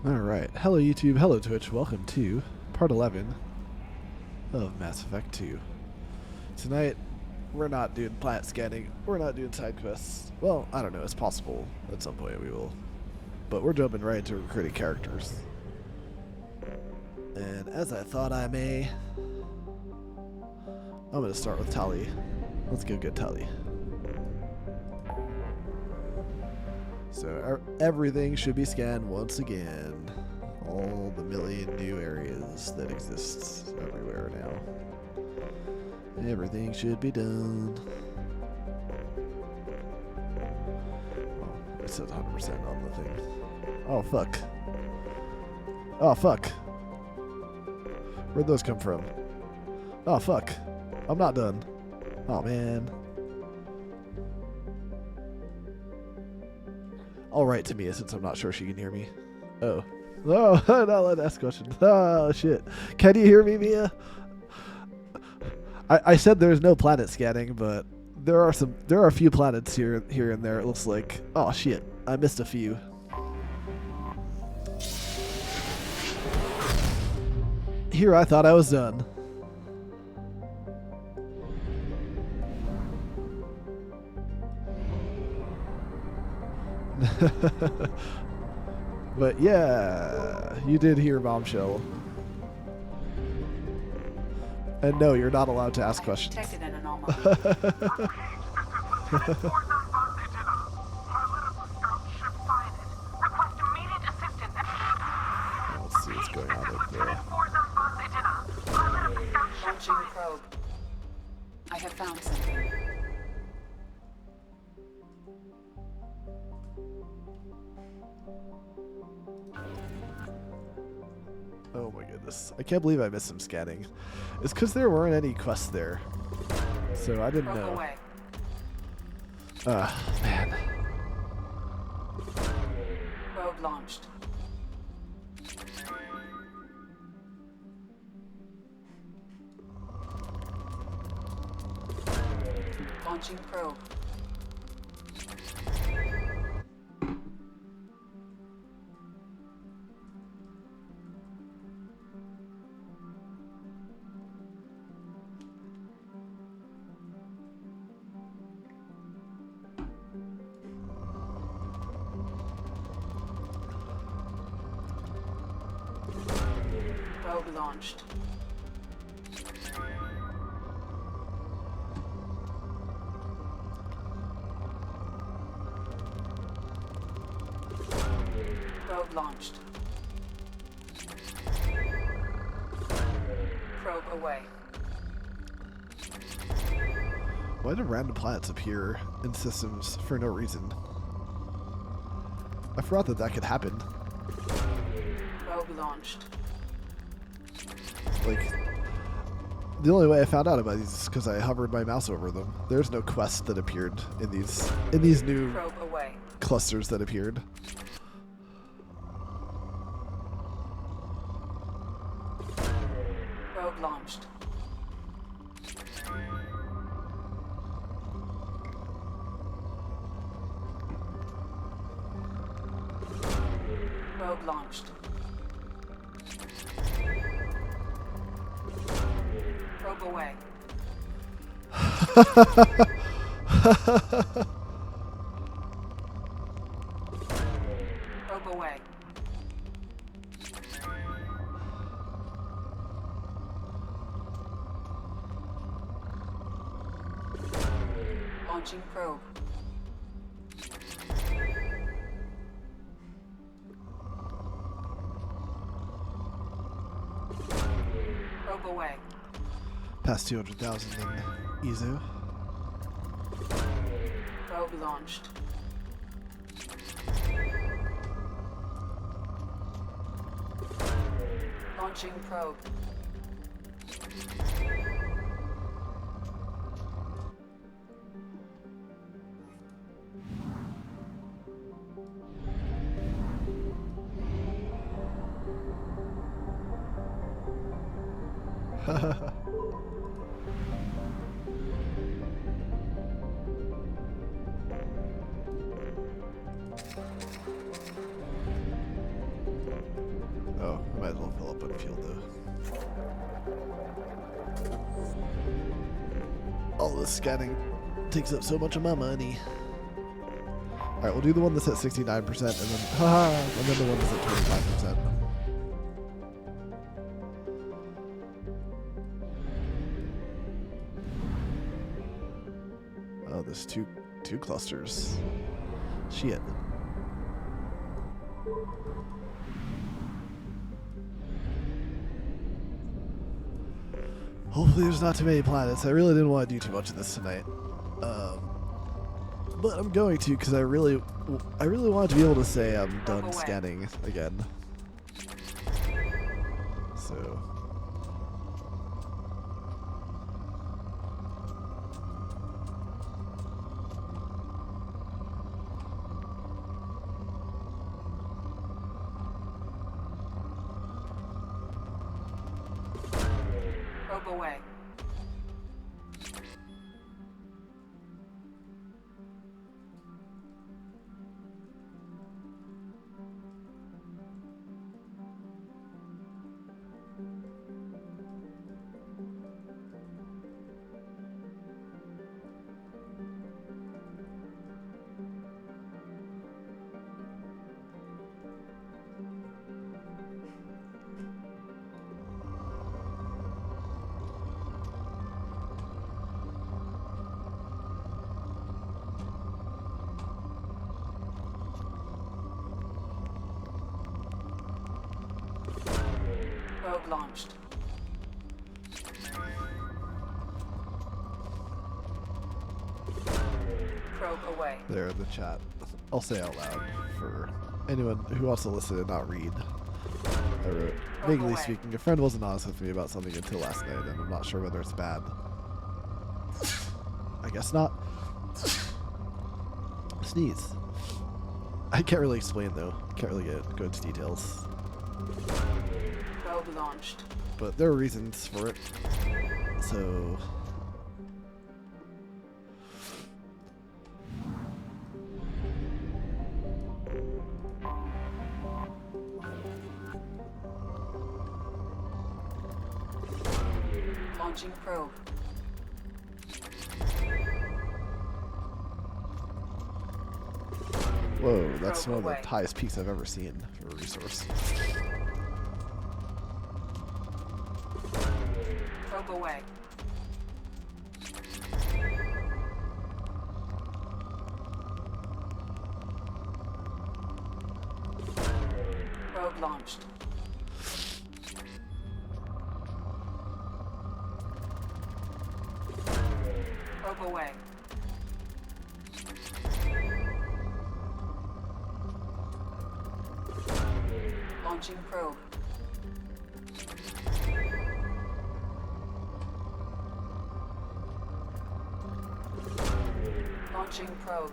Alright, hello YouTube, hello Twitch, welcome to part 11 of Mass Effect 2. Tonight, we're not doing planet scanning, we're not doing side quests. Well, I don't know, it's possible at some point we will. But we're jumping right into recruiting characters. And as I thought I may, I'm going to start with Tali. Let's go get Tali. So everything should be scanned once again. All the million new areas that exist everywhere now. Everything should be done. Oh, it says 100% on the thing. Oh, fuck. Oh, fuck. Where'd those come from? Oh, fuck. I'm not done. Oh, man. I'll write to Mia since I'm not sure she can hear me. Oh. Oh, no, let's ask questions. Oh, shit. Can you hear me, Mia? I said there's no planet scanning, but there are a few planets here and there, it looks like. Oh, shit. I missed a few. Here, I thought I was done. But yeah, you did hear Bombshell. And no, you're not allowed to ask questions. Detected an anomaly. Let's see what's going on over there. Launching probe. I have found something. Oh my goodness. I can't believe I missed some scanning. It's because there weren't any quests there. So I didn't know. Away. Man. Probe launched. Launching probe. Probe launched. Probe launched. Probe away. Why do random planets appear in systems for no reason? I forgot that could happen. Probe launched. Like, the only way I found out about these is because I hovered my mouse over them. There's no quest that appeared in these new Probe away. clusters that appeared. Probe launched. Probe launched. Probe away. Probe away. Launching probe. Probe away. Past 200,000 in EZO. Probe launched. Launching probe. as well fill up on fuel though. All this scanning takes up so much of my money. Alright, we'll do the one that's at 69% and then haha, and then the one that's at 25%. Oh, there's two clusters. Shit. Hopefully there's not too many planets. I really didn't want to do too much of this tonight. But I'm going to because I really wanted to be able to say I'm done scanning again. So. Probe away. Probe launched. Probe away. There in the chat. I'll say out loud for anyone who wants to listen and not read. I wrote, vaguely speaking, a friend wasn't honest with me about something until last night, and I'm not sure whether it's bad. I guess not. Sneeze. I can't really explain though. Can't really go into details. Probe launched. But there are reasons for it. So. Launching probe. Whoa, that's one of the highest peaks I've ever seen for a resource. Probe away. Probe launched. Probe away. Launching probe. Launching probe.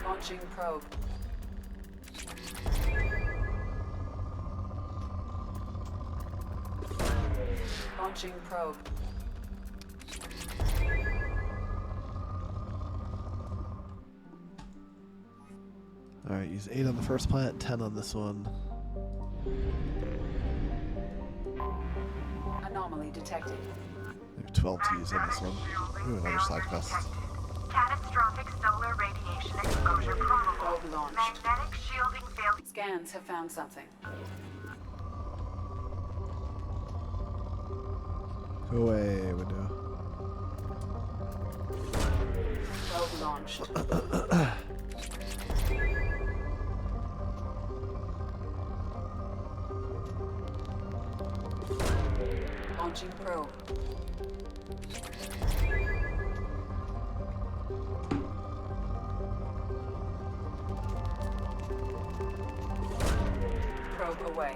Launching probe. Launching probe. Alright, use 8 on the first planet, 10 on this one. Anomaly detected. Maybe 12 to use on this one. Ooh, another side quest. Catastrophic solar radiation exposure probable. Probe launched. Magnetic shielding failure. Scans have found something. Go away, window. Probe launched. Launching probe. Probe away.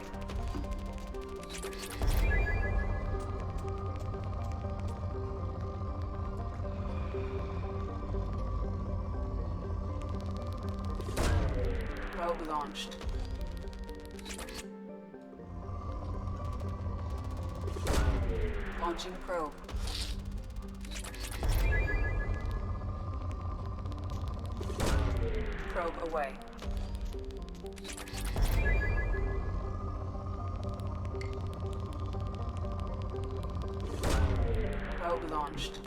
Probe launched. Launching probe. Probe away. Probe launched.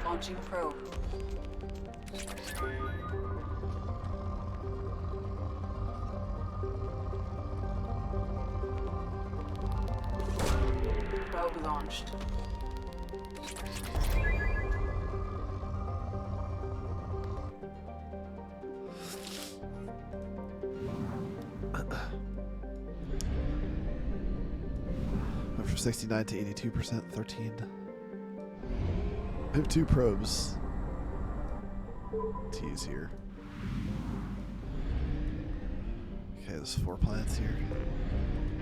Launching probe. Probe launched. Went from 69 to 82%, 13. I have 2 probes to use here. Okay, there's 4 plants here.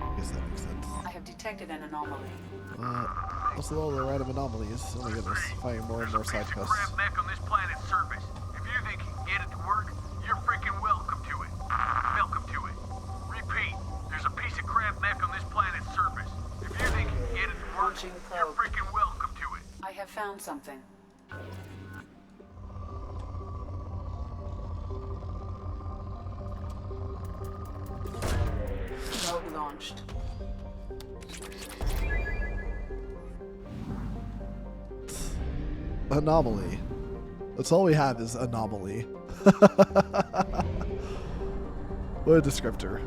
I guess that makes sense. I have detected an anomaly. What's all the random anomalies? Oh my goodness, finding more and more side quests. Crab mech on this planet's surface. If you think you can get it to work, you're freaking welcome to it. Welcome to it. Repeat, there's a piece of crab mech on this planet's surface. If you think you can get it to work, Launching you're probe. freaking welcome to it. I have found something. Probe launched. Anomaly. That's all we have is anomaly. What a descriptor.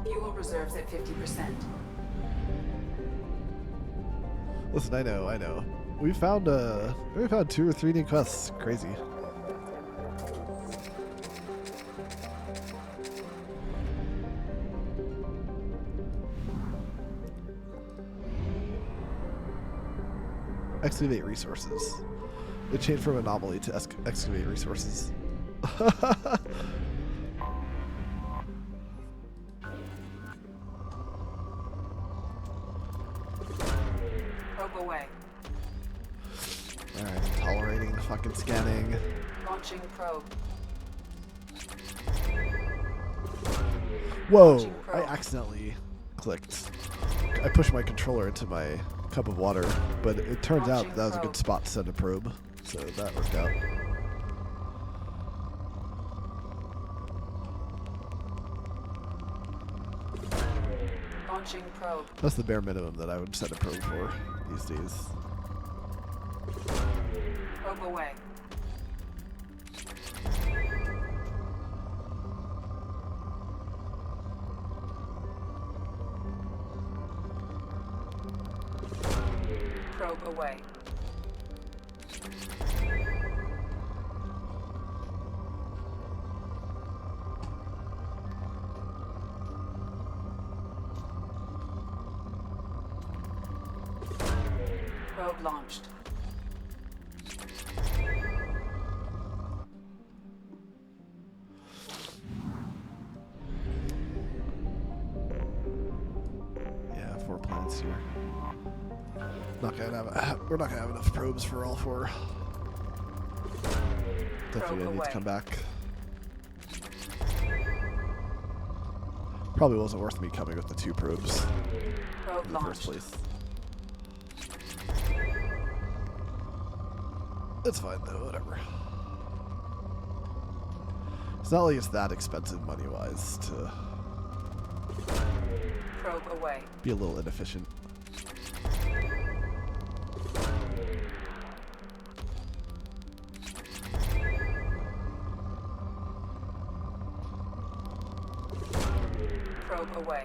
Fuel reserves at 50%. Listen, I know. We found 2 or 3 new quests. Crazy. Excavate resources. It changed from anomaly to excavate resources. Probe away. Alright, I'm tolerating the fucking scanning. Launching probe. Whoa! Launching I probe. accidentally clicked. I pushed my controller into my cup of water, but it turns out Launching that was a probe. good spot to send a probe, so that worked out. Launching probe. That's the bare minimum that I would send a probe for these days. Probe away. Probe away. Probe launched. Yeah, 4 planets here. We're not gonna have enough probes for all 4. Definitely gonna need to come back. Probably wasn't worth me coming with the 2 probes Probe in the first launched. place. It's fine though, whatever. It's not like it's that expensive money-wise to Probe away. be a little inefficient. Probe away.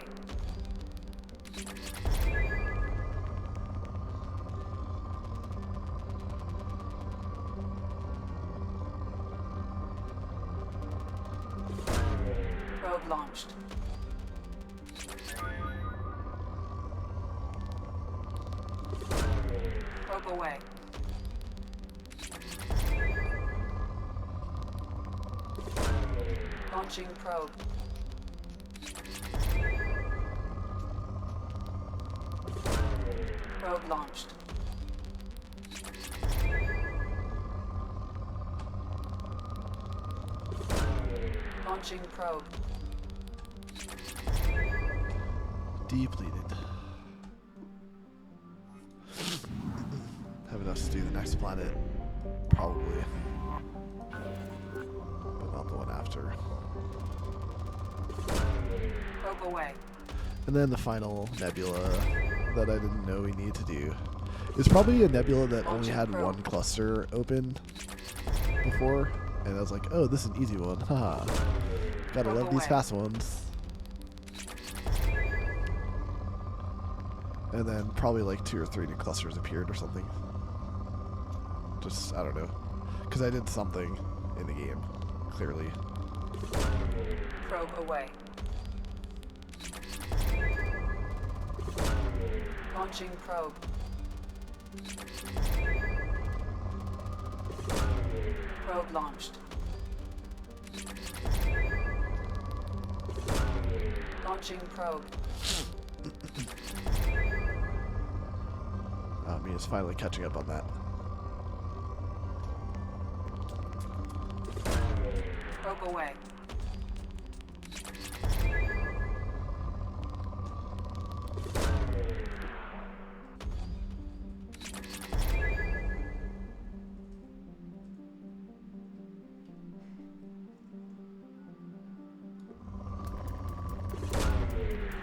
Probe launched. Probe away. Launching probe. Probe launched. Launching probe. Depleted. Have enough to do the next planet, probably. But not the one after. Probe away. And then the final nebula that I didn't know we needed to do is probably a nebula that only had one cluster open before. And I was like, oh, this is an easy one. Haha. Gotta love these fast ones. And then probably like 2 or 3 new clusters appeared or something. Just, I don't know. Because I did something in the game, clearly. Probe away. Launching probe. Probe launched. Launching probe. Me is finally catching up on that. Probe away.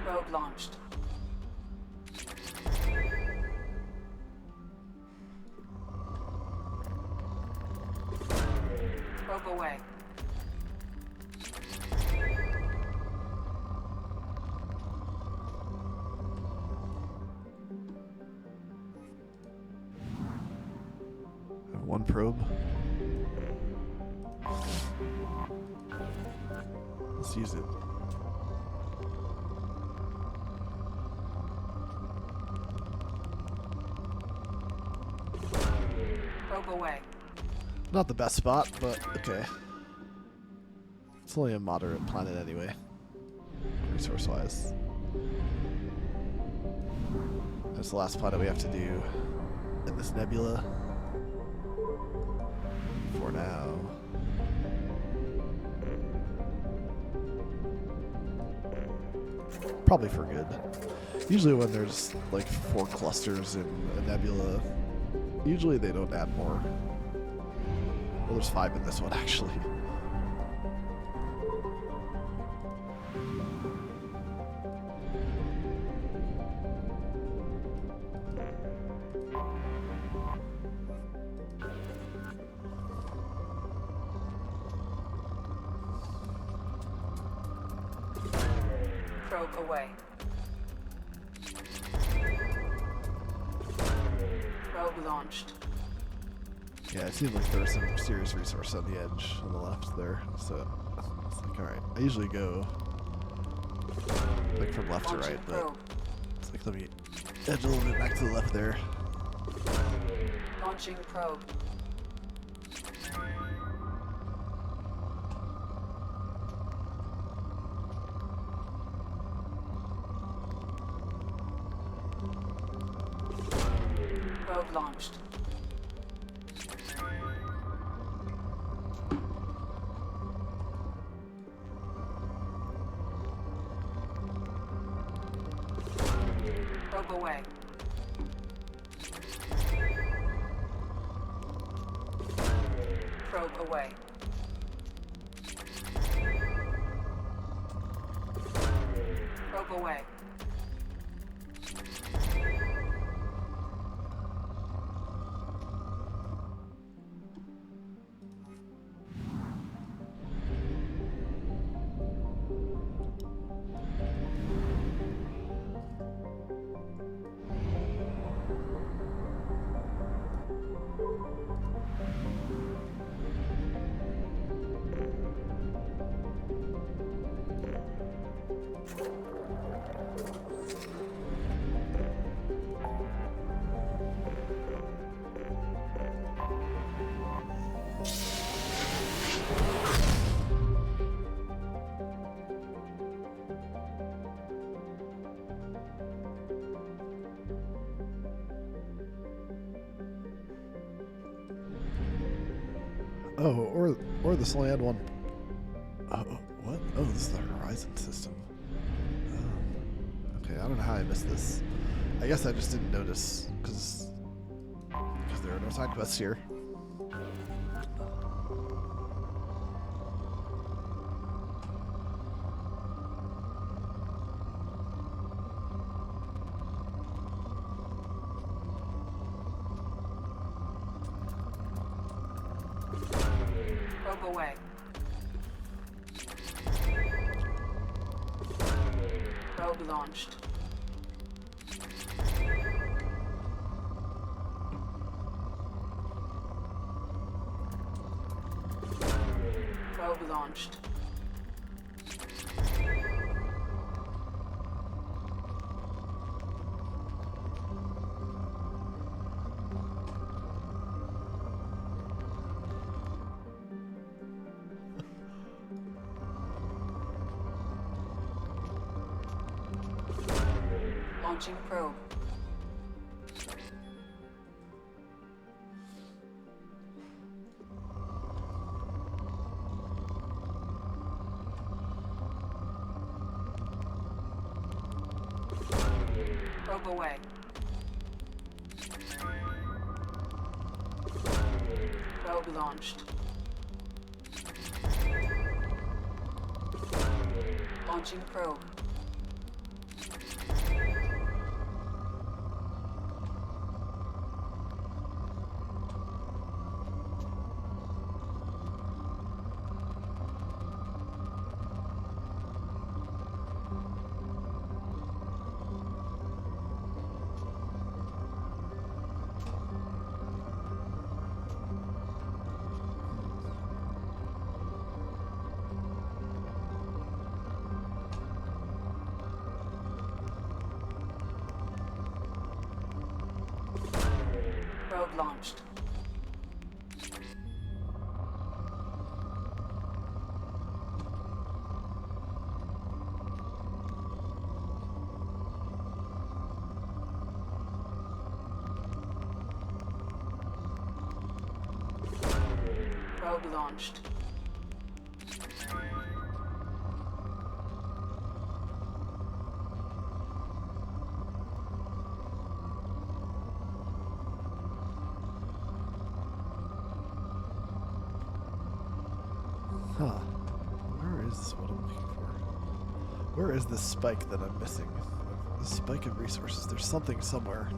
Probe launched. Probe away. One probe. Let's use it. Probe away. Not the best spot, but okay. It's only a moderate planet anyway, resource-wise. That's the last planet we have to do in this nebula. For now. Probably for good. Usually when there's like 4 clusters in a nebula, usually they don't add more. Well, there's 5 in this one actually. Probe away. Probe launched. Yeah, it seemed like there was some serious resource on the edge on the left there. So it's like, alright. I usually go like from left to right, but it's like let me edge a little bit back to the left there. Launching probe. Probe launched. Probe away. Probe away. Probe away. Oh, or this only had one. Oh, what? Oh, this is the horizon system. Okay. Okay, I don't know how I missed this. I guess I just didn't notice because there are no side quests here. Probe away. Probe launched. Probe launched. Launching probe. Probe away. Probe launched. Launching probe. Probe launched. Probe launched. Huh. Where is what I'm looking for? Where is this spike that I'm missing? The spike of resources. There's something somewhere.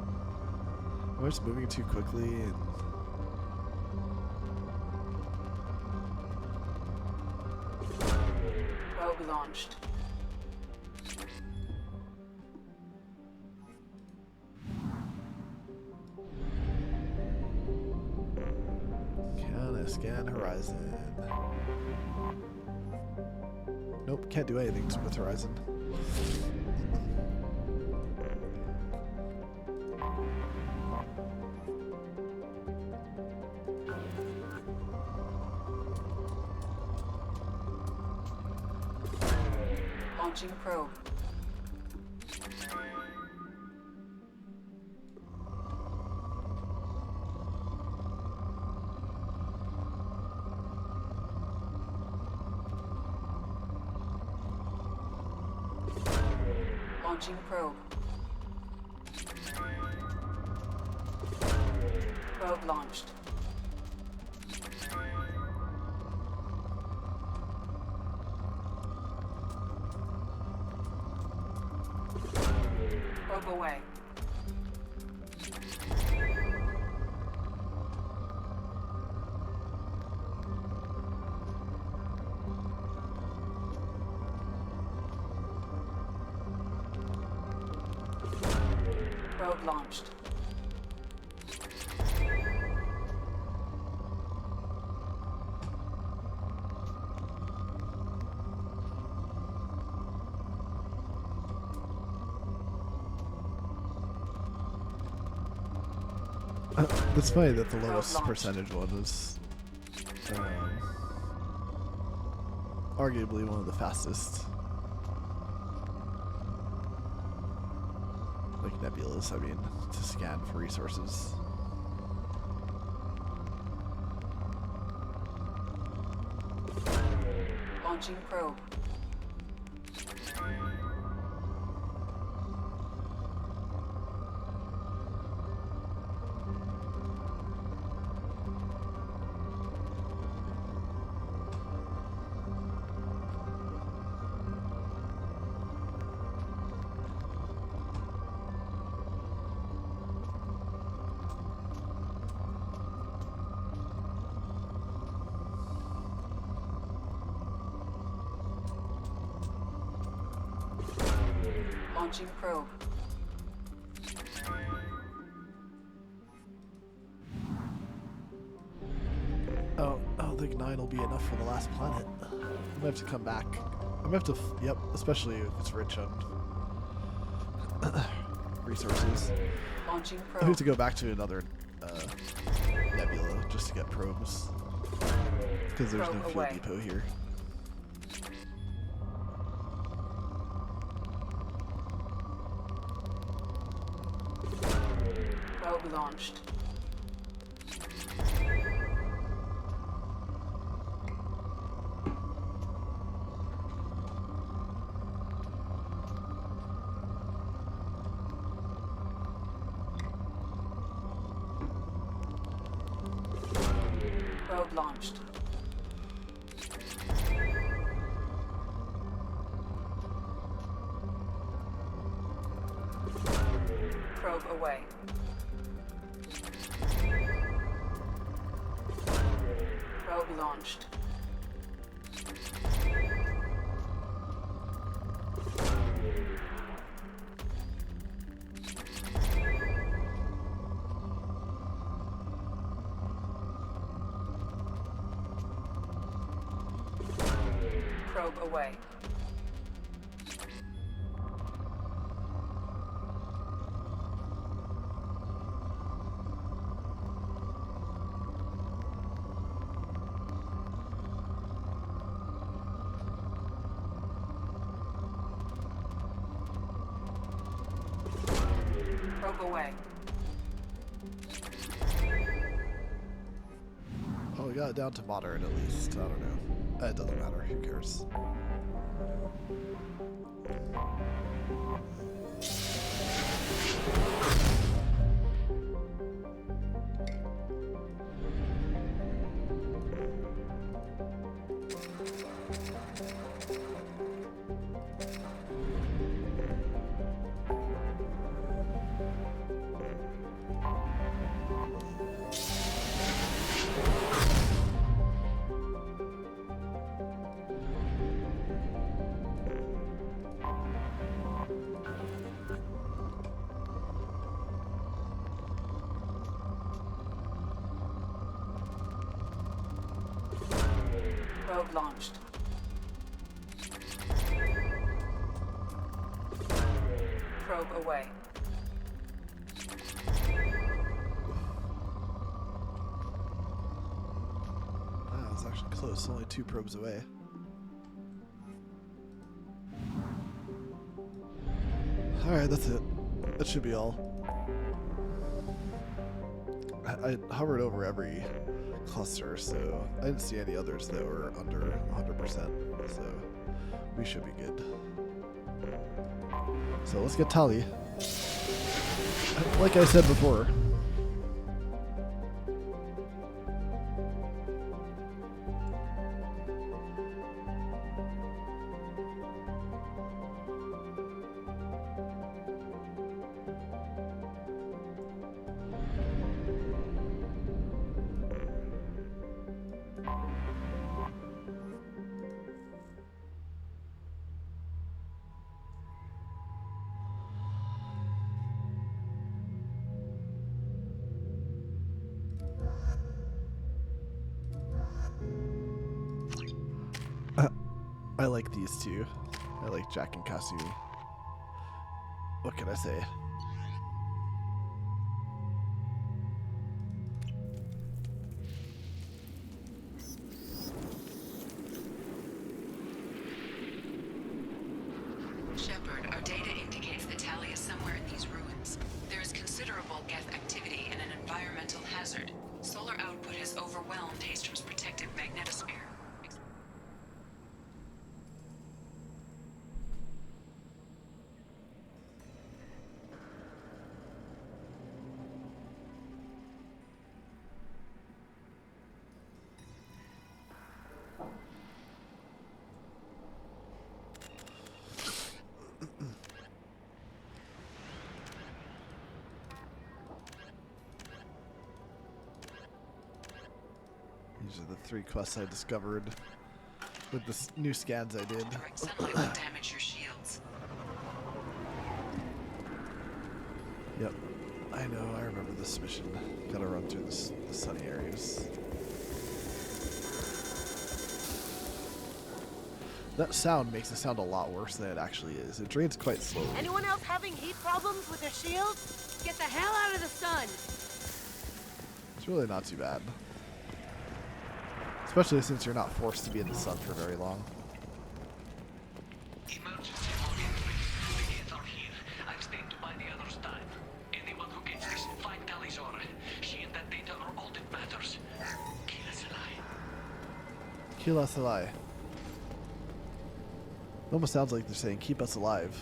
Am I just moving too quickly? And Probe launched. can I scan horizon? Nope, can't do anything with horizon. Launching probe. Launching probe. Probe launched. Probe away. Probe launched. It's funny that the lowest launched. percentage one is arguably one of the fastest. Like nebulas, I mean, to scan for resources. Launching probe. Launching probe. Oh, I don't think 9 will be enough for the last planet. I'm gonna have to come back. I'm gonna have to, yep, especially if it's rich on resources. Launching I probe. have to go back to another nebula just to get probes. Because there's no Probe fuel away. depot here. Probe launched. Probe launched. Probe away. Probe launched. Probe away. Probe away. Oh, we got it down to moderate at least. I don't know. It doesn't matter. Who cares? Probe launched. Probe away. That was actually close. Only 2 probes away. Alright, that's it. That should be all. I hovered over every cluster, so I didn't see any others that were under 100%, so we should be good. So let's get Tali. Like I said before. I like these two. I like Jack and Kasumi. What can I say? Shepard, our data indicates that Tali is somewhere in these ruins. There is considerable geth activity and an environmental hazard. Solar output has overwhelmed Hastrom's protective magnetosphere. These are the 3 quests I discovered with the new scans I did. Direct sunlight will damage your shields. Yep. I know, I remember this mission. Gotta run through the sunny areas. That sound makes it sound a lot worse than it actually is. It drains quite slowly. Anyone else having heat problems with their shields? Get the hell out of the sun! It's really not too bad. Especially since you're not forced to be in the sun for very long. Emergency log entry. The kids are here. I've stayed to buy the others time. Anyone who gets this, find Talizora. She and that data are all that matters. Kill us alive. Kill us alive. It almost sounds like they're saying, keep us alive.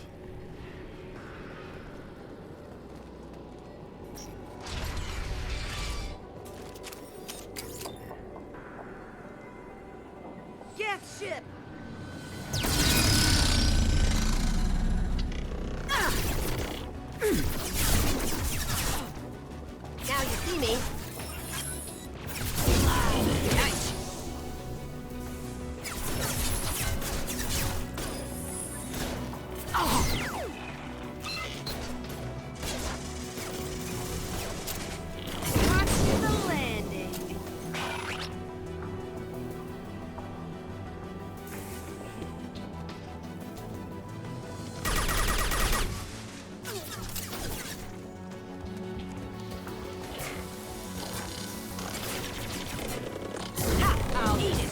Get ship! Now you see me. Nice. Watch the landing. I'll eat it.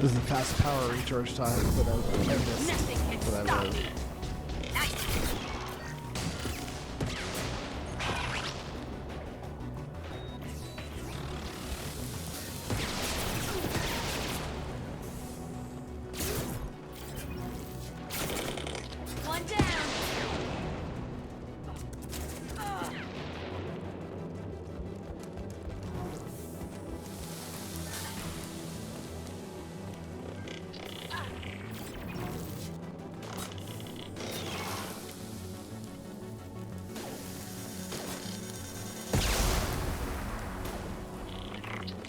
This is the fast power recharge time that I missed. Nothing can But I stop live. me. Nice. One down.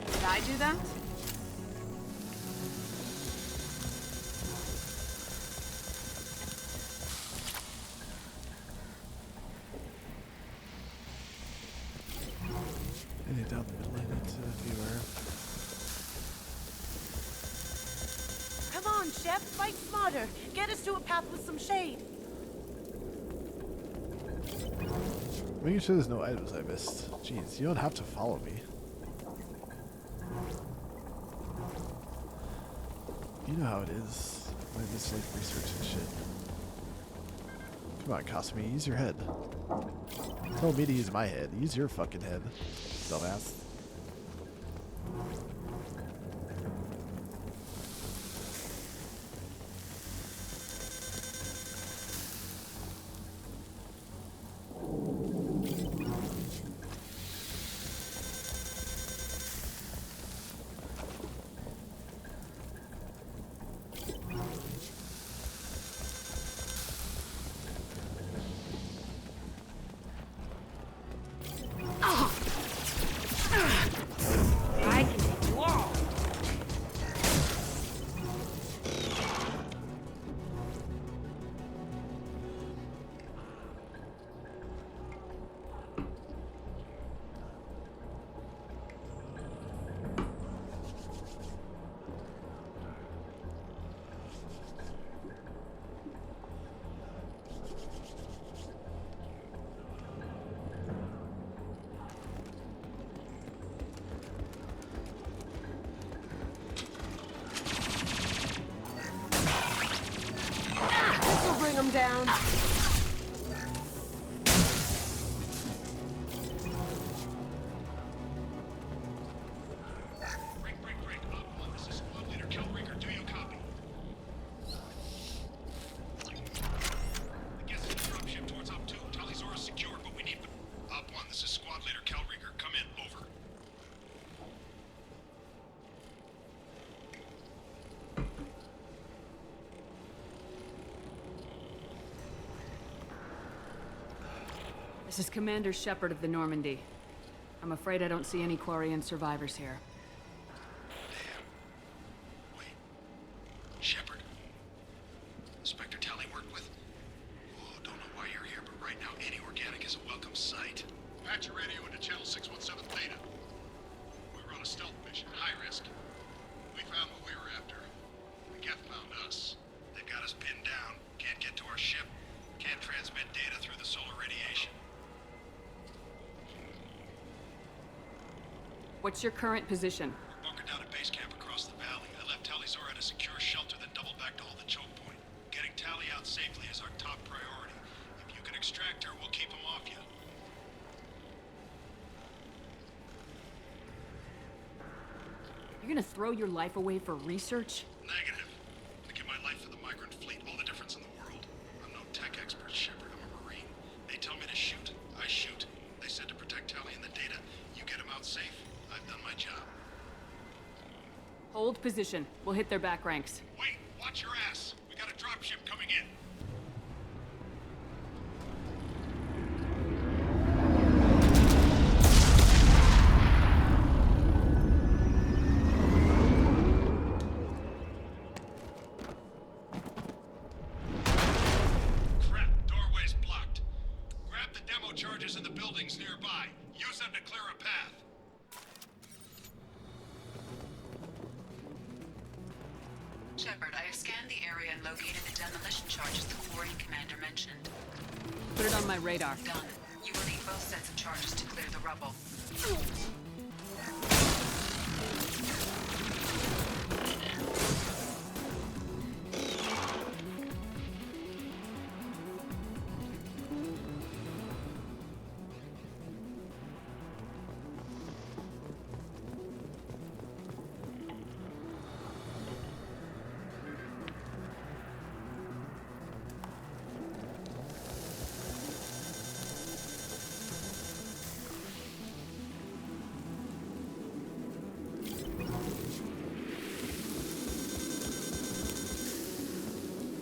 Did I do that? I need down the middle lane into the viewer. Come on, Chef, fight smarter. Get us to a path with some shade. Making sure there's no items I missed. Jeez, you don't have to follow me. You know how it is when I just like research and shit. Come on, Kasumi, use your head. Tell me to use my head. Use your fucking head, dumbass. down. Break. Op 1, this is Squad Leader Kelringer. Do you copy? The guest is dropship towards Op 2. Talizora secured, but we need... Op 1, this is Squad Leader Kelringer. Come in. Over. This is Commander Shepard of the Normandy. I'm afraid I don't see any Quarian survivors here. Damn. Wait. Shepard? Inspector Tally worked with? Oh, don't know why you're here, but right now any organic is a welcome sight. Patch your radio into channel 617 Theta. We were on a stealth mission, high risk. We found what we were after. The Geth found us. They've got us pinned down. Can't get to our ship. Can't transmit data through the solar radiation. What's your current position? We're bunkered down at base camp across the valley. I left Talizora at a secure shelter, then doubled back to hold the choke point. Getting Tally out safely is our top priority. If you can extract her, we'll keep him off you. You're gonna throw your life away for research? Negative. I give my life for the migrant fleet, all the difference in the world. I'm no tech expert, Shepard. I'm a Marine. They tell me to shoot. I shoot. They said to protect Tally and the data. You get him out safe. I've done my job. Hold position. We'll hit their back ranks. Wait, watch your ass. We got a dropship coming in. Crap, doorway's blocked. Grab the demo charges in the buildings nearby. Use them to clear a path. Shepard, I have scanned the area and located the demolition charges the Quarian commander mentioned. Put it on my radar. Done. You will need both sets of charges to clear the rubble.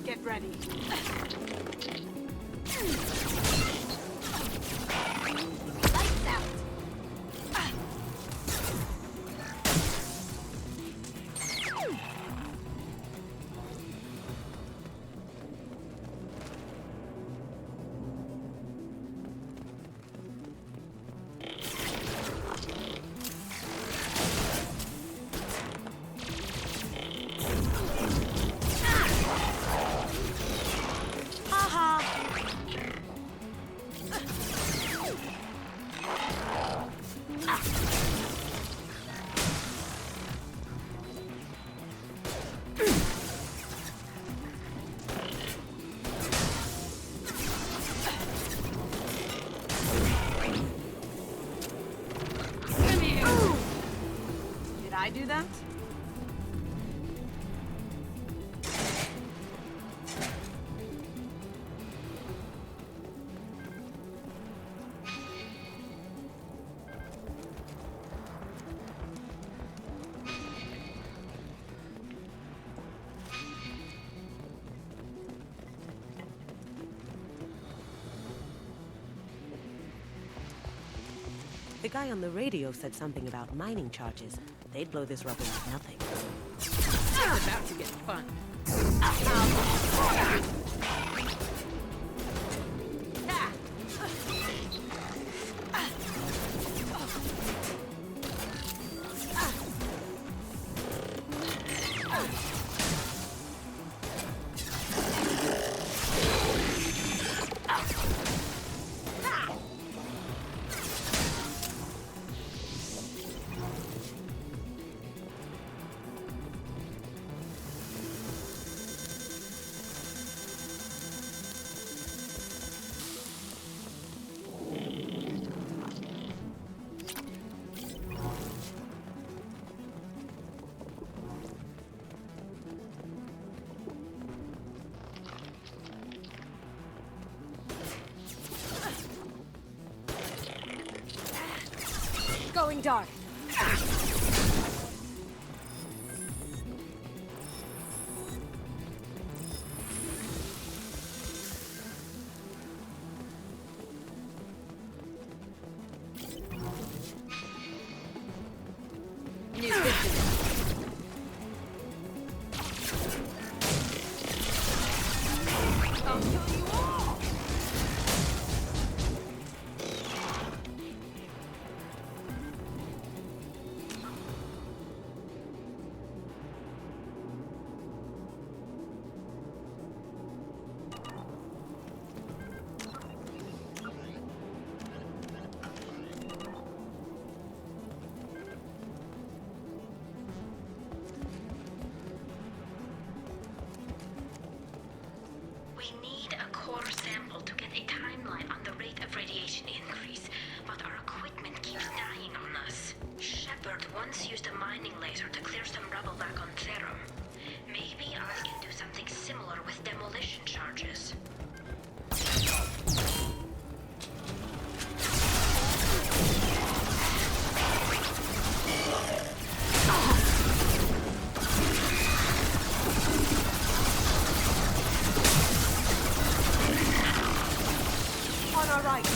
Get ready. Lights out. Did I do that? The guy on the radio said something about mining charges. They'd blow this rubble like nothing. It's about to get fun. going dark. New victim. I'll kill you all! We need a core sample to get a timeline on the rate of radiation increase, but our equipment keeps dying on us. Shepard once used a mining laser to clear some rubble back on Therum. Maybe I can do something similar with demolition charges. On our right.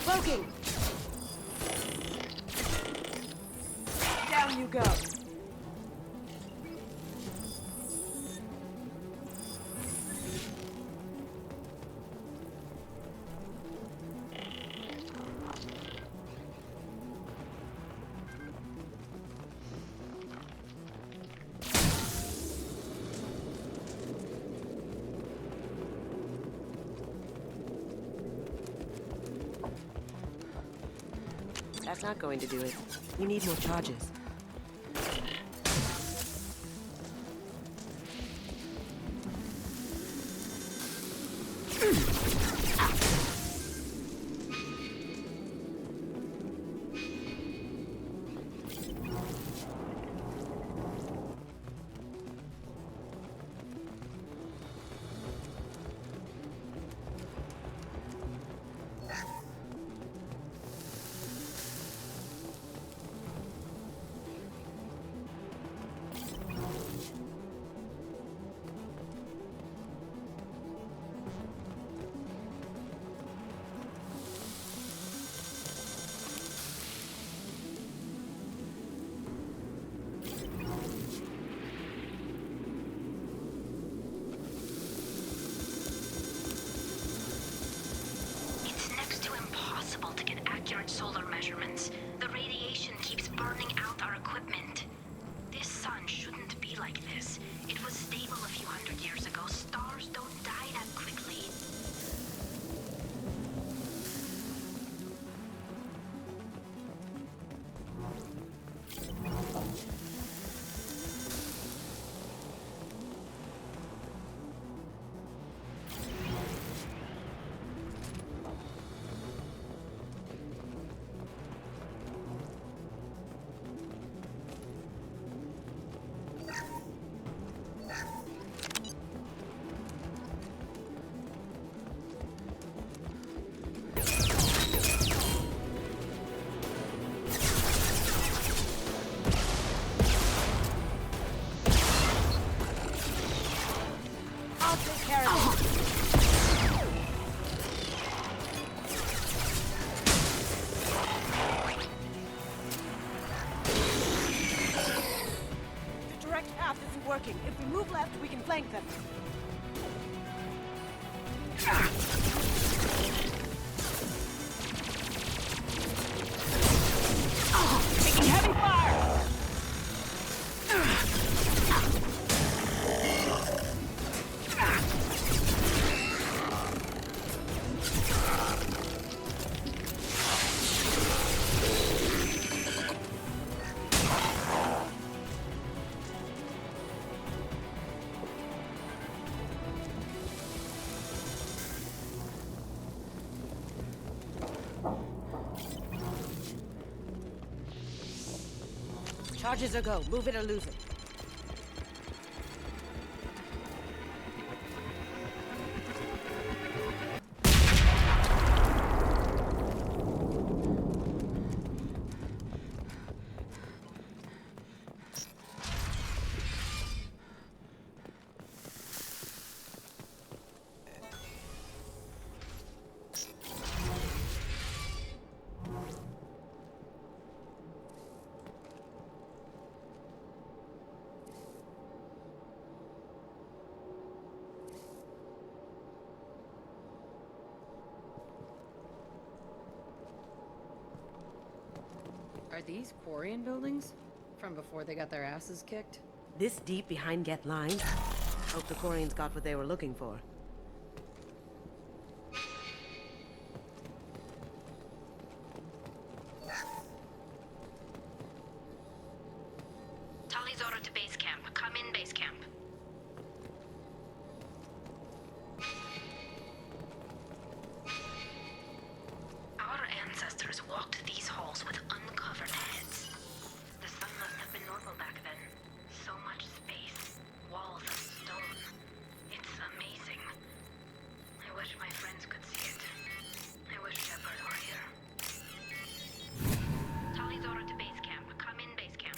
Cloaking. Down you go. That's not going to do it. We need more charges. It's next to impossible to get accurate solar measurements. The radiation keeps burning out our equipment. This sun shouldn't be like this. It was stable a few hundred years ago. Stars don't die that quickly. I'll take care of it. The direct path isn't working. If we move left, we can flank them. Taking heavy fire! Charges or go. Move it or lose it. Are these Quarian buildings? From before they got their asses kicked? This deep behind Geth lines? Hope the Quarians got what they were looking for. Tali's order to base camp. Come in, base camp. Our ancestors walked these halls with uncovered heads. The sun must have been normal back then. So much space. Walls of stone. It's amazing. I wish my friends could see it. I wish Shepard were here. Tali's order to base camp. Come in, base camp.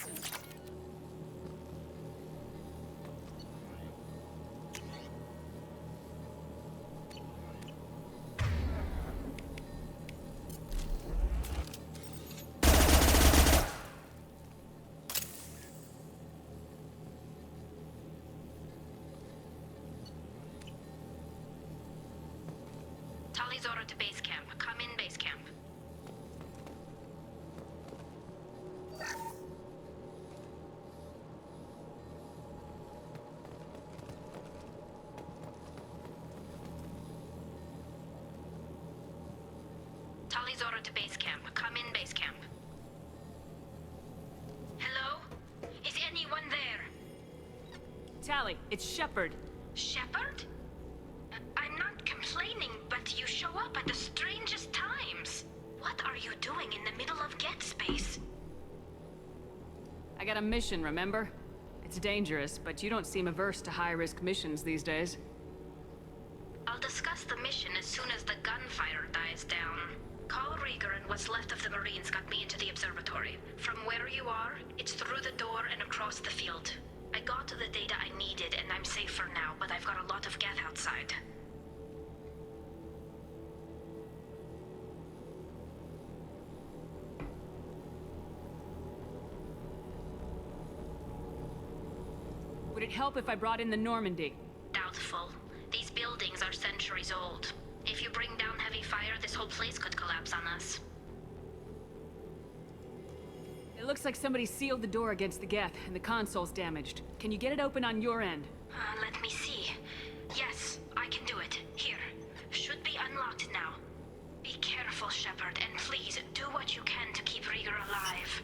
Tali's order to base camp. Come in, base camp. Tali's order to base camp. Come in, base camp. Hello? Is anyone there? Tali, it's Shepard. Shepard? I'm not complaining, but you show up at the strangest times. What are you doing in the middle of Get Space? I got a mission, remember? It's dangerous, but you don't seem averse to high-risk missions these days. I'll discuss the mission as soon as the gunfire dies down. Call Rieger and what's left of the Marines got me into the observatory. From where you are, it's through the door and across the field. I got the data I needed and I'm safe for now, but I've got a lot of Geth outside. Would it help if I brought in the Normandy? Doubtful. These buildings are centuries old. If you bring down heavy fire, this whole place could collapse on us. It looks like somebody sealed the door against the Geth, and the console's damaged. Can you get it open on your end? Let me see. Yes, I can do it. Here. Should be unlocked now. Be careful, Shepard, and please do what you can to keep Rieger alive.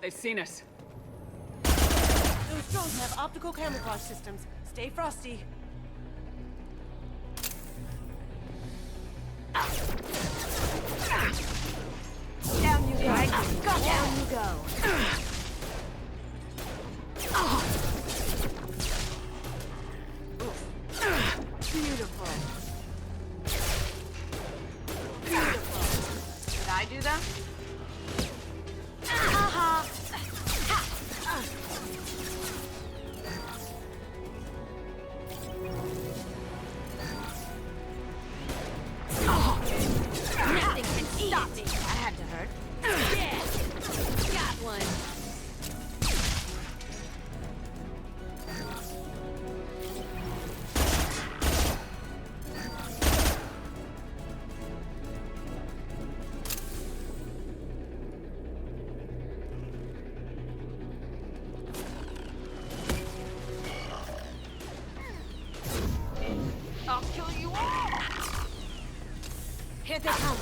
They've seen us. Those drones have optical camouflage systems. Stay frosty. Down you go. Down you go. Beautiful. Beautiful. Did I do that? Nothing can stop me. That had to hurt. Yeah. Got one. Here they come.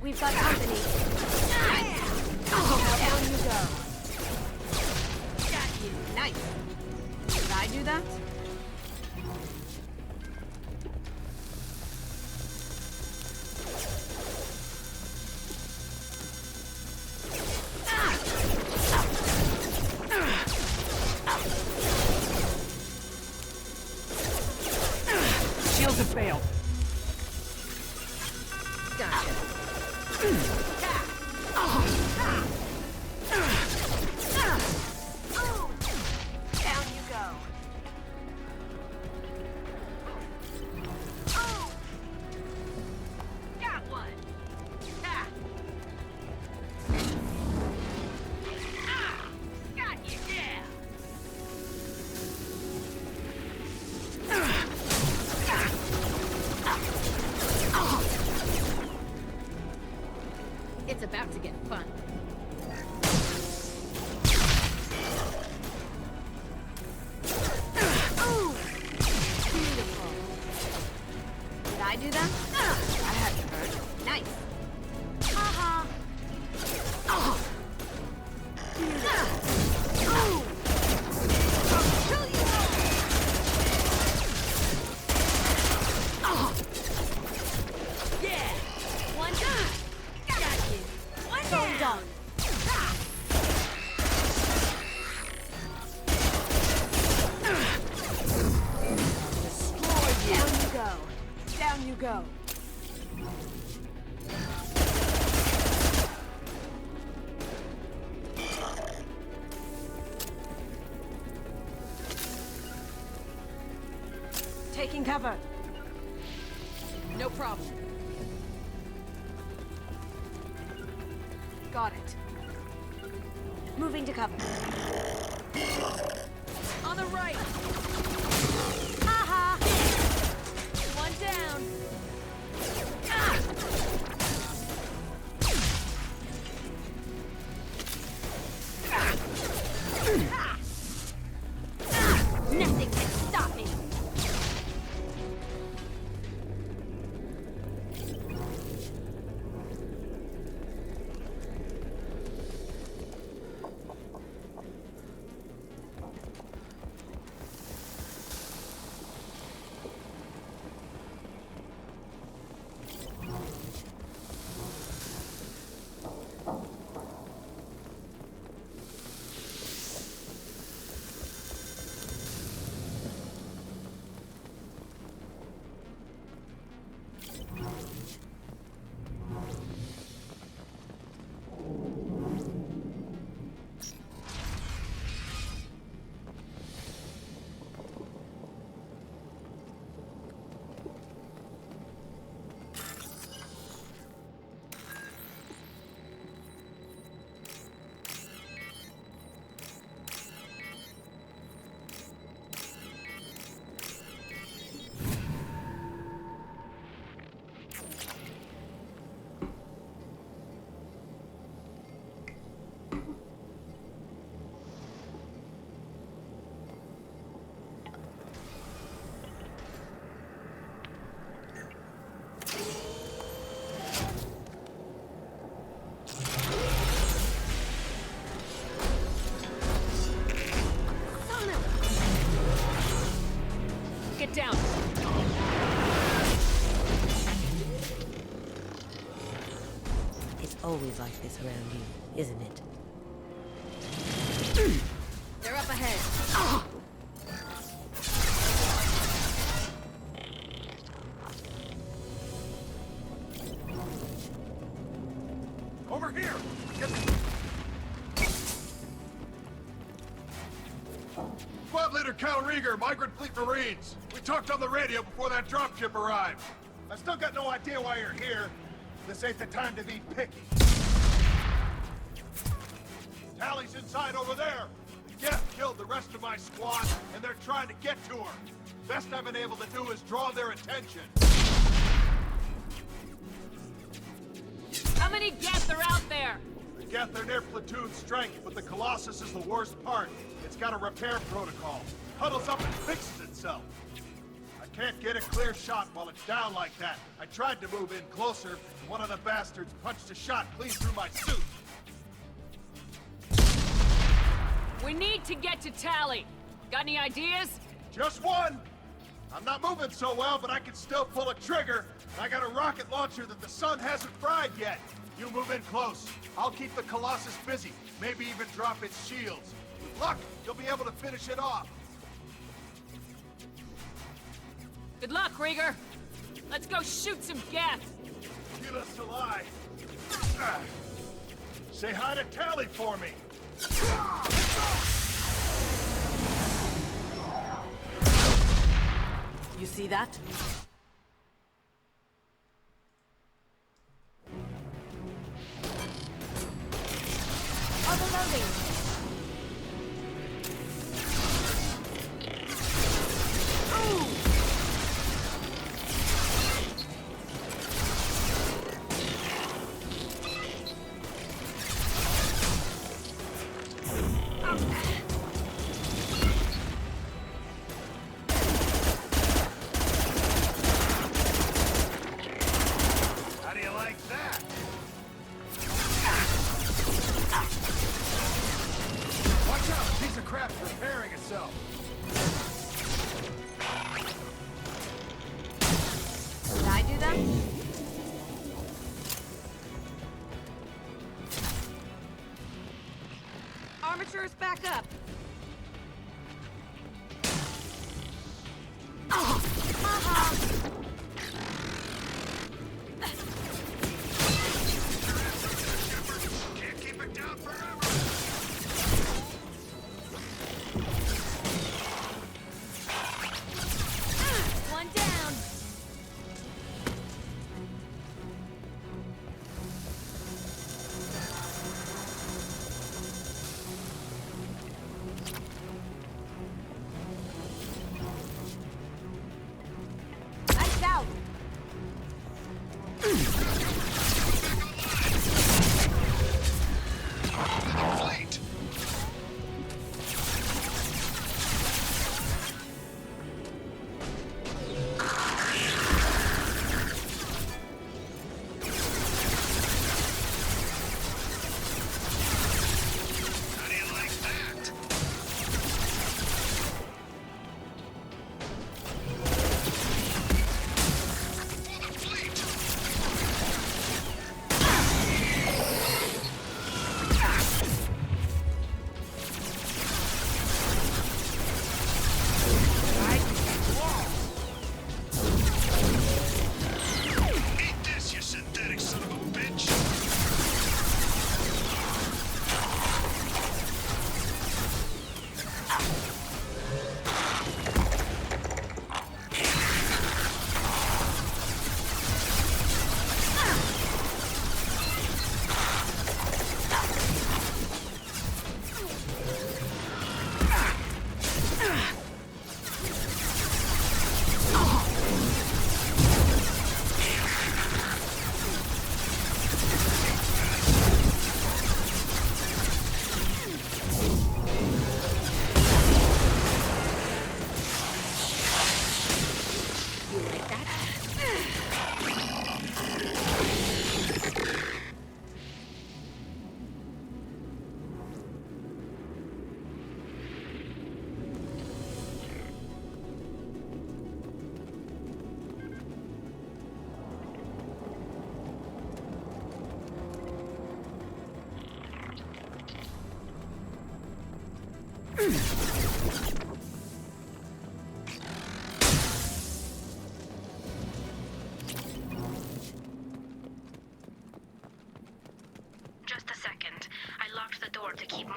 We've got company. Down you go. Got you. Nice. Did I do that? Shields have failed. Gotcha. Down you go. Got one. Got you, yeah. It's about to get fun. Ooh! Beautiful. Did I do that? I had to hurt. Nice. Haha. Oh. Beautiful. Ooh! I'll kill you all. Oh. Yeah. One done. Got you. One down. Destroy you. Down you go. Down you go. Taking cover. No problem. Got it. Moving to cover. On the right. Haha. One down. Ah. Ah. Ah. Nothing can stop me. Get down. always like this around you, isn't it? They're up ahead. Over here! Squad Leader Cal Rieger, Migrant Fleet Marines. We talked on the radio before that dropship arrived. I still got no idea why you're here. This ain't the time to be picky. Tally's inside over there. The Geth killed the rest of my squad, and they're trying to get to her. Best I've been able to do is draw their attention. How many Geth are out there? The Geth are near platoon strength, but the Colossus is the worst part. It's got a repair protocol. Huddles up and fixes itself. I can't get a clear shot while it's down like that. I tried to move in closer, and one of the bastards punched a shot clean through my suit. We need to get to Tally. Got any ideas? Just one! I'm not moving so well, but I can still pull a trigger. And I got a rocket launcher that the sun hasn't fried yet. You move in close. I'll keep the Colossus busy. Maybe even drop its shields. With luck, you'll be able to finish it off. Good luck, Rieger. Let's go shoot some Geth. Keela Salai. Say hi to Tally for me. You see that? Overloading!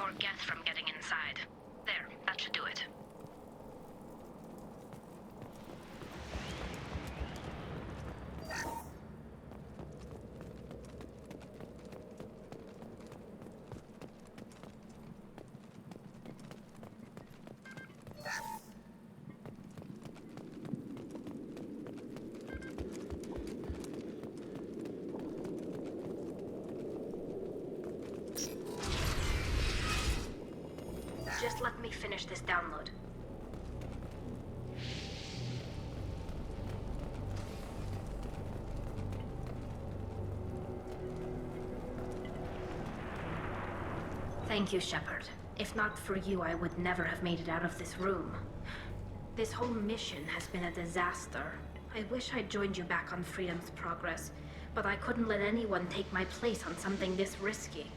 more Geth from getting inside. There, that should do it. Just let me finish this download. Thank you, Shepard. If not for you, I would never have made it out of this room. This whole mission has been a disaster. I wish I'd joined you back on Freedom's Progress, but I couldn't let anyone take my place on something this risky.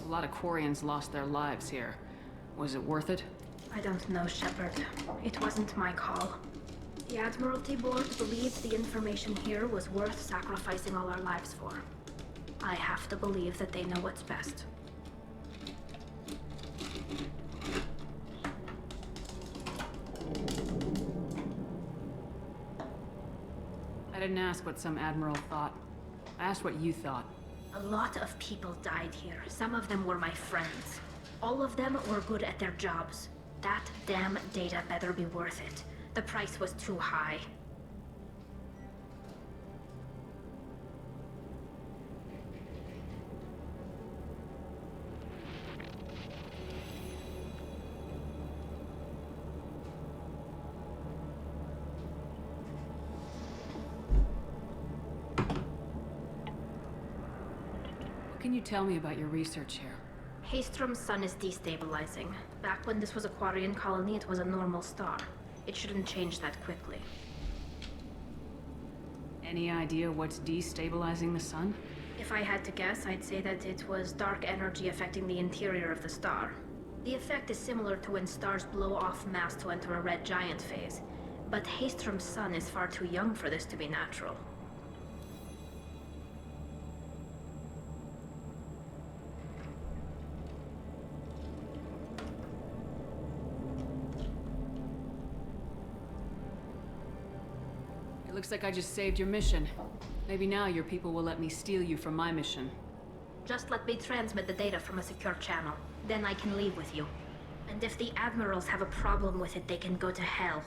A lot of Quarians lost their lives here. Was it worth it? I don't know, Shepard. It wasn't my call. The Admiralty Board believed the information here was worth sacrificing all our lives for. I have to believe that they know what's best. I didn't ask what some admiral thought. I asked what you thought. A lot of people died here. Some of them were my friends. All of them were good at their jobs. That damn data better be worth it. The price was too high. What can you tell me about your research here? Haystrom's sun is destabilizing. Back when this was a Quarian colony, it was a normal star. It shouldn't change that quickly. Any idea what's destabilizing the sun? If I had to guess, I'd say that it was dark energy affecting the interior of the star. The effect is similar to when stars blow off mass to enter a red giant phase. But Haystrom's sun is far too young for this to be natural. It looks like I just saved your mission. Maybe now your people will let me steal you from my mission. Just let me transmit the data from a secure channel. Then I can leave with you. And if the admirals have a problem with it, they can go to hell.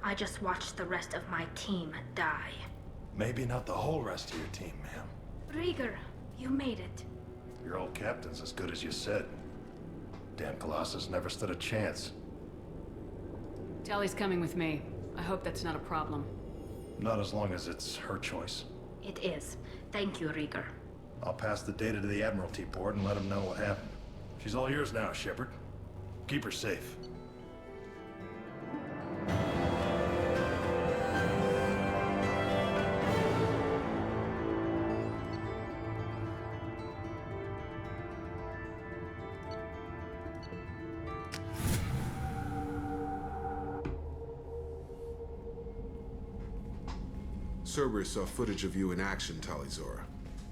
I just watched the rest of my team die. Maybe not the whole rest of your team, ma'am. Rieger, you made it. Your old captain's as good as you said. Damn Colossus never stood a chance. Tally's coming with me. I hope that's not a problem. Not as long as it's her choice. It is. Thank you, Rieger. I'll pass the data to the Admiralty Board and let them know what happened. She's all yours now, Shepard. Keep her safe. Cerberus saw footage of you in action, Talizora.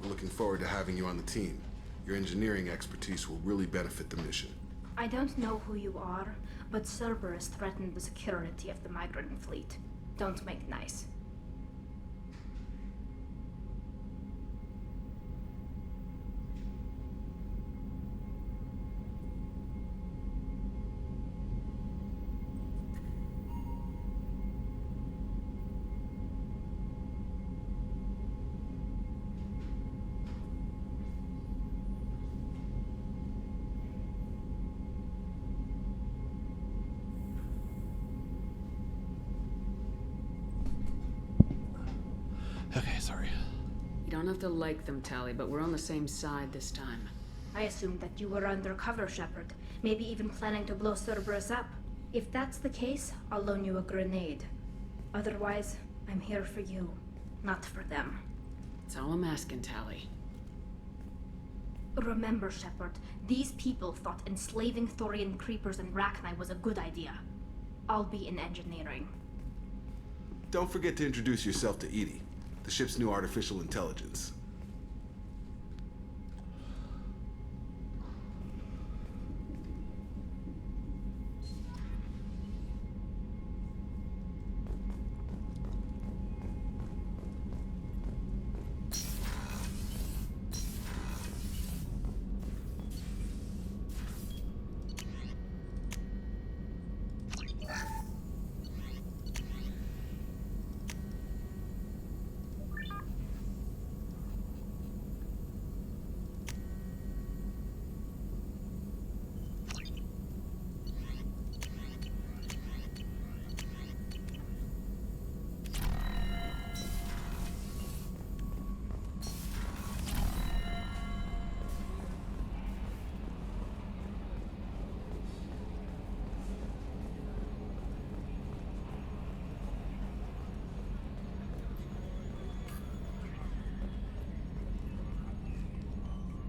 We're looking forward to having you on the team. Your engineering expertise will really benefit the mission. I don't know who you are, but Cerberus threatened the security of the migrant fleet. Don't make nice. Okay, sorry. You don't have to like them, Tally, but we're on the same side this time. I assumed that you were undercover, Shepard. Maybe even planning to blow Cerberus up. If that's the case, I'll loan you a grenade. Otherwise, I'm here for you. not for them. It's all I'm asking, Tally. Remember, Shepard, these people thought enslaving Thorian creepers and Rachni was a good idea. I'll be in engineering. Don't forget to introduce yourself to Edie, the ship's new artificial intelligence.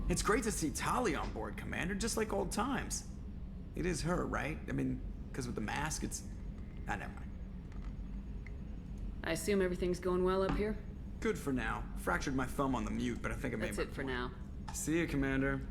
It's great to see Tali on board, Commander, just like old times. It is her, right? I mean, because with the mask, it's... Ah, never mind. I assume everything's going well up here? Good for now. Fractured my thumb on the mute, but I think I made That's my it for point. now. See you, Commander.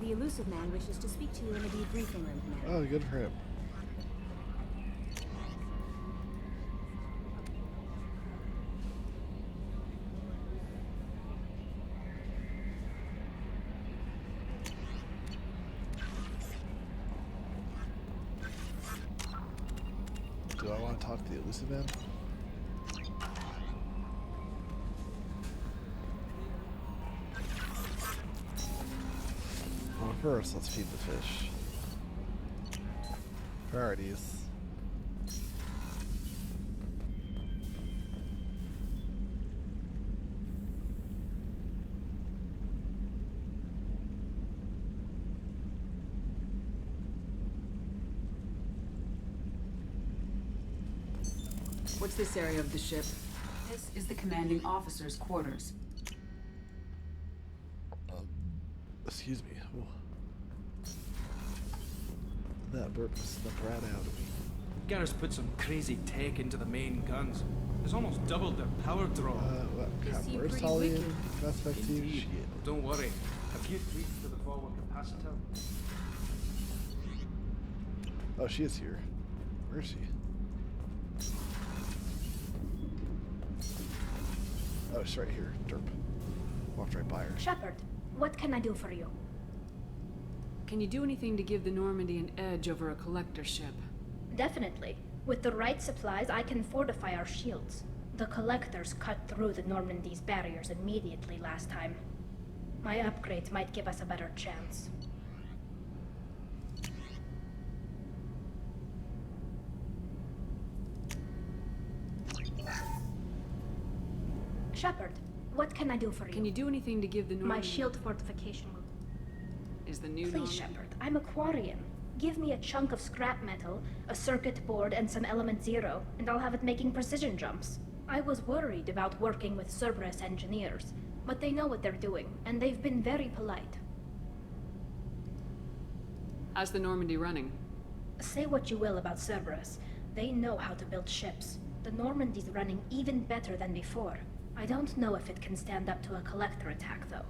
The elusive man wishes to speak to you in the debriefing room, Commander. Oh, good for him. Do I want to talk to the elusive man? Well, first, let's feed the fish. Priorities. What's this area of the ship? This is the commanding officer's quarters. Excuse me. Ooh. That burp snuck right out of me. Garrus put some crazy tech into the main guns. It's almost doubled their power draw. What crap? seem Where's pretty Tali in wicked. Mass Effect 2? Indeed. Shit. Don't worry. A few tweaks to the forward capacitor. Oh, she is here. Where is she? Oh, she's right here. Derp. Walked right by her. Shepard, what can I do for you? Can you do anything to give the Normandy an edge over a collector ship? Definitely. With the right supplies, I can fortify our shields. The collectors cut through the Normandy's barriers immediately last time. My upgrades might give us a better chance. Shepard, what can I do for you? Can you do anything to give the Normandy... My shield fortification will... Is the new Please, Normandy... Shepard, I'm a Quarian. Give me a chunk of scrap metal, a circuit board, and some element zero, and I'll have it making precision jumps. I was worried about working with Cerberus engineers, but they know what they're doing, and they've been very polite. How's the Normandy running? Say what you will about Cerberus, they know how to build ships. The Normandy's running even better than before. I don't know if it can stand up to a collector attack, though.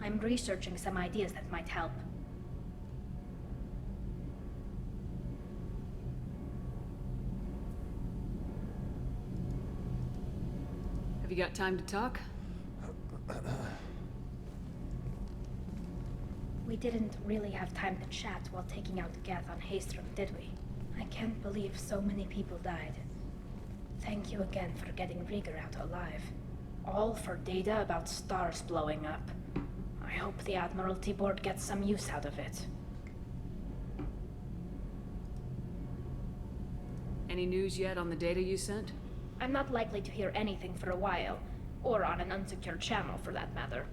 I'm researching some ideas that might help. Have you got time to talk? We didn't really have time to chat while taking out Gath on Haestrom, did we? I can't believe so many people died. Thank you again for getting Rieger out alive. All for data about stars blowing up. I hope the Admiralty Board gets some use out of it. Any news yet on the data you sent? I'm not likely to hear anything for a while. Or on an unsecured channel, for that matter.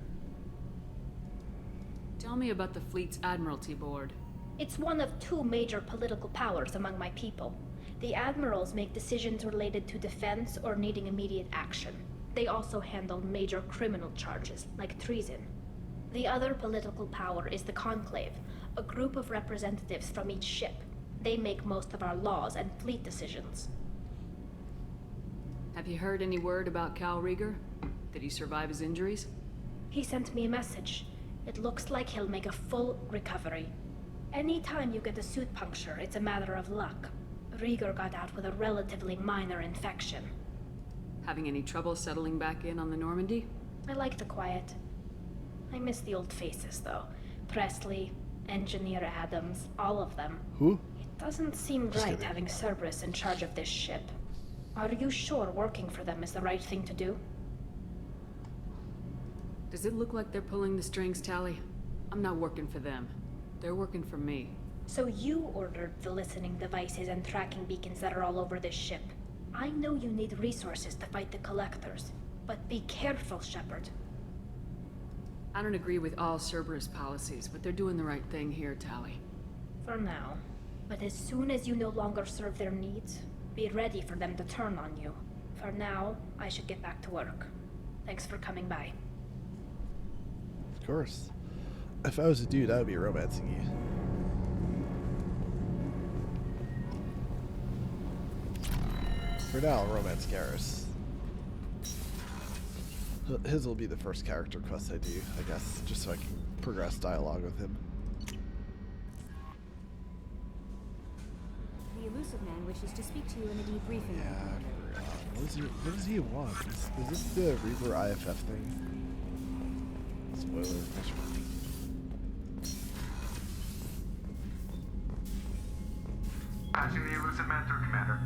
Tell me about the fleet's Admiralty Board. It's one of two major political powers among my people. The admirals make decisions related to defense or needing immediate action. They also handle major criminal charges, like treason. The other political power is the Conclave, a group of representatives from each ship. They make most of our laws and fleet decisions. Have you heard any word about Cal Rieger? Did he survive his injuries? He sent me a message. It looks like he'll make a full recovery. Anytime you get a suit puncture, it's a matter of luck. Rieger got out with a relatively minor infection. Having any trouble settling back in on the Normandy? I like the quiet. I miss the old faces, though. Presley, Engineer Adams, all of them. Who? It doesn't seem right having Cerberus in charge of this ship. Are you sure working for them is the right thing to do? Does it look like they're pulling the strings, Tally? I'm not working for them. They're working for me. So you ordered the listening devices and tracking beacons that are all over this ship. I know you need resources to fight the Collectors, but be careful, Shepard. I don't agree with all Cerberus policies, but they're doing the right thing here, Tally. For now. But as soon as you no longer serve their needs, be ready for them to turn on you. For now, I should get back to work. Thanks for coming by. Of course. If I was a dude, I would be romancing you. For now, I'll romance Garrus. His will be the first character quest I do, I guess, just so I can progress dialogue with him. The elusive man wishes to speak to you in a debriefing. Yeah, I forgot. What does he want? Is this the Reaper IFF thing? Spoiler. Patching the elusive man through, Commander.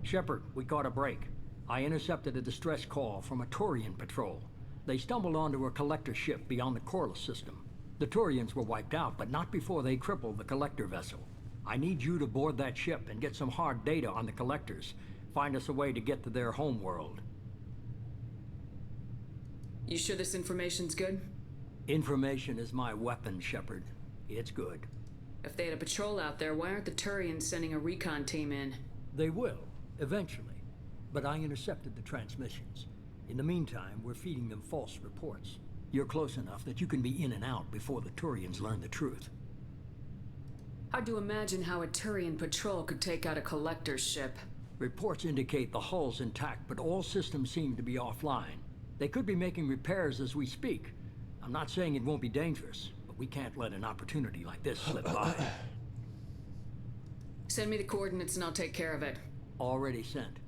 Shepard, we caught a break. I intercepted a distress call from a Turian patrol. They stumbled onto a collector ship beyond the Corliss system. The Turians were wiped out, but not before they crippled the collector vessel. I need you to board that ship and get some hard data on the collectors. Find us a way to get to their home world. You sure this information's good? Information is my weapon, Shepard. It's good. If they had a patrol out there, why aren't the Turians sending a recon team in? They will, eventually. But I intercepted the transmissions. In the meantime, we're feeding them false reports. You're close enough that you can be in and out before the Turians learn the truth. Hard to imagine how a Turian patrol could take out a collector's ship. Reports indicate the hull's intact, but all systems seem to be offline. They could be making repairs as we speak. I'm not saying it won't be dangerous, but we can't let an opportunity like this slip by. Send me the coordinates and I'll take care of it. Already sent.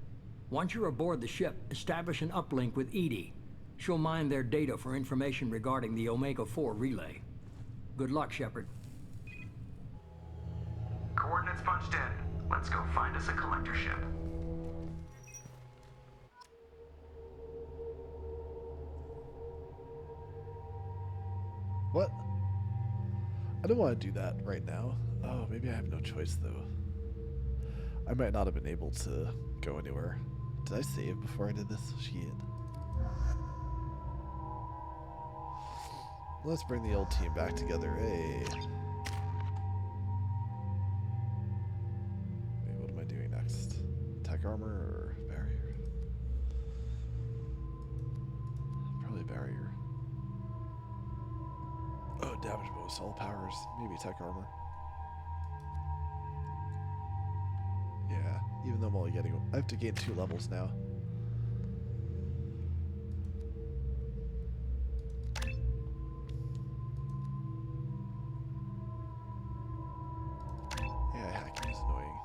Once you're aboard the ship, establish an uplink with Edie. She'll mine their data for information regarding the Omega-4 relay. Good luck, Shepard. Coordinates punched in. Let's go find us a collector ship. What? I don't want to do that right now. Oh, maybe I have no choice, though. I might not have been able to go anywhere. Did I save before I did this? Shit. Let's bring the old team back together. Hey. Wait, what am I doing next? Tech armor or barrier? Probably barrier. Oh, damage bonus, all powers. Maybe tech armor. Yeah, even though I'm only getting... I have to gain 2 levels now. Yeah, hacking is annoying.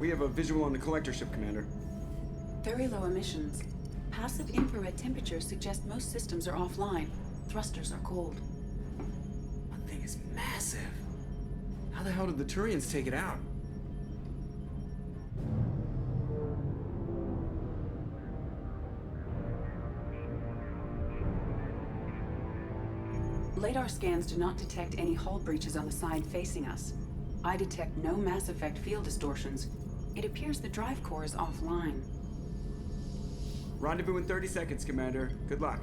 We have a visual on the collector ship, Commander. Very low emissions. Passive infrared temperatures suggest most systems are offline. Thrusters are cold. That thing is massive. How the hell did the Turians take it out? Radar scans do not detect any hull breaches on the side facing us. I detect no Mass Effect field distortions. It appears the drive core is offline. Rendezvous in 30 seconds, Commander. Good luck.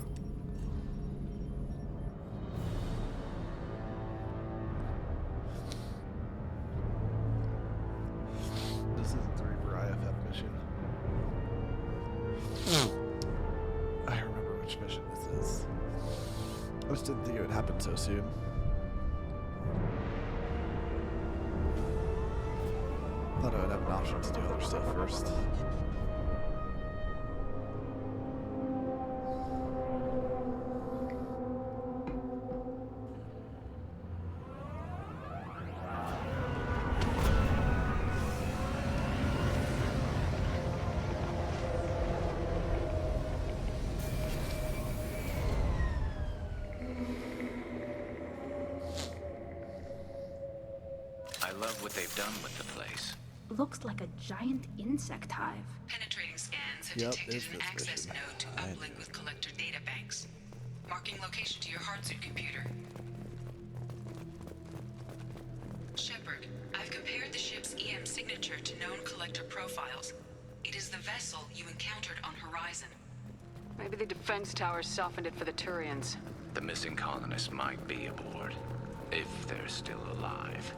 This isn't the Reaper IFF mission. I remember which mission this is. I just didn't think it would happen so soon. Thought I would have an option to do other stuff first. I love what they've done with the place. Looks like a giant insect hive. Penetrating scans have Yep, detected there's an this access mission. node to uplink with collector databanks. Marking location to your hardsuit computer. Shepard, I've compared the ship's EM signature to known collector profiles. It is the vessel you encountered on Horizon. Maybe the defense towers softened it for the Turians. The missing colonists might be aboard, if they're still alive.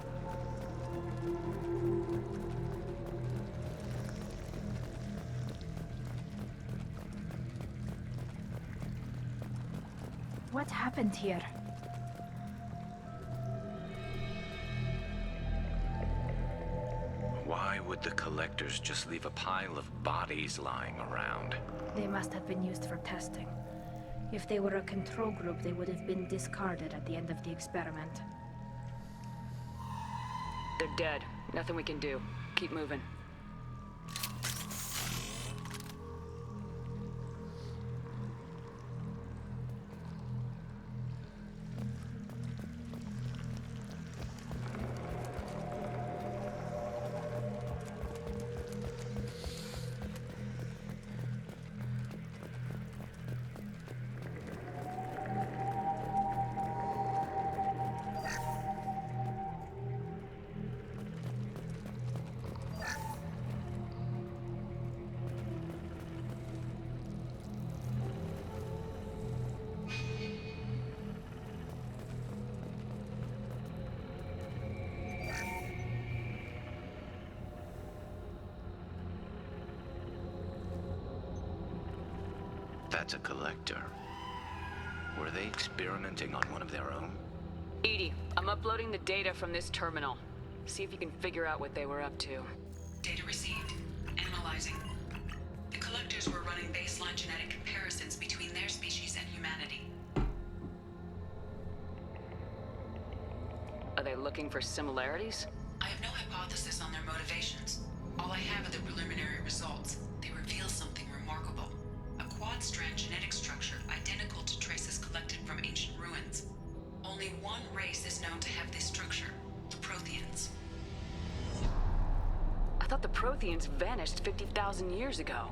What happened here? Why would the collectors just leave a pile of bodies lying around? They must have been used for testing. If they were a control group, they would have been discarded at the end of the experiment. They're dead. Nothing we can do. Keep moving. That's a collector. Were they experimenting on one of their own? Edie, I'm uploading the data from this terminal. See if you can figure out what they were up to. Data received. Analyzing. The collectors were running baseline genetic comparisons between their species and humanity. Are they looking for similarities? I have no hypothesis on their motivations. All I have are the preliminary results. They reveal something remarkable. A quad-strand genetic structure identical to traces collected from ancient ruins. Only one race is known to have this structure, the Protheans. I thought the Protheans vanished 50,000 years ago.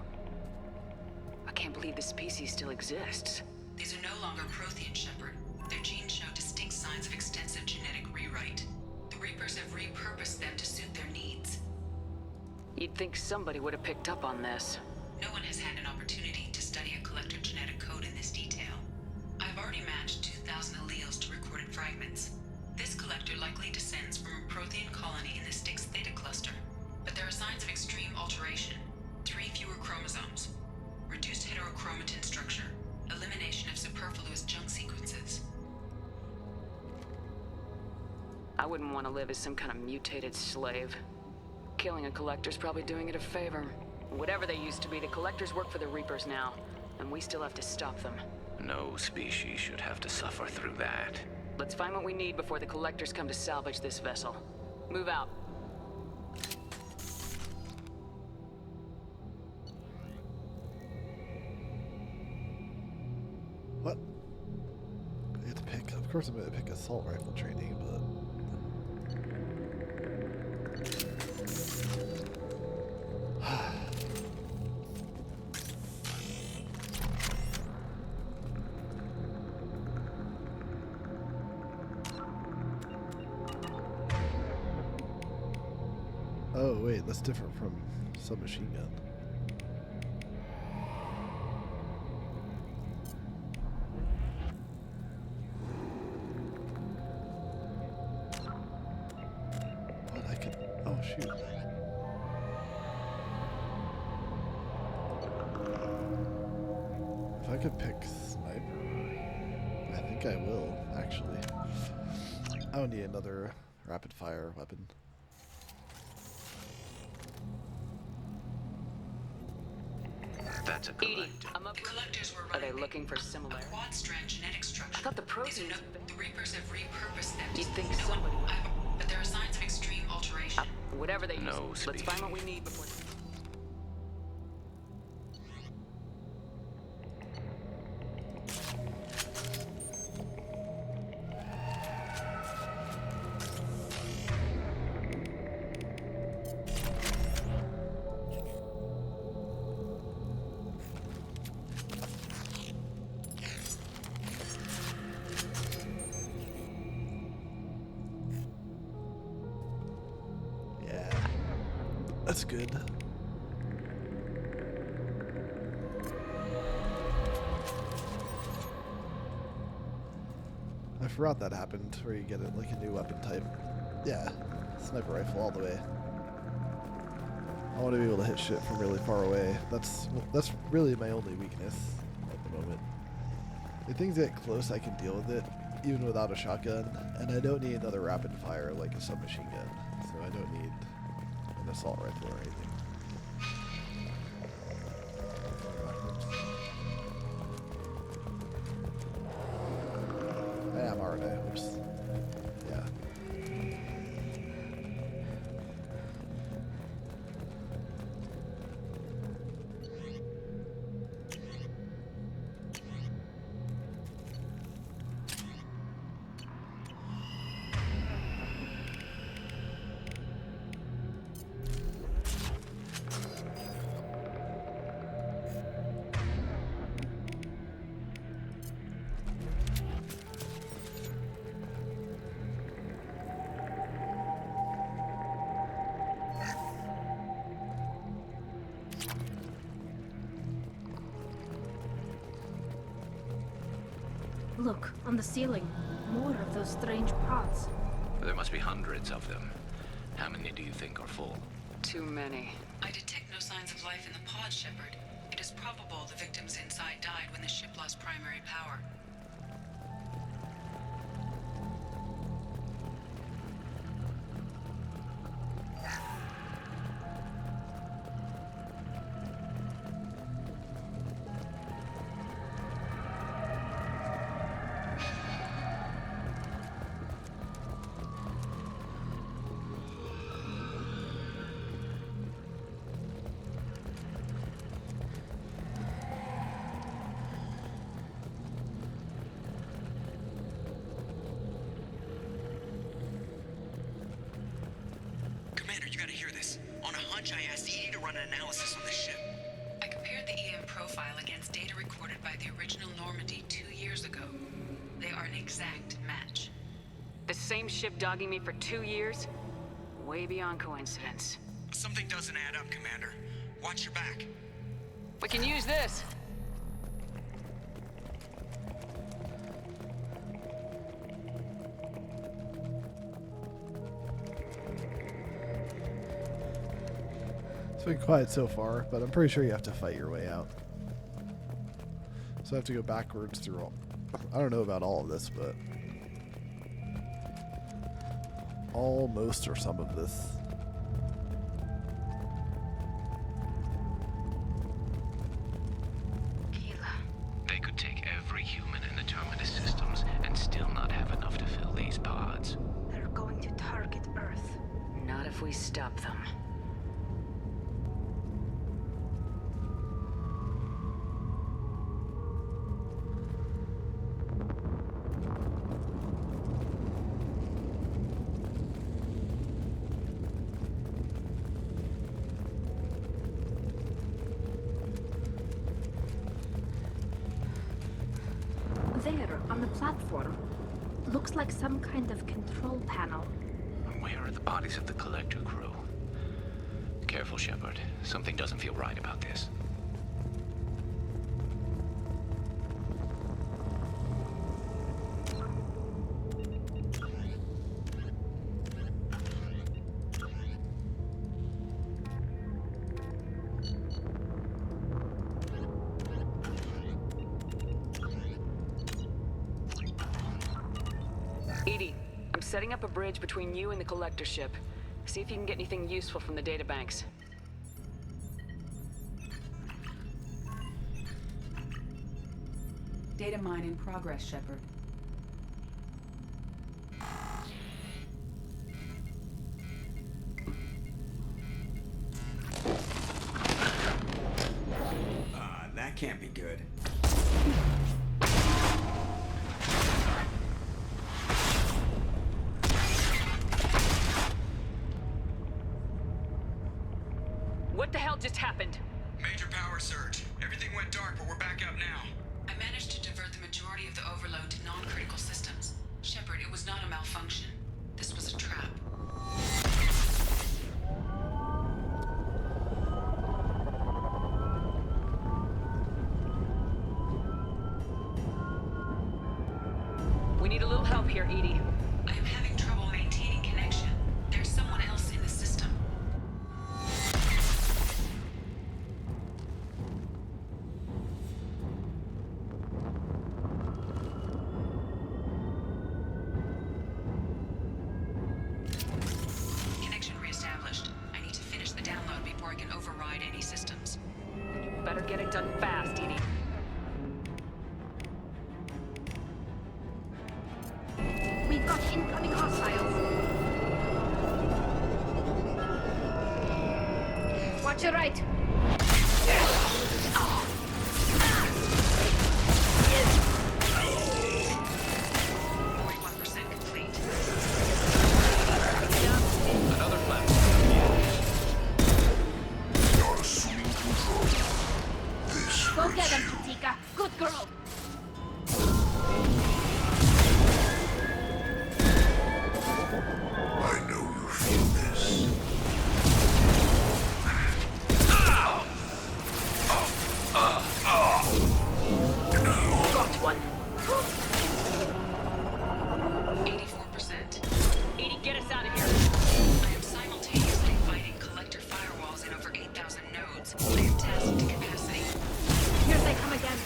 I can't believe this species still exists. These are no longer Prothean, Shepard. Their genes show distinct signs of extensive genetic rewrite. The Reapers have repurposed them to suit their needs. You'd think somebody would have picked up on this. No one has had an opportunity to study a collector genetic code in this detail. I've already matched 2,000 alleles to recorded fragments. This collector likely descends from a Prothean colony in the Styx Theta cluster. But there are signs of extreme alteration. 3 fewer chromosomes. Reduced heterochromatin structure. Elimination of superfluous junk sequences. I wouldn't want to live as some kind of mutated slave. Killing a collector's probably doing it a favor. Whatever they used to be, the collectors work for the Reapers now, and we still have to stop them. No species should have to suffer through that. Let's find what we need before the collectors come to salvage this vessel. Move out. course, I'm going to pick assault rifle training, but... Oh, wait, that's different from submachine gun. What, I could... Oh, shoot. If I could pick sniper, I think I will, actually. I would need another rapid fire weapon. That's a collector. The collectors were Are they running looking for similar? a quad-strand genetic structure. I thought the These proteins. are the Reapers have repurposed them. You'd think No one- somebody would. but there are signs of extreme alteration. Whatever they No use. Let's find what we need before. Yeah. That's good. I forgot that happened, where you get it like a new weapon type. Yeah, sniper rifle all the way. I want to be able to hit shit from really far away. That's really my only weakness at the moment. If things get close, I can deal with it, even without a shotgun, and I don't need another rapid fire like a submachine gun, so I don't need an assault rifle or anything. I am, aren't I? Oops. Yeah. Look, on the ceiling. More of those strange pods. There must be hundreds of them. How many do you think are full? Too many. I detect no signs of life in the pod, Shepard. It is probable the victims inside died when the ship lost primary power. Commander, you gotta hear this. On a hunch, I asked Edie to run an analysis on this ship. I compared the EM profile against data recorded by the original Normandy 2 years ago. They are an exact match. The same ship dogging me for 2 years? Way beyond coincidence. Something doesn't add up, Commander. Watch your back. We can use this. It's been quiet so far, but I'm pretty sure you have to fight your way out. So I have to go backwards through all... I don't know about all of this, but... most or some of this. They could take every human in the Terminus systems and still not have enough to fill these pods. They're going to target Earth. Not if we stop them. Looks like some kind of control panel. Where are the bodies of the Collector crew? Careful, Shepard. Something doesn't feel right about this. Edie, I'm setting up a bridge between you and the Collector ship. See if you can get anything useful from the databanks. Data mine in progress, Shepard. That can't be good. What the hell just happened? Major power surge. Everything went dark, but we're back up now. I managed to divert the majority of the overload to non-critical systems. Shepard, it was not a malfunction. This was a trap. We need a little help here, Edie. I am having trouble maintaining connection. There's someone else in the system. Connection reestablished. I need to finish the download before I can override any systems. You better get it done fast, Edie. We've got incoming hostiles. Watch your right. 41% complete. Another platform. You're assuming control. This Go get them, Katika. Good girl. I know you feel this. Got one. 84%. Edie, get us out of here. I am simultaneously fighting collector firewalls in over 8,000 nodes. I am tasked to capacity. Here they come again.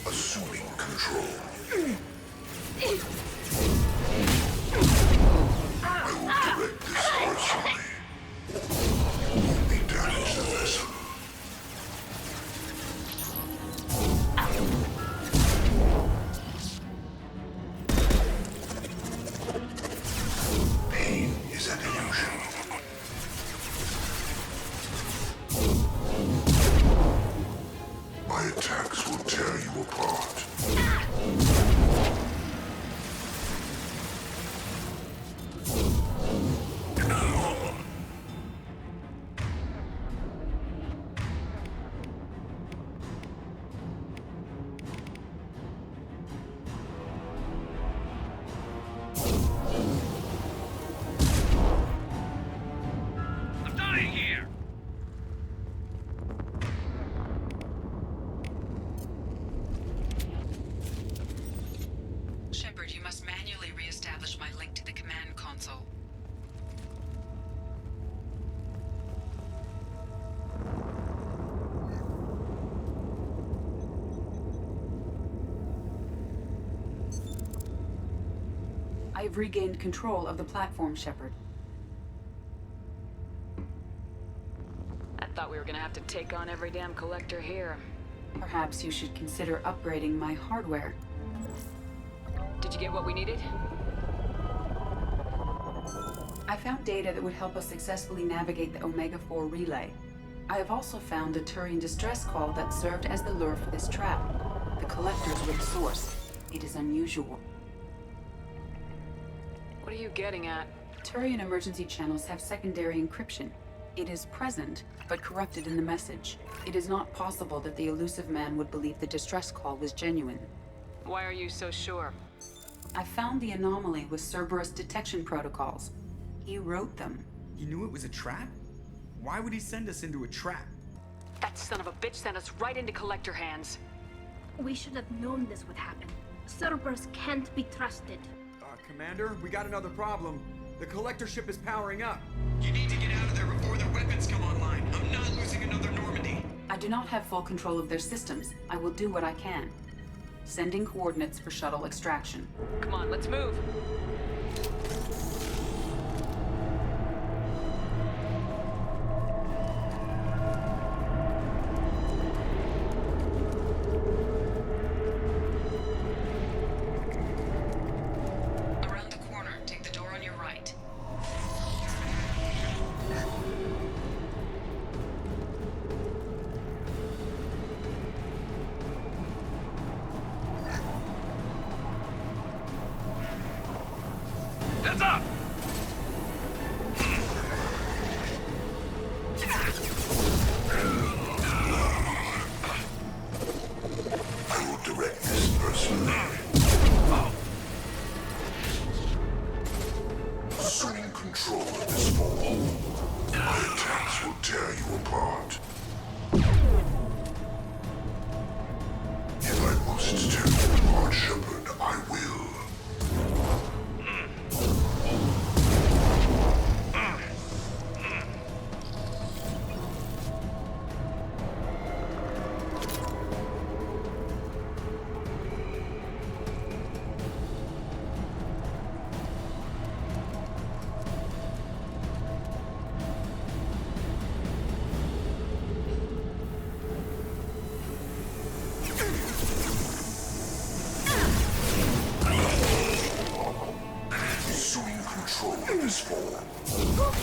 Assuming control. I will correct this personally. Only damage the vessel. Pain is an illusion. My attacks will tear you apart. I'm dying here! Shepard, you must manually re-establish my link to the command console. I've regained control of the platform, Shepard. I thought we were gonna have to take on every damn collector here. Perhaps you should consider upgrading my hardware. Did you get what we needed? I found data that would help us successfully navigate the Omega-4 relay. I have also found a Turian distress call that served as the lure for this trap. The collectors were the source. It is unusual. What are you getting at? Turian emergency channels have secondary encryption. It is present, but corrupted in the message. It is not possible that the elusive man would believe the distress call was genuine. Why are you so sure? I found the anomaly with Cerberus detection protocols. He wrote them. He knew it was a trap? Why would he send us into a trap? That son of a bitch sent us right into Collector hands. We should have known this would happen. Cerberus can't be trusted. Commander, we got another problem. The Collector ship is powering up. You need to get out of there before their weapons come online. I'm not losing another Normandy. I do not have full control of their systems. I will do what I can. Sending coordinates for shuttle extraction. Come on, let's move. Around the corner, take the door on your right. Heads up! I will direct this personally. Assuming control of this form, my attacks will tear you apart. If I must tear you apart, Shepard, I will. Assuming control of this form,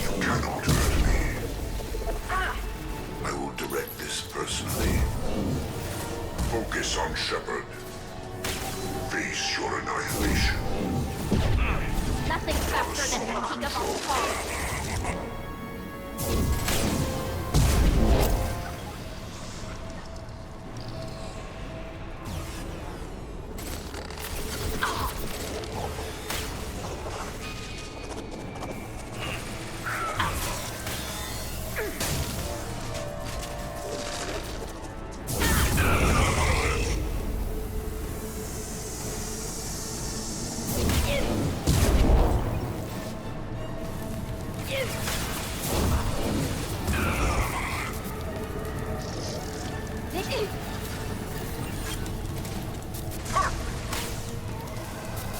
you cannot hurt me. I will direct this personally. Focus on Shepard. Face your annihilation. Nothing faster than picking up a call.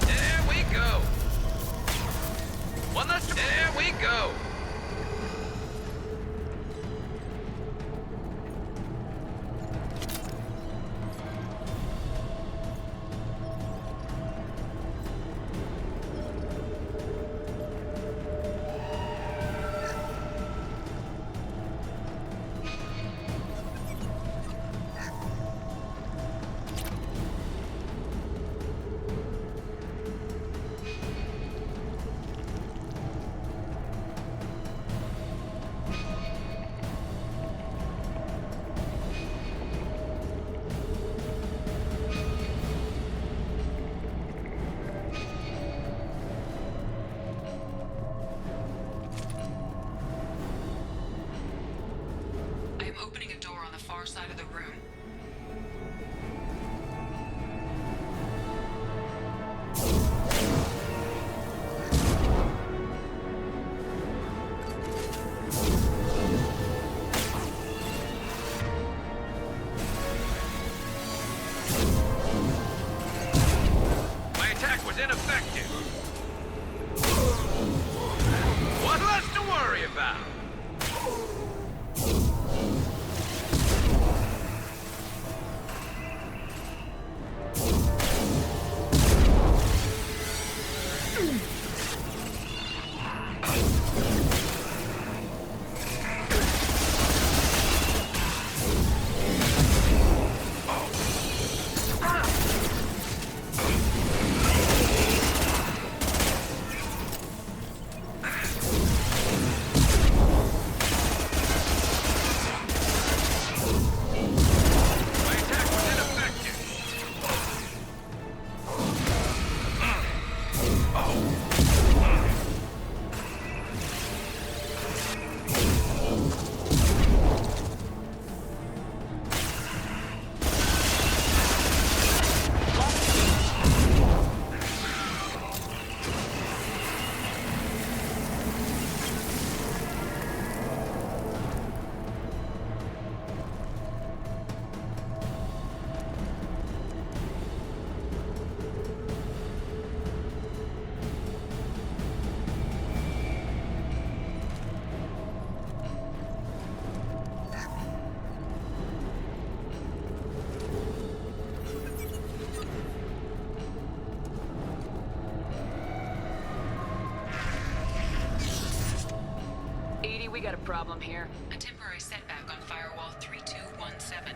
There we go. One last. There we go. I am opening a door on the far side of the room. My attack was ineffective. One less to worry about. we got a problem here. A temporary setback on firewall 3217.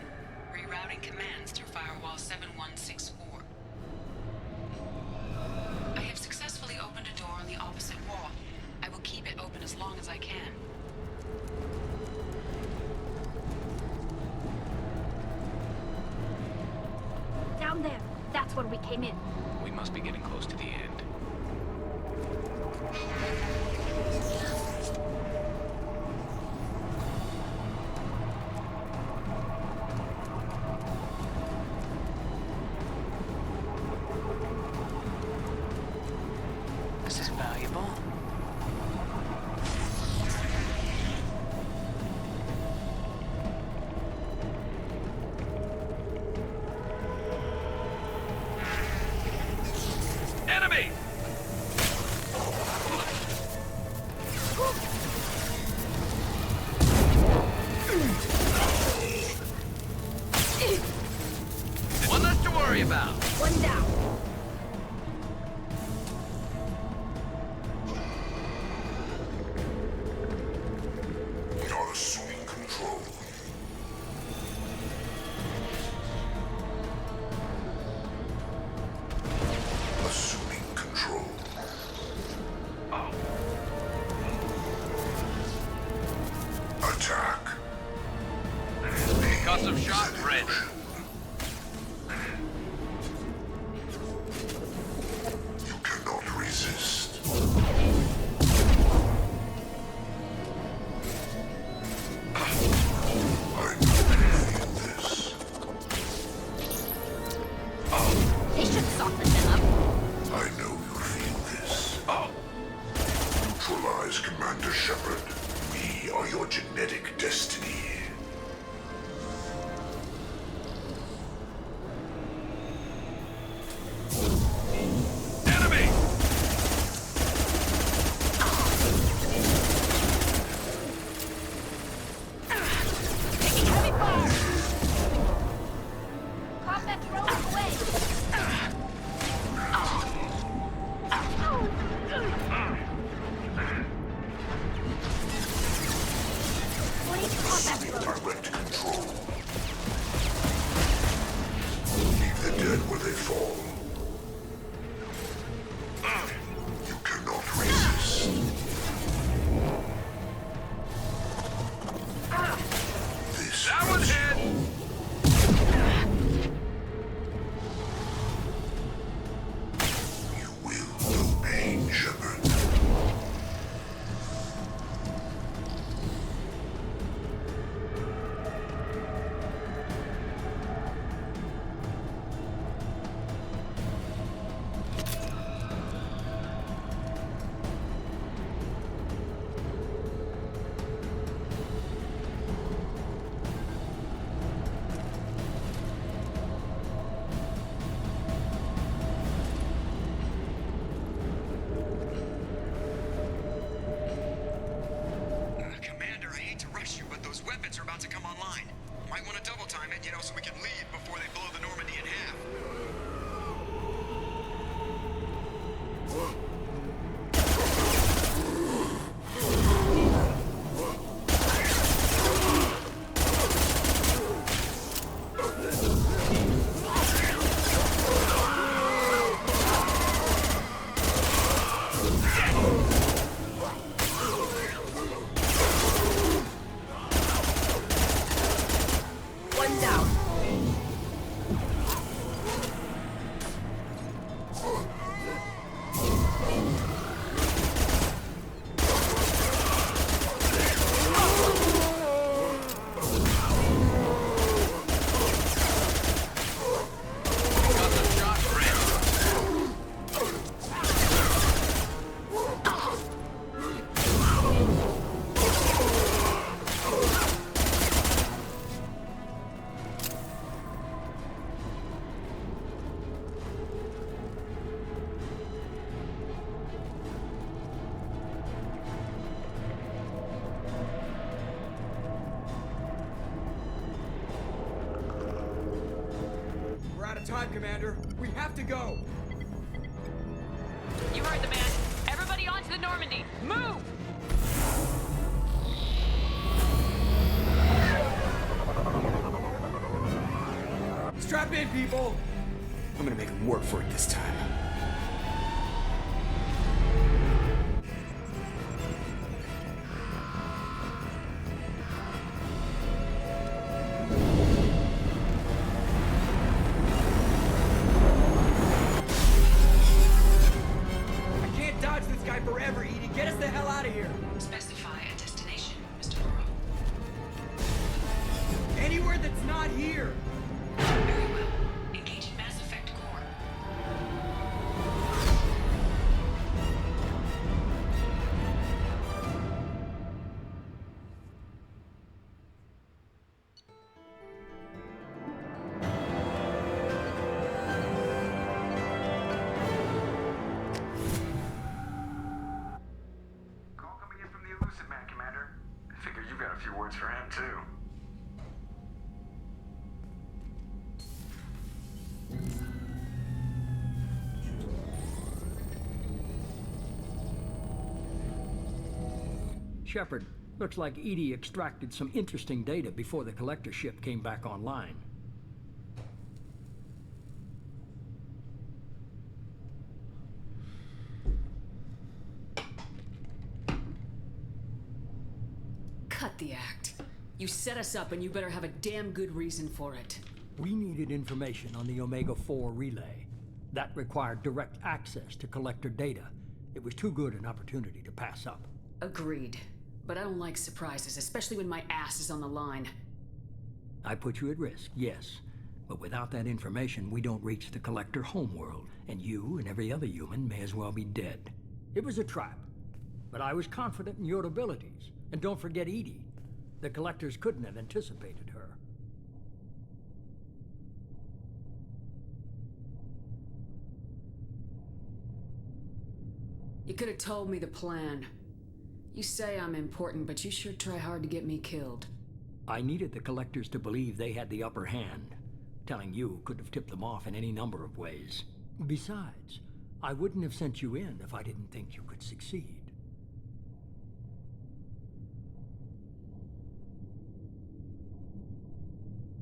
Rerouting commands through firewall 7164. I have successfully opened a door on the opposite wall. I will keep it open as long as I can. Down there. That's where we came in. We must be getting close to the end. This is valuable. Enemy! One less to worry about. One down. We are assuming control. Assuming control. Attack. Concussive shot ready. You cannot resist. I know you feel this. They should soften them up. I know you feel this. Neutralize Commander Shepard. We are your genetic destiny. Enemy! Taking heavy fire. Combat drone away. What is combat drone? Direct control. Leave the dead where they fall. You cannot resist. This That one hit! you will know pain, Shepard. Commander, I hate to rush you, but those weapons are about to come online. Might want to double time it, so we can leave before they blow the Normandy in half. One down. Concussive shot ready. We're out of time, Commander. We have to go. You heard the man. Everybody onto the Normandy. Move! people! I'm gonna make them work for it this time. I can't dodge this guy forever, Edie. Get us the hell out of here. Specify a destination, Mr. Morrow. Anywhere that's not here. Very well. Engaging Mass Effect core. Call coming in from the Elusive Man, Commander. I figure you've got a few words for him, too. Shepard, looks like Edie extracted some interesting data before the collector ship came back online. Cut the act. You set us up and you better have a damn good reason for it. We needed information on the Omega-4 relay. That required direct access to collector data. It was too good an opportunity to pass up. Agreed. But I don't like surprises, especially when my ass is on the line. I put you at risk, yes. But without that information, we don't reach the collector homeworld, and you and every other human may as well be dead. It was a trap, but I was confident in your abilities. And don't forget Edie. The collectors couldn't have anticipated her. You could have told me the plan. You say I'm important, but you sure try hard to get me killed. I needed the collectors to believe they had the upper hand. Telling you could have tipped them off in any number of ways. Besides, I wouldn't have sent you in if I didn't think you could succeed.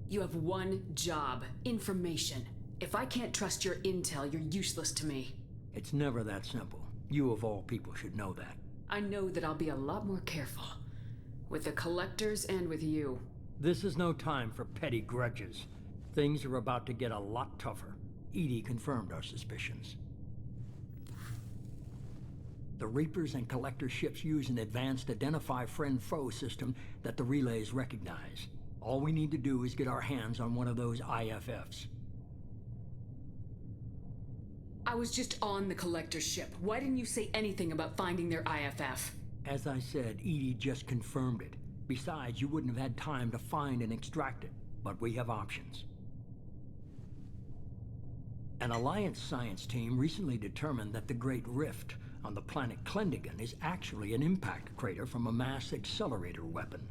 You have one job: information. If I can't trust your intel, you're useless to me. It's never that simple. You of all people should know that. I know that I'll be a lot more careful. With the collectors and with you. This is no time for petty grudges. Things are about to get a lot tougher. Edie confirmed our suspicions. The Reapers and Collector ships use an advanced identify friend-foe system that the relays recognize. All we need to do is get our hands on one of those IFFs. I was just on the Collector ship. Why didn't you say anything about finding their IFF? As I said, Edie just confirmed it. Besides, you wouldn't have had time to find and extract it. But we have options. An Alliance science team recently determined that the Great Rift on the planet Klendigan is actually an impact crater from a mass accelerator weapon.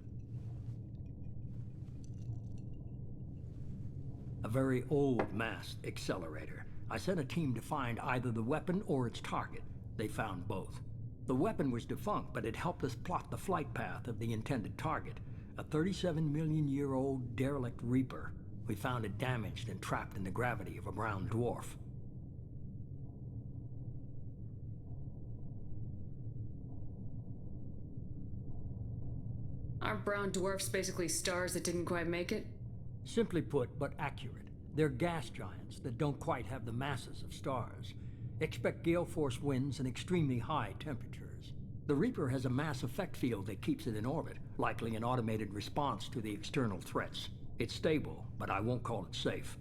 A very old mass accelerator. I sent a team to find either the weapon or its target. They found both. The weapon was defunct, but it helped us plot the flight path of the intended target, a 37-million-year-old derelict Reaper. We found it damaged and trapped in the gravity of a brown dwarf. Aren't brown dwarfs basically stars that didn't quite make it? Simply put, but accurate. They're gas giants that don't quite have the masses of stars. Expect gale force winds and extremely high temperatures. The Reaper has a mass effect field that keeps it in orbit, likely an automated response to the external threats. It's stable, but I won't call it safe.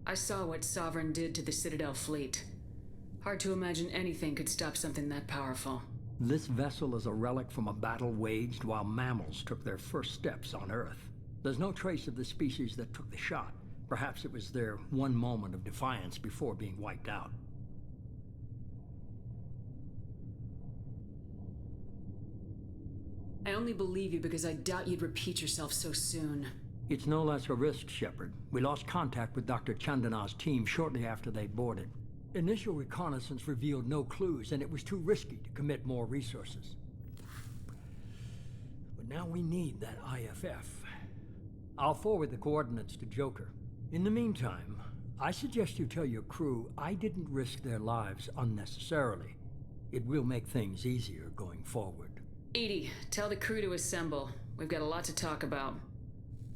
I saw what Sovereign did to the Citadel fleet. Hard to imagine anything could stop something that powerful. This vessel is a relic from a battle waged while mammals took their first steps on Earth. There's no trace of the species that took the shot. Perhaps it was their one moment of defiance before being wiped out. I only believe you because I doubt you'd repeat yourself so soon. It's no less a risk, Shepard. We lost contact with Dr. Chandana's team shortly after they boarded. Initial reconnaissance revealed no clues, and it was too risky to commit more resources. But now we need that IFF. I'll forward the coordinates to Joker. In the meantime, I suggest you tell your crew I didn't risk their lives unnecessarily. It will make things easier going forward. Edie, tell the crew to assemble. We've got a lot to talk about.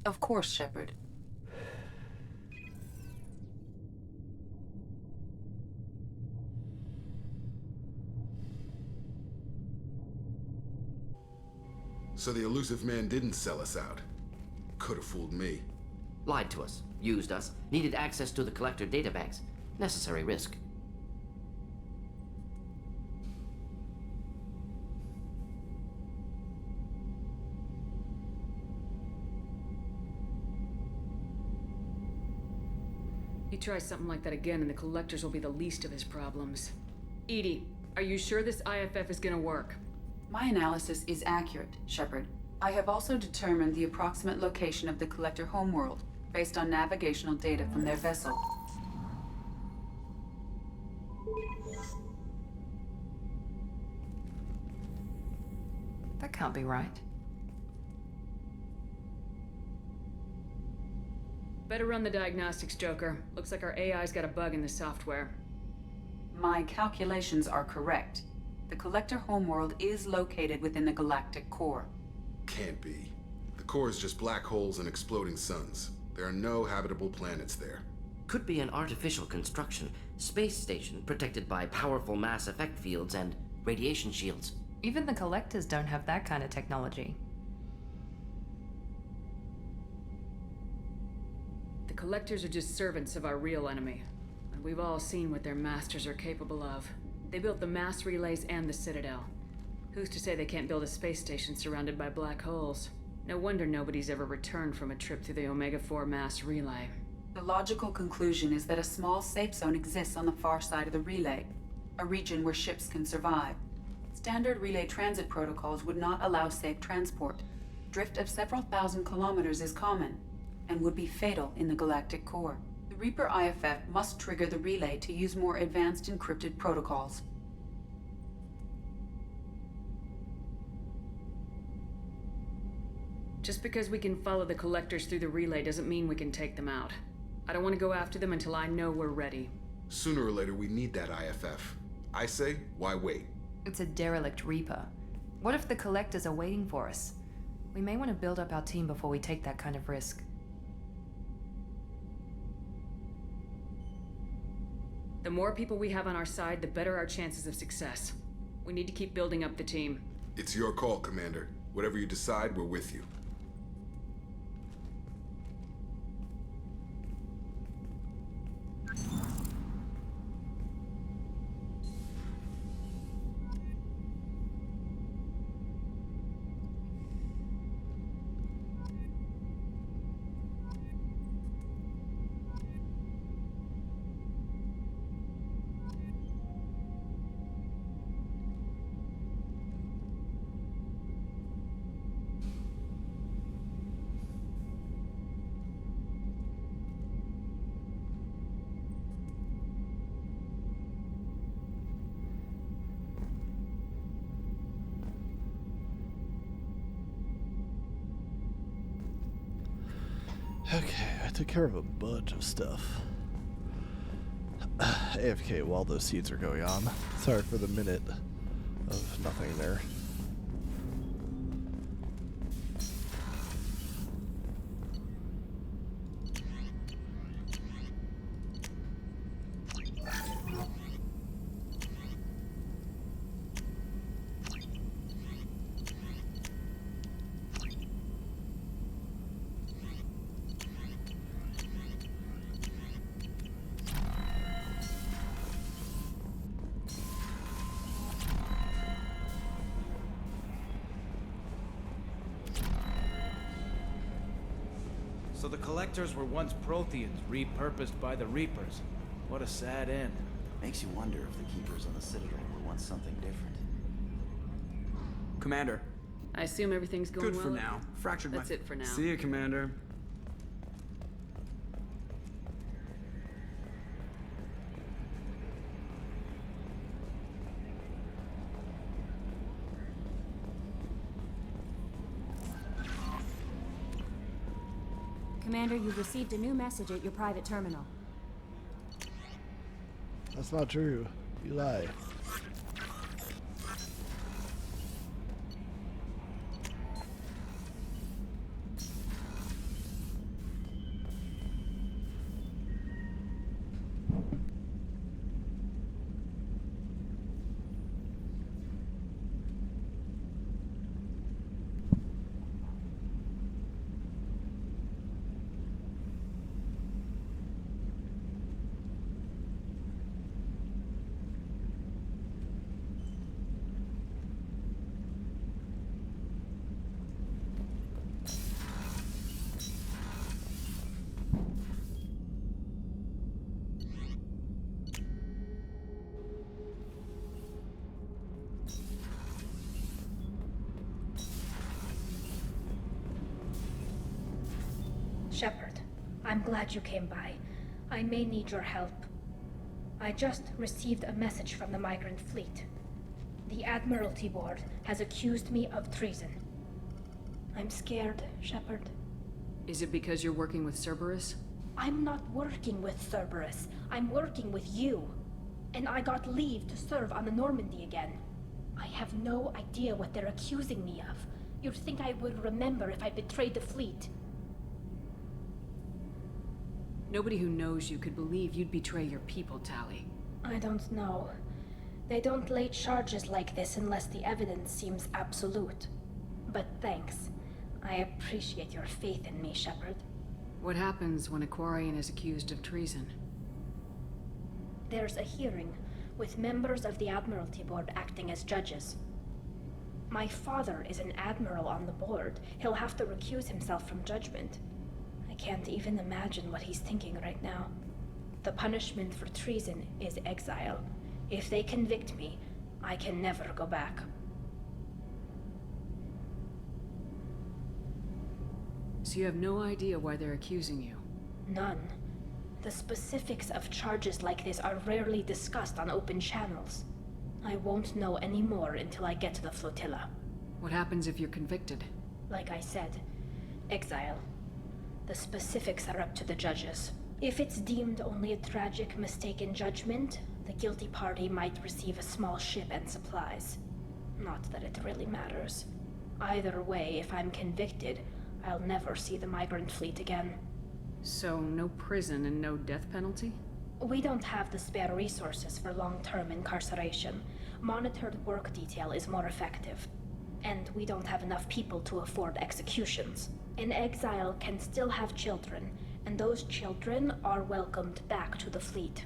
Of course, Shepard. So the elusive man didn't sell us out. Could have fooled me. Lied to us, used us, needed access to the collector databanks. Necessary risk. You try something like that again and the collectors will be the least of his problems. Edie, are you sure this IFF is gonna work? My analysis is accurate, Shepard. I have also determined the approximate location of the collector homeworld, based on navigational data from their vessel. That can't be right. Better run the diagnostics, Joker. Looks like our AI's got a bug in the software. My calculations are correct. The collector homeworld is located within the galactic core. Can't be. The core is just black holes and exploding suns. There are no habitable planets there. Could be an artificial construction, space station protected by powerful mass effect fields and radiation shields. Even the collectors don't have that kind of technology. The collectors are just servants of our real enemy. And we've all seen what their masters are capable of. They built the mass relays and the Citadel. Who's to say they can't build a space station surrounded by black holes? No wonder nobody's ever returned from a trip through the Omega-4 mass relay. The logical conclusion is that a small safe zone exists on the far side of the relay, a region where ships can survive. Standard relay transit protocols would not allow safe transport. Drift of several thousand kilometers is common, and would be fatal in the galactic core. The Reaper IFF must trigger the relay to use more advanced encrypted protocols. Just because we can follow the collectors through the relay doesn't mean we can take them out. I don't want to go after them until I know we're ready. Sooner or later, we need that IFF. I say, why wait? It's a derelict Reaper. What if the collectors are waiting for us? We may want to build up our team before we take that kind of risk. The more people we have on our side, the better our chances of success. We need to keep building up the team. It's your call, Commander. Whatever you decide, we're with you. Okay, I took care of a bunch of stuff. AFK while those seeds are going on. Sorry for the minute of nothing there. So the collectors were once Protheans, repurposed by the Reapers. What a sad end. Makes you wonder if the Keepers on the Citadel were once something different. Commander. I assume everything's going Good well? for now. Fractured That's my... it for now. See you, Commander. Commander, you've received a new message at your private terminal. That's not true. You lie. Shepard, I'm glad you came by. I may need your help. I just received a message from the migrant fleet. The Admiralty Board has accused me of treason. I'm scared, Shepard. Is it because you're working with Cerberus? I'm not working with Cerberus. I'm working with you. And I got leave to serve on the Normandy again. I have no idea what they're accusing me of. You'd think I would remember if I betrayed the fleet. Nobody who knows you could believe you'd betray your people, Tali. I don't know. They don't lay charges like this unless the evidence seems absolute. But thanks. I appreciate your faith in me, Shepard. What happens when a Quarian is accused of treason? There's a hearing, with members of the Admiralty Board acting as judges. My father is an admiral on the board. He'll have to recuse himself from judgment. I can't even imagine what he's thinking right now. The punishment for treason is exile. If they convict me, I can never go back. So you have no idea why they're accusing you? None. The specifics of charges like this are rarely discussed on open channels. I won't know any more until I get to the flotilla. What happens if you're convicted? Like I said, exile. The specifics are up to the judges. If it's deemed only a tragic mistake in judgment, the guilty party might receive a small ship and supplies. Not that it really matters. Either way, if I'm convicted, I'll never see the migrant fleet again. So no prison and no death penalty? We don't have the spare resources for long-term incarceration. Monitored work detail is more effective. And we don't have enough people to afford executions. An exile can still have children, and those children are welcomed back to the fleet.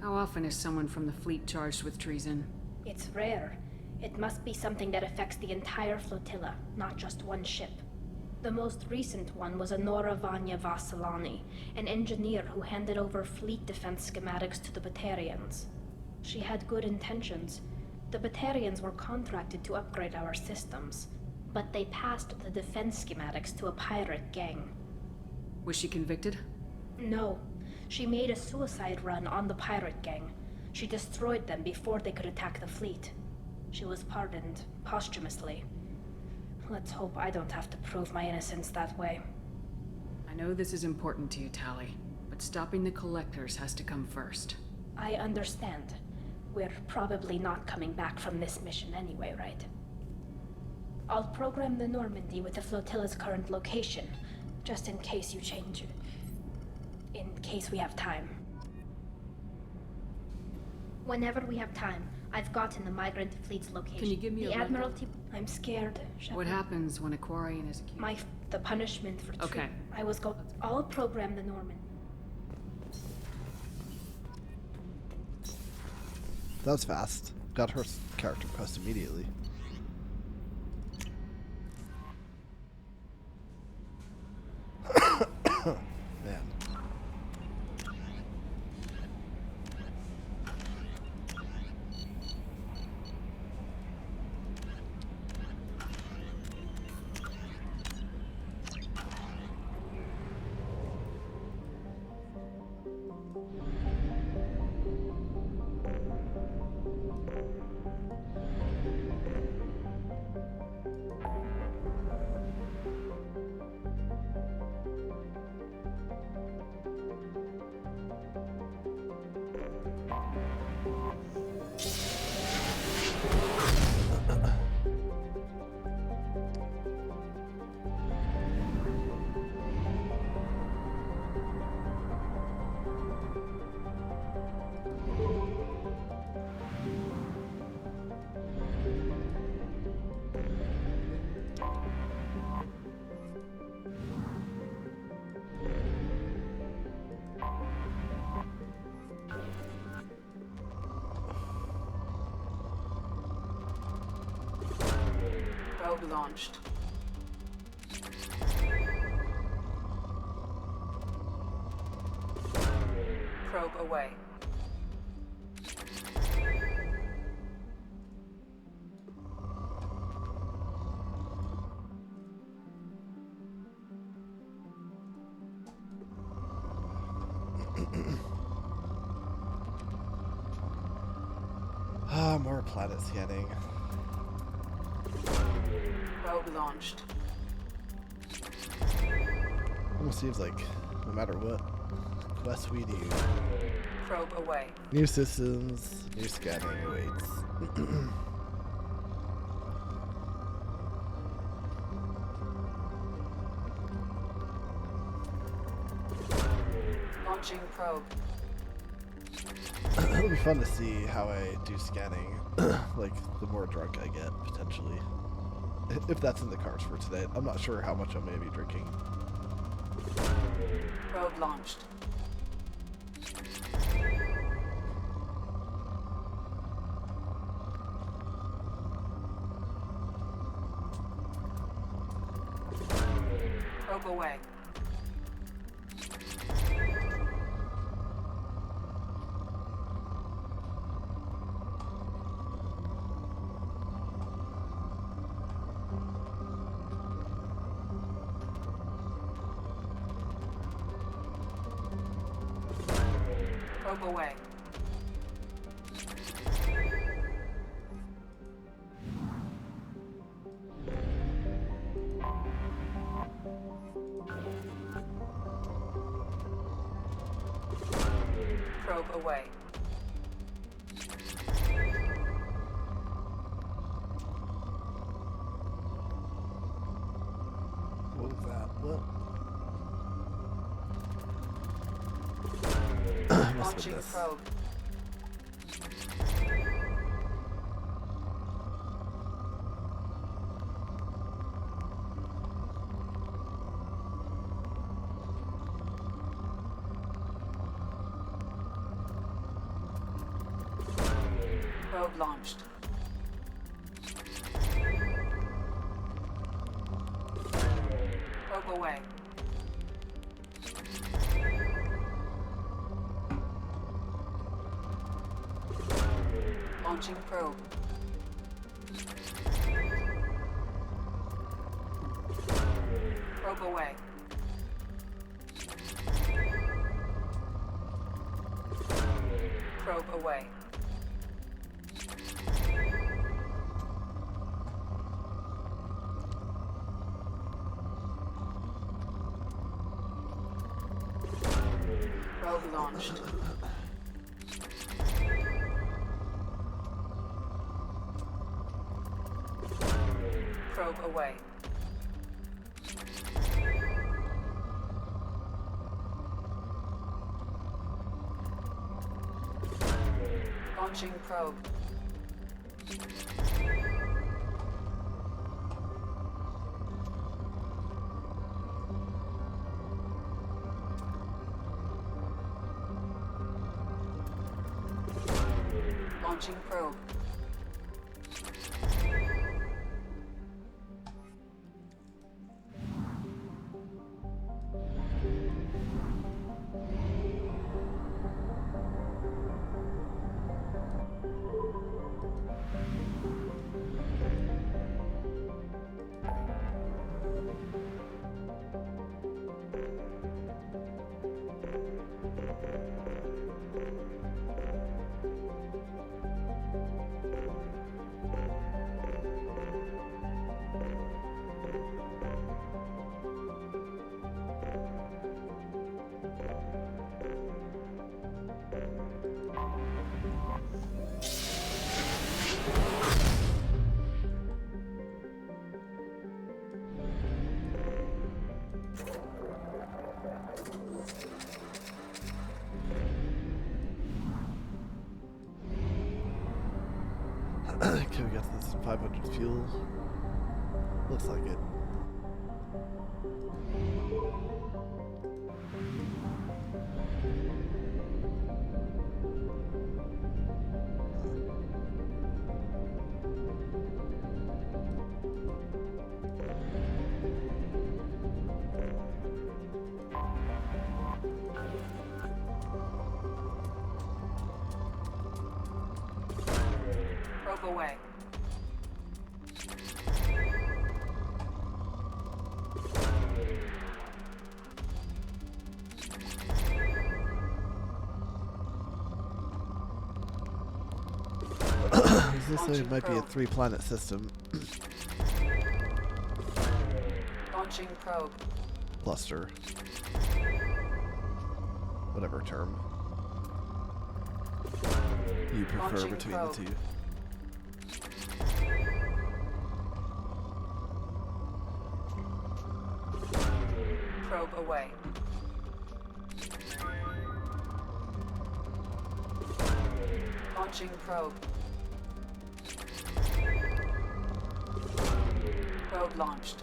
How often is someone from the fleet charged with treason? It's rare. It must be something that affects the entire flotilla, not just one ship. The most recent one was Honora Vanya Vassilani, an engineer who handed over fleet defense schematics to the Batarians. She had good intentions. The Batarians were contracted to upgrade our systems, but they passed the defense schematics to a pirate gang. Was she convicted? No. She made a suicide run on the pirate gang. She destroyed them before they could attack the fleet. She was pardoned posthumously. Let's hope I don't have to prove my innocence that way. I know this is important to you, Tali, but stopping the Collectors has to come first. I understand. We're probably not coming back from this mission anyway, right? I'll program the Normandy with the flotilla's current location, just in case you change it. In case we have time. Whenever we have time, I've gotten the migrant fleet's location. Can you give me the a Admiralty? I'm scared, Shepard. What happens when a Quarian is accused? The punishment for Okay. I'll program the Norman. That was fast. Got her character request immediately. Man. Probe launched. Probe away. More planet scanning. Probe launched. Almost seems like no matter what quest we do, Probe away. new systems, new scanning awaits. Launching probe. It'll be fun to see how I do scanning, like the more drunk I get, potentially. If that's in the cards for today. I'm not sure how much I'm going to be drinking. Probe launched. Probe away. Probe away. Probe away. What was that? What? Launching probe. Probe launched. Probe away. Launching probe. Probe away. Probe away. Probe launched. Probe away. Launching probe. Launching probe. Can we get this 500 fuel? Looks like it. Probe away. This might be a 3-planet system. Launching probe. Cluster. Whatever term you prefer Launching between probe. the two. Probe away. Launching probe. Probe launched.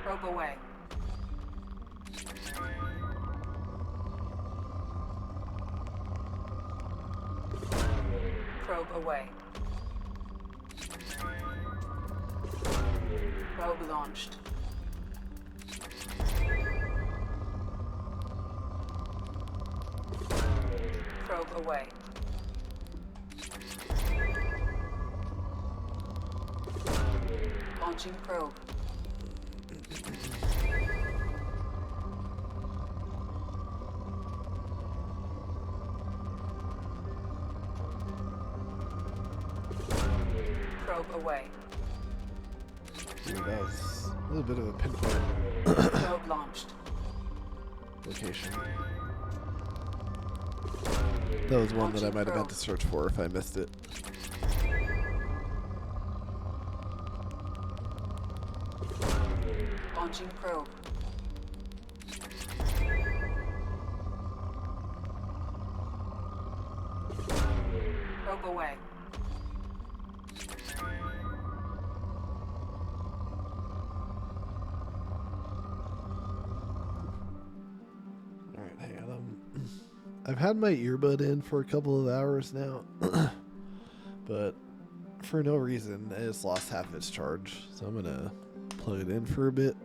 Probe away. Probe away. Probe launched. Probe away. Launching probe. Probe away. Ooh, that was a little bit of a pinpoint Probe launched. location. That was one that I might have had to search for if I missed it. Launching probe. Probe away. Alright, hang on. I've had my earbud in for a couple of hours now, but for no reason, it just lost half its charge. So I'm gonna plug it in for a bit,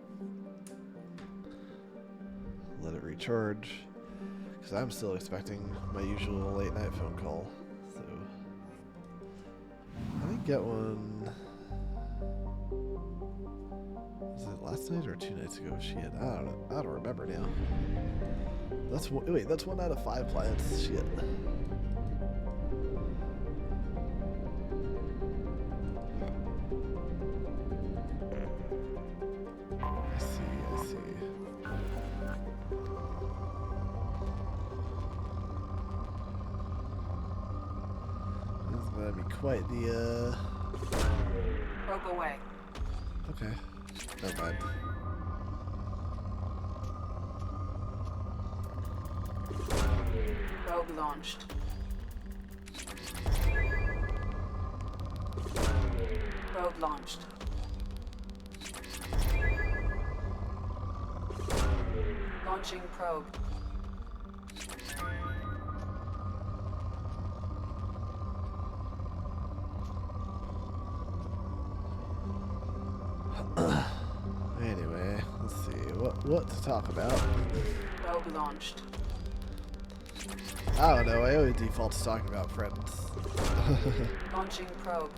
let it recharge, because I'm still expecting my usual late night phone call. So I didn't get one. Was it last night or 2 nights ago? Shit, I don't remember now. That's wait, that's 1 out of 5 planets. Shit. I see. This is gonna be quite the Probe away. Okay. Never mind. Probe launched. Probe launched. Launching probe. Anyway, let's see what to talk about. Probe launched. I don't know. I always default to talking about friends. Launching probe.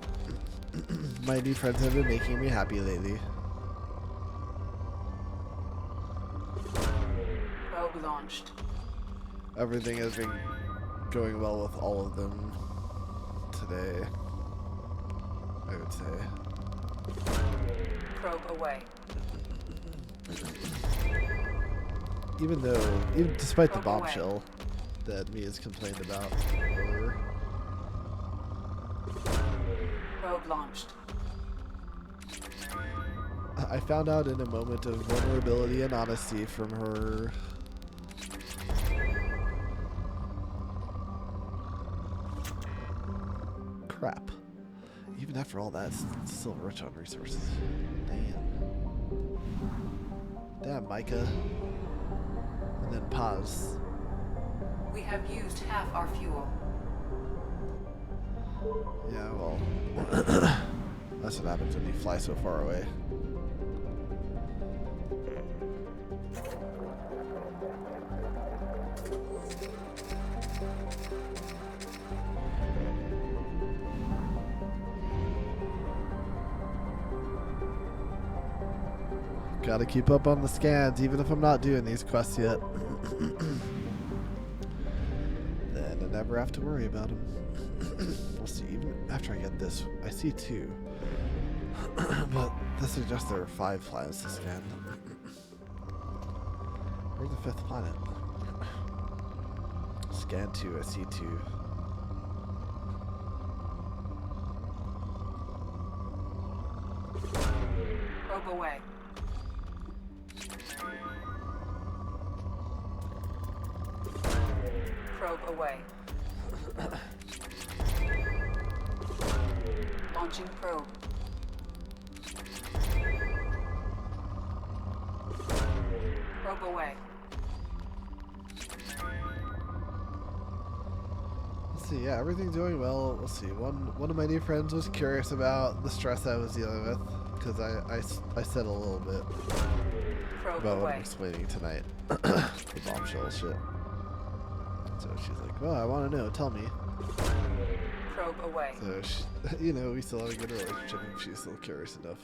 My new friends have been making me happy lately. Probe launched. Everything has been going well with all of them today, I would say. Probe away. Even despite the bombshell that Mia's complained about earlier. Probe launched. I found out in a moment of vulnerability and honesty from her. Crap. Even after all that, it's still rich on resources. Damn, Micah. And then pause. We have used half our fuel. Yeah, well, that's what happens when you fly so far away. Gotta keep up on the scans, even if I'm not doing these quests yet. Then I never have to worry about them. We'll see, even after I get this, I see 2. But this suggests there are 5 planets to scan. Where's the 5th planet? Scan 2, I see 2. Probe away. Probe away. Launching probe. Probe away. Let's see, yeah, everything's going well. Let's see, one of my new friends was curious about the stress I was dealing with, because I said a little bit about what I'm explaining tonight. The bombshell shit. So she's like, well, I want to know, tell me. Probe away. So, she, you know, we still have a good relationship if she's still curious enough.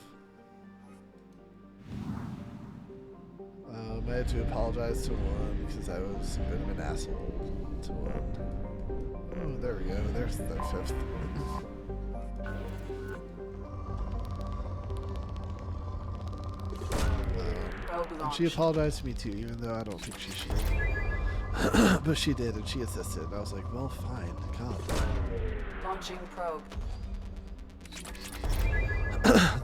I had to apologize to one because I was a bit of an asshole to one. Oh, there we go. There's the 5th. And she apologized to me too, even though I don't think she should have. But she did, and she insisted. And I was like, well, fine. God. Launching probe.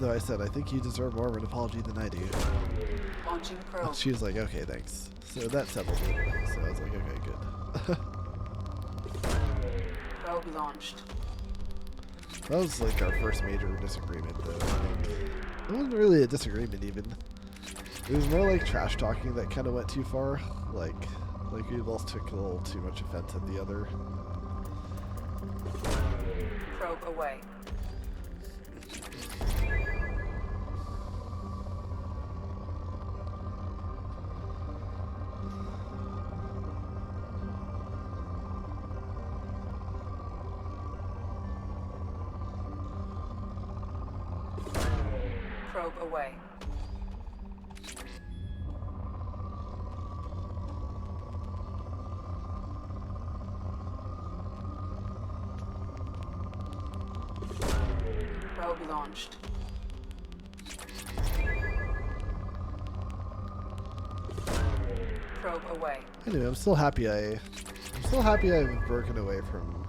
Though I said, I think you deserve more of an apology than I do. Launching probe. She was like, okay, thanks. So that settled it. So I was like, okay, good. Probe launched. That was like our first major disagreement, though. I think. It wasn't really a disagreement, even. It was more like trash talking that kind of went too far. Like we both took a little too much offense at the other. Probe away. Probe away. Probe launched. Probe away. Anyway, I'm still happy I've broken away from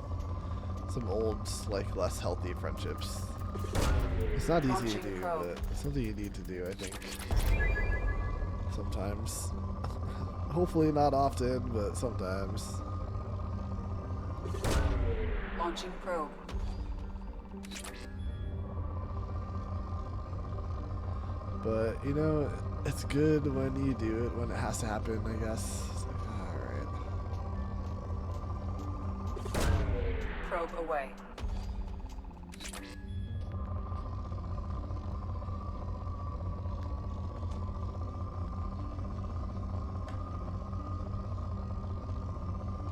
some old, like, less healthy friendships. It's not easy to do, but it's something you need to do, I think. Sometimes. Hopefully not often, but sometimes. Launching probe. But, you know, it's good when you do it, when it has to happen, I guess. It's like, alright. Probe away.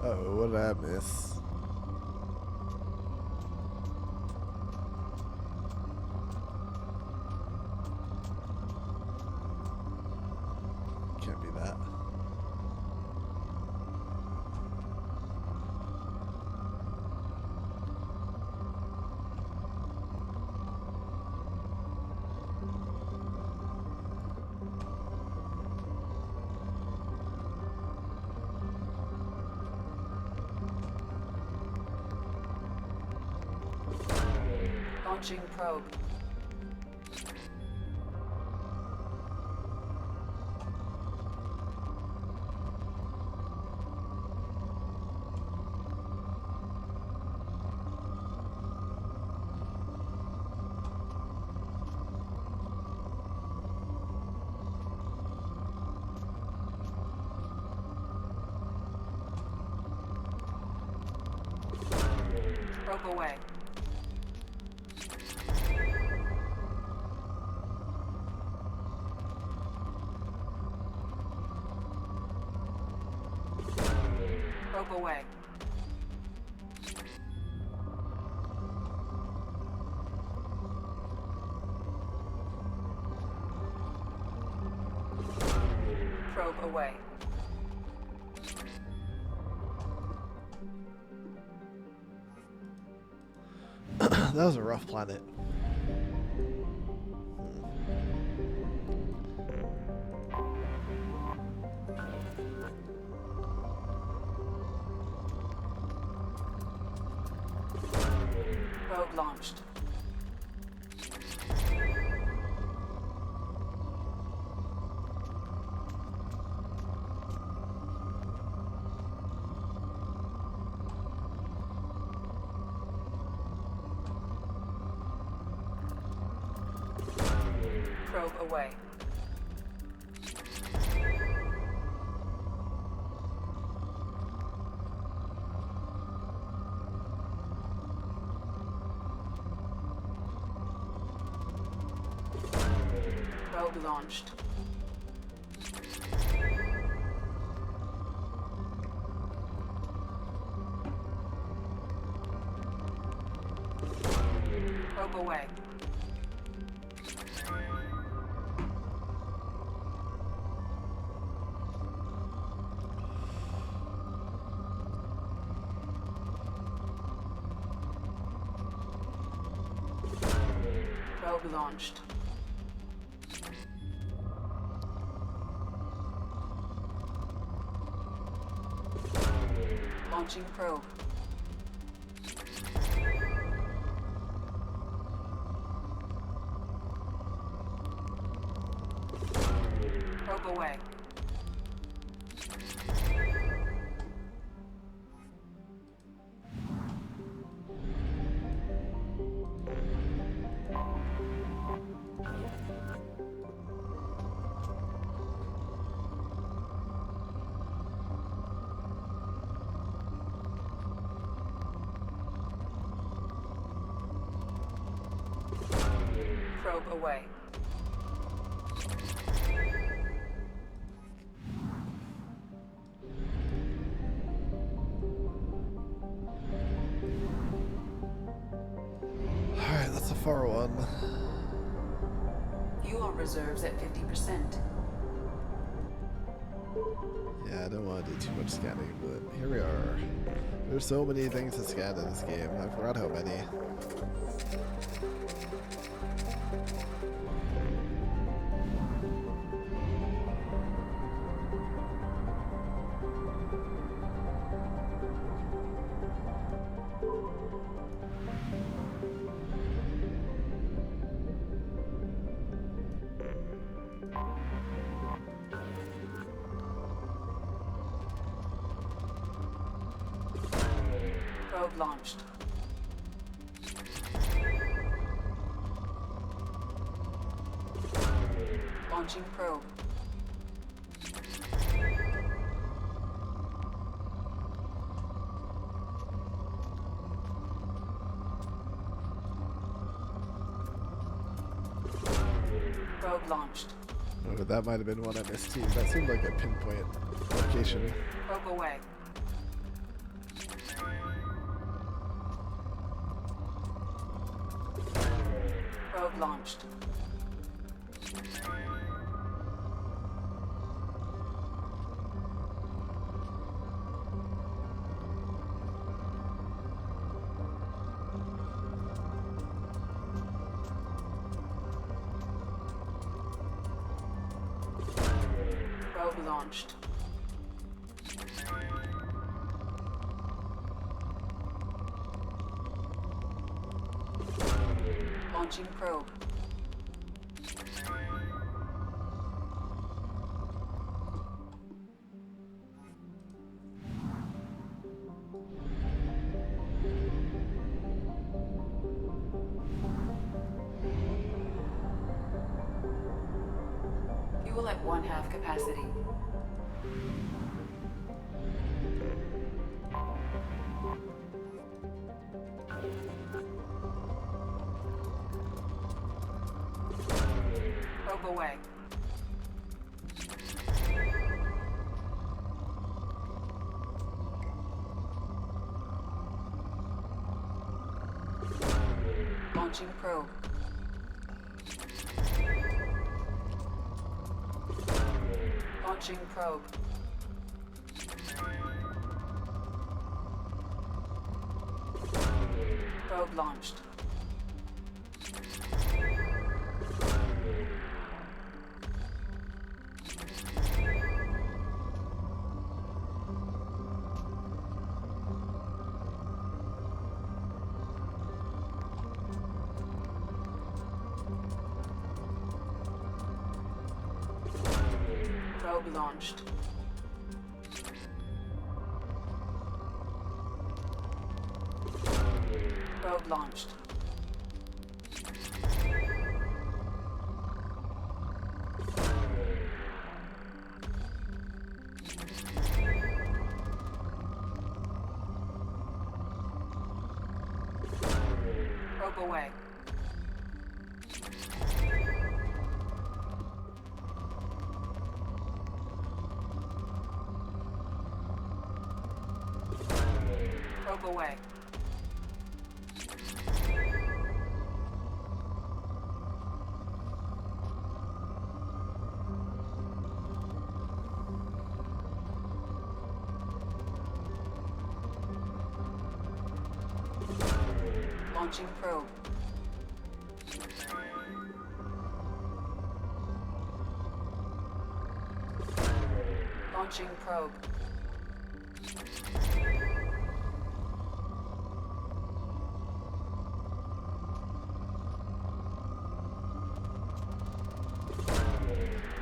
Oh, what did I miss? Can't be that. Launching probe. Probe away. Probe away. Probe away. That was a rough planet. Probe launched. Probe away. Probe launched. Probe away. Probe launched. Launching probe. Probe away. Probe away. Alright, that's a far one. Fuel reserves at 50%. Yeah, I don't want to do too much scanning, but here we are. There's so many things to scan in this game. I forgot how many. Probe launched. Launching probe. Probe launched. Oh, but that might have been one I missed too. That seemed like a pinpoint location. Probe away. Probe launched. Probe launched. Launching probe. Fuel at 1/2 capacity. Probe away. Launching probe. Launching probe. Probe launched. Probe launched. Probe launched. Probe away. Probe away. Launching probe. Launching probe.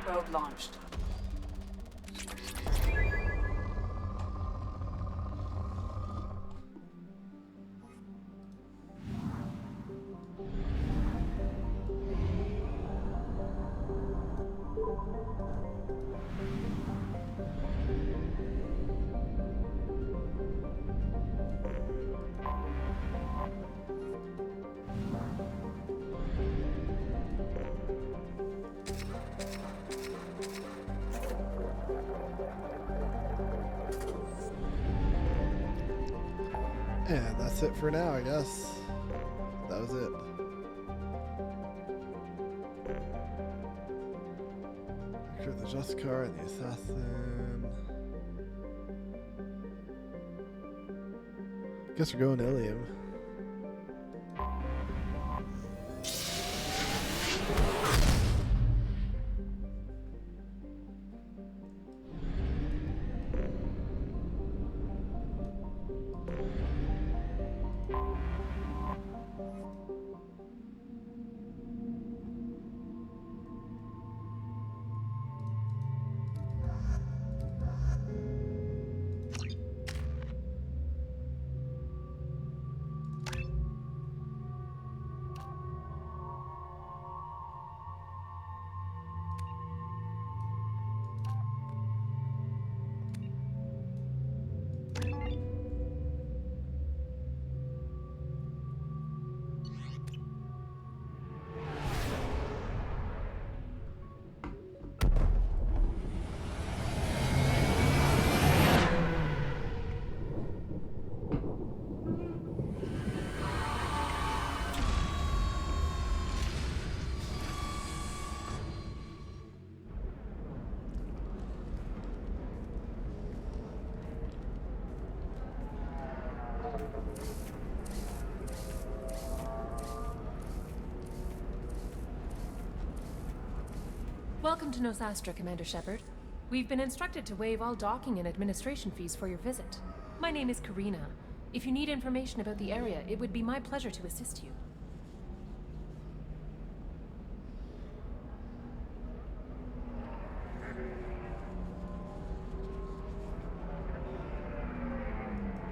Probe launched. And that's it for now, I guess. That was it. Recruit the Justicar and the Assassin. Guess we're going to Ilium. Welcome to Nosastra, Commander Shepard. We've been instructed to waive all docking and administration fees for your visit. My name is Karina. If you need information about the area, it would be my pleasure to assist you.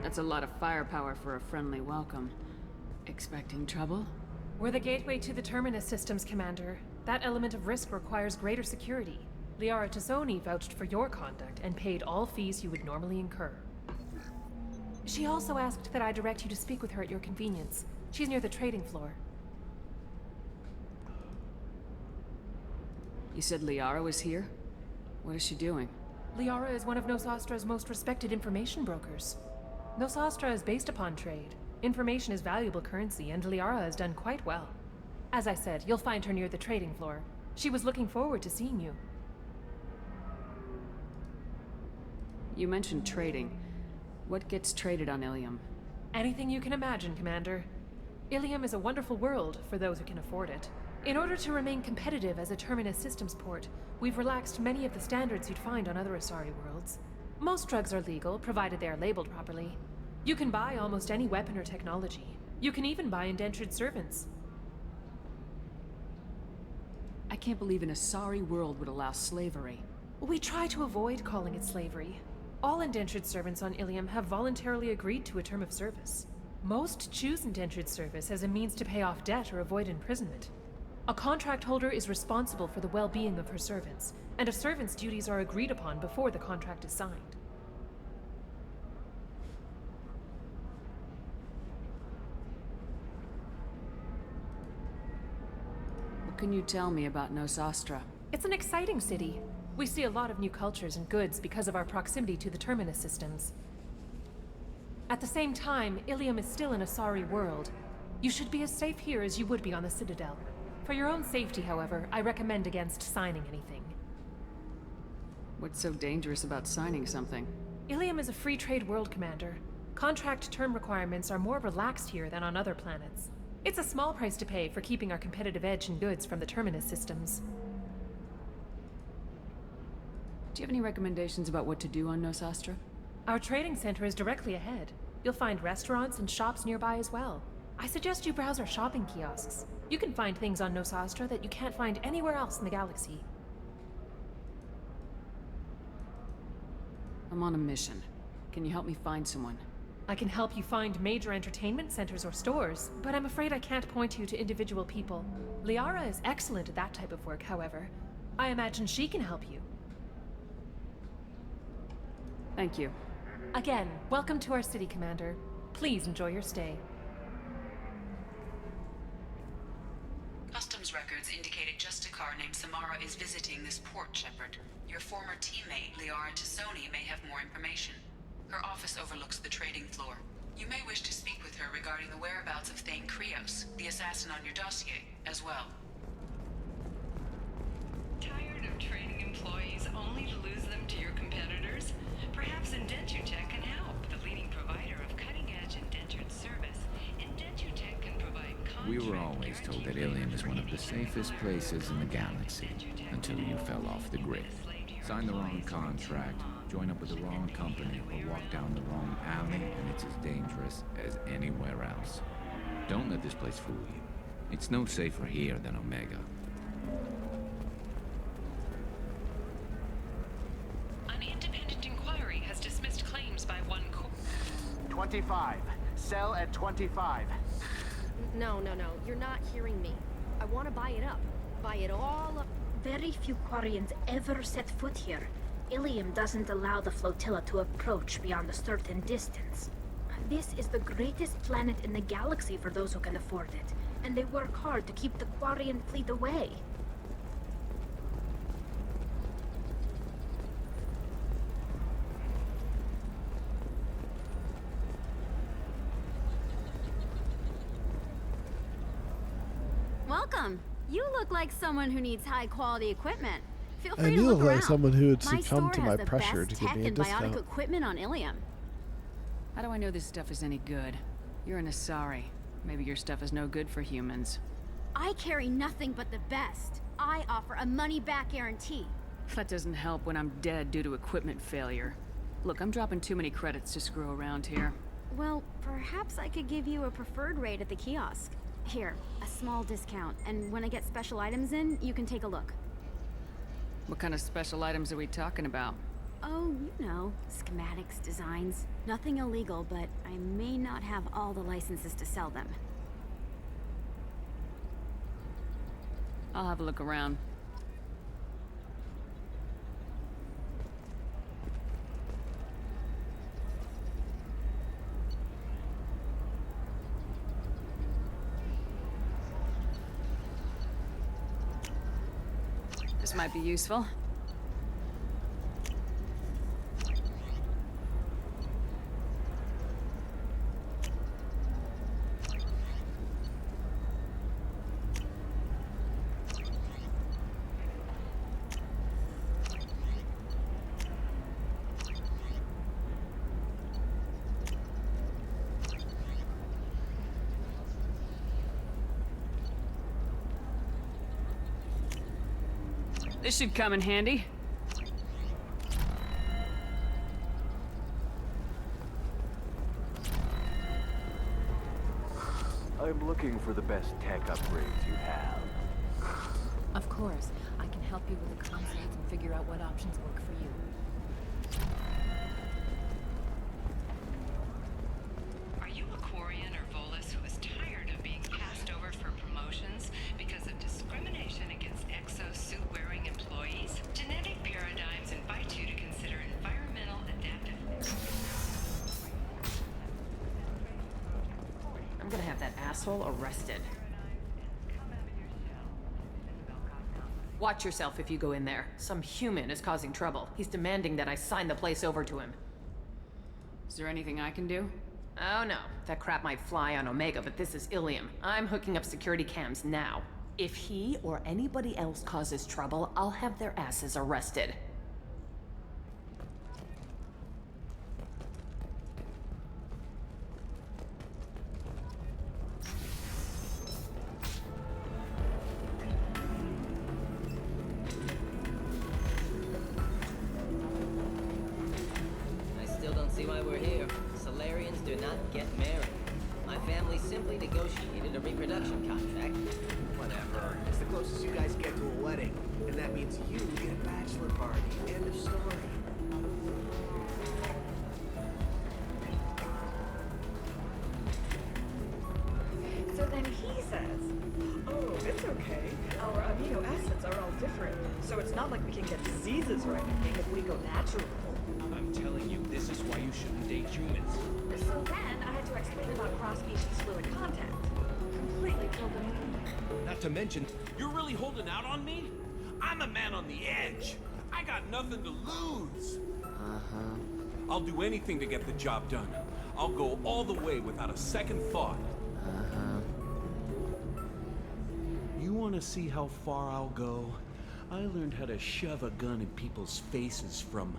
That's a lot of firepower for a friendly welcome. Expecting trouble? We're the gateway to the Terminus systems, Commander. That element of risk requires greater security. Liara Tassoni vouched for your conduct and paid all fees you would normally incur. She also asked that I direct you to speak with her at your convenience. She's near the trading floor. You said Liara was here? What is she doing? Liara is one of Nosastra's most respected information brokers. Nosastra is based upon trade. Information is valuable currency, and Liara has done quite well. As I said, you'll find her near the trading floor. She was looking forward to seeing you. You mentioned trading. What gets traded on Ilium? Anything you can imagine, Commander. Ilium is a wonderful world for those who can afford it. In order to remain competitive as a Terminus systems port, we've relaxed many of the standards you'd find on other Asari worlds. Most drugs are legal, provided they are labeled properly. You can buy almost any weapon or technology. You can even buy indentured servants. I can't believe an Asari world would allow slavery. We try to avoid calling it slavery. All indentured servants on Ilium have voluntarily agreed to a term of service. Most choose indentured service as a means to pay off debt or avoid imprisonment. A contract holder is responsible for the well-being of her servants, and a servant's duties are agreed upon before the contract is signed. What can you tell me about Nosastra? It's an exciting city. We see a lot of new cultures and goods because of our proximity to the Terminus systems. At the same time, Ilium is still an Asari world. You should be as safe here as you would be on the Citadel. For your own safety, however, I recommend against signing anything. What's so dangerous about signing something? Ilium is a free trade world, Commander. Contract term requirements are more relaxed here than on other planets. It's a small price to pay for keeping our competitive edge in goods from the Terminus systems. Do you have any recommendations about what to do on Nosastra? Our trading center is directly ahead. You'll find restaurants and shops nearby as well. I suggest you browse our shopping kiosks. You can find things on Nosastra that you can't find anywhere else in the galaxy. I'm on a mission. Can you help me find someone? I can help you find major entertainment centers or stores, but I'm afraid I can't point you to individual people. Liara is excellent at that type of work, however. I imagine she can help you. Thank you. Again, welcome to our city, Commander. Please enjoy your stay. Customs records indicated just a car named Samara is visiting this port, Shepard. Your former teammate, Liara Tassoni, may have more information. Her office overlooks the trading floor. You may wish to speak with her regarding the whereabouts of Thane Krios, the assassin on your dossier, as well. Tired of trading employees only to lose them to your competitors? Perhaps Indentutech can help. The leading provider of cutting-edge indentured service, Indentutech can provide We were always told that Ilium is one of the safest places in the galaxy, until you fell off the grid. Sign the wrong contract, join up with the wrong company, or walk down the wrong alley, and it's as dangerous as anywhere else. Don't let this place fool you. It's no safer here than Omega. An independent inquiry has dismissed claims by one 25. Sell at 25. No. You're not hearing me. I want to buy it up. Buy it all up. Very few Quarians ever set foot here. Ilium doesn't allow the flotilla to approach beyond a certain distance. This is the greatest planet in the galaxy for those who can afford it, and they work hard to keep the Quarian fleet away. Welcome. You look like someone who needs high-quality equipment. Feel free And to you look look around. like someone who would My succumb store to has my the pressure best to give tech me a and bionic discount. equipment on Ilium. How do I know this stuff is any good? You're an Asari. Maybe your stuff is no good for humans. I carry nothing but the best. I offer a money-back guarantee. That doesn't help when I'm dead due to equipment failure. Look, I'm dropping too many credits to screw around here. Well, perhaps I could give you a preferred rate at the kiosk. Here, a small discount, and when I get special items in, you can take a look. What kind of special items are we talking about? Oh, you know, schematics, designs. Nothing illegal, but I may not have all the licenses to sell them. I'll have a look around. This might be useful. This should come in handy. I'm looking for the best tech upgrades you have. Of course. I can help you with the concepts and figure out what options work for you. Are you a Quarian or Volus who is tired of being passed over for promotions because of discrimination against exosuit-wearing employees? Genetic paradigms invite you to consider environmental adaptiveness. I'm gonna have that asshole arrested. Watch yourself if you go in there. Some human is causing trouble. He's demanding that I sign the place over to him. Is there anything I can do? Oh no, that crap might fly on Omega, but this is Ilium. I'm hooking up security cams now. If he or anybody else causes trouble, I'll have their asses arrested. I still don't see why we're here. Solarians do not get married. My family simply negotiated a reproduction contract. Whatever. It's the closest you guys get to a wedding. And that means you get a bachelor party. End of story. So then he says, oh, it's okay. Our amino acids are all different. So it's not like we can get diseases or anything if we go natural. I'm telling you, this is why you shouldn't date humans. So then I had to explain about cross-species fluid contact. Completely killed the mood. Not to mention, you're really holding out on me? I'm a man on the edge. I got nothing to lose. I'll do anything to get the job done. I'll go all the way without a second thought. You want to see how far I'll go? I learned how to shove a gun in people's faces from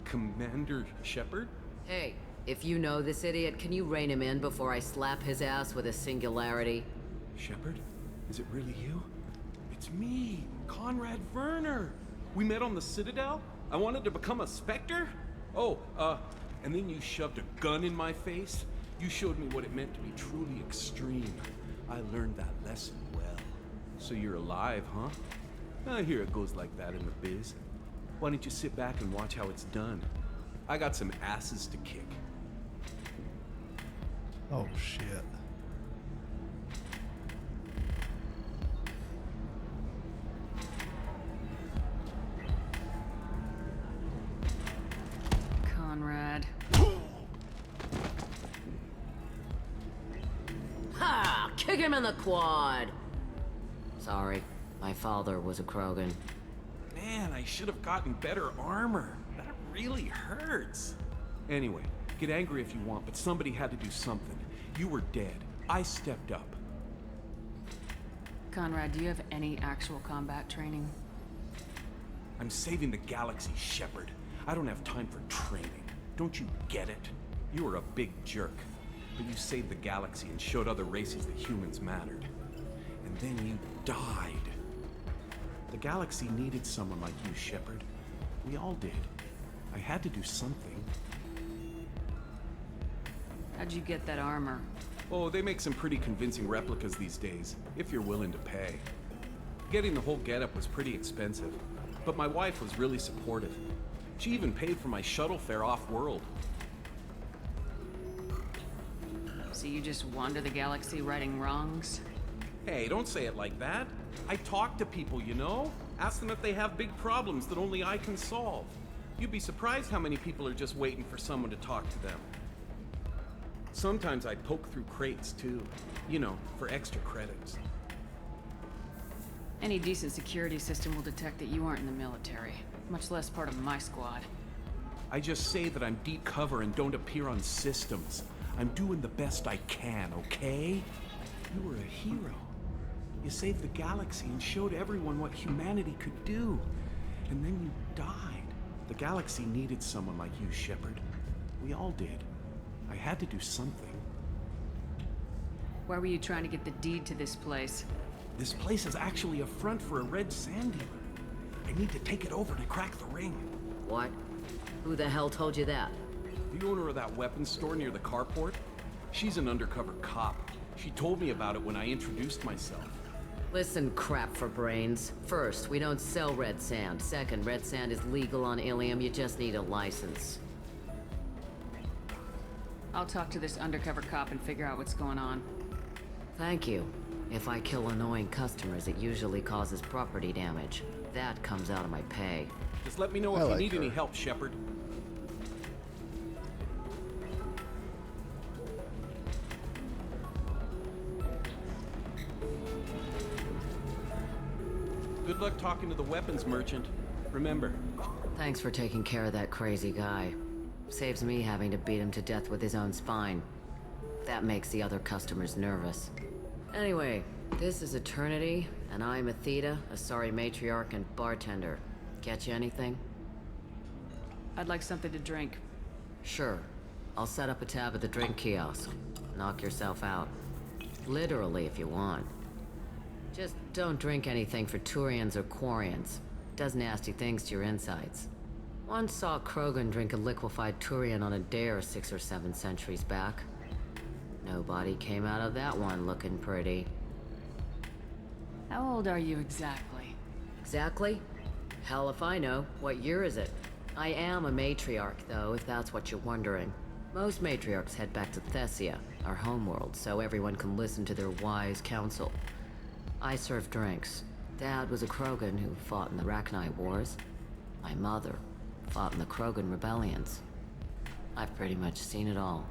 Commander Shepard? Hey, if you know this idiot, can you rein him in before I slap his ass with a singularity? Shepard? Is it really you? It's me, Conrad Werner. We met on the Citadel? I wanted to become a Spectre? Oh, and then you shoved a gun in my face? You showed me what it meant to be truly extreme. I learned that lesson well. So you're alive, huh? I hear it goes like that in the biz. Why don't you sit back and watch how it's done? I got some asses to kick. Oh, shit. Conrad. Ha! Kick him in the quad! Sorry, my father was a Krogan. Man, I should have gotten better armor. That really hurts. Anyway, get angry if you want, but somebody had to do something. You were dead. I stepped up. Conrad, do you have any actual combat training? I'm saving the galaxy, Shepard. I don't have time for training. Don't you get it? You were a big jerk, but you saved the galaxy and showed other races that humans mattered. And then you died. The galaxy needed someone like you, Shepard. We all did. I had to do something. How'd you get that armor? Oh, they make some pretty convincing replicas these days, if you're willing to pay. Getting the whole getup was pretty expensive, but my wife was really supportive. She even paid for my shuttle fare off-world. So you just wander the galaxy righting wrongs? Hey, don't say it like that. I talk to people, you know? Ask them if they have big problems that only I can solve. You'd be surprised how many people are just waiting for someone to talk to them. Sometimes I poke through crates, too. You know, for extra credits. Any decent security system will detect that you aren't in the military, much less part of my squad. I just say that I'm deep cover and don't appear on systems. I'm doing the best I can, okay? You were a hero. You saved the galaxy and showed everyone what humanity could do. And then you died. The galaxy needed someone like you, Shepard. We all did. I had to do something. Why were you trying to get the deed to this place? This place is actually a front for a red sand dealer. I need to take it over to crack the ring. What? Who the hell told you that? The owner of that weapons store near the carport? She's an undercover cop. She told me about it when I introduced myself. Listen, crap for brains. First, we don't sell red sand. Second, red sand is legal on Ilium. You just need a license. I'll talk to this undercover cop and figure out what's going on. Thank you. If I kill annoying customers, it usually causes property damage. That comes out of my pay. Just let me know if you need any help, Shepard. Good luck talking to the weapons merchant. Remember. Thanks for taking care of that crazy guy. Saves me having to beat him to death with his own spine. That makes the other customers nervous. Anyway, this is Eternity, and I'm Athena, a sorry matriarch and bartender. Get you anything? I'd like something to drink. Sure. I'll set up a tab at the drink kiosk. Knock yourself out. Literally, if you want. Just don't drink anything for Turians or Quarians. Does nasty things to your insides. Once saw Krogan drink a liquefied Turian on a dare 6 or 7 centuries back. Nobody came out of that one looking pretty. How old are you exactly? Exactly? Hell if I know. What year is it? I am a matriarch, though, if that's what you're wondering. Most matriarchs head back to Thessia, our homeworld, so everyone can listen to their wise counsel. I serve drinks. Dad was a Krogan who fought in the Rachni Wars. My mother fought in the Krogan rebellions. I've pretty much seen it all.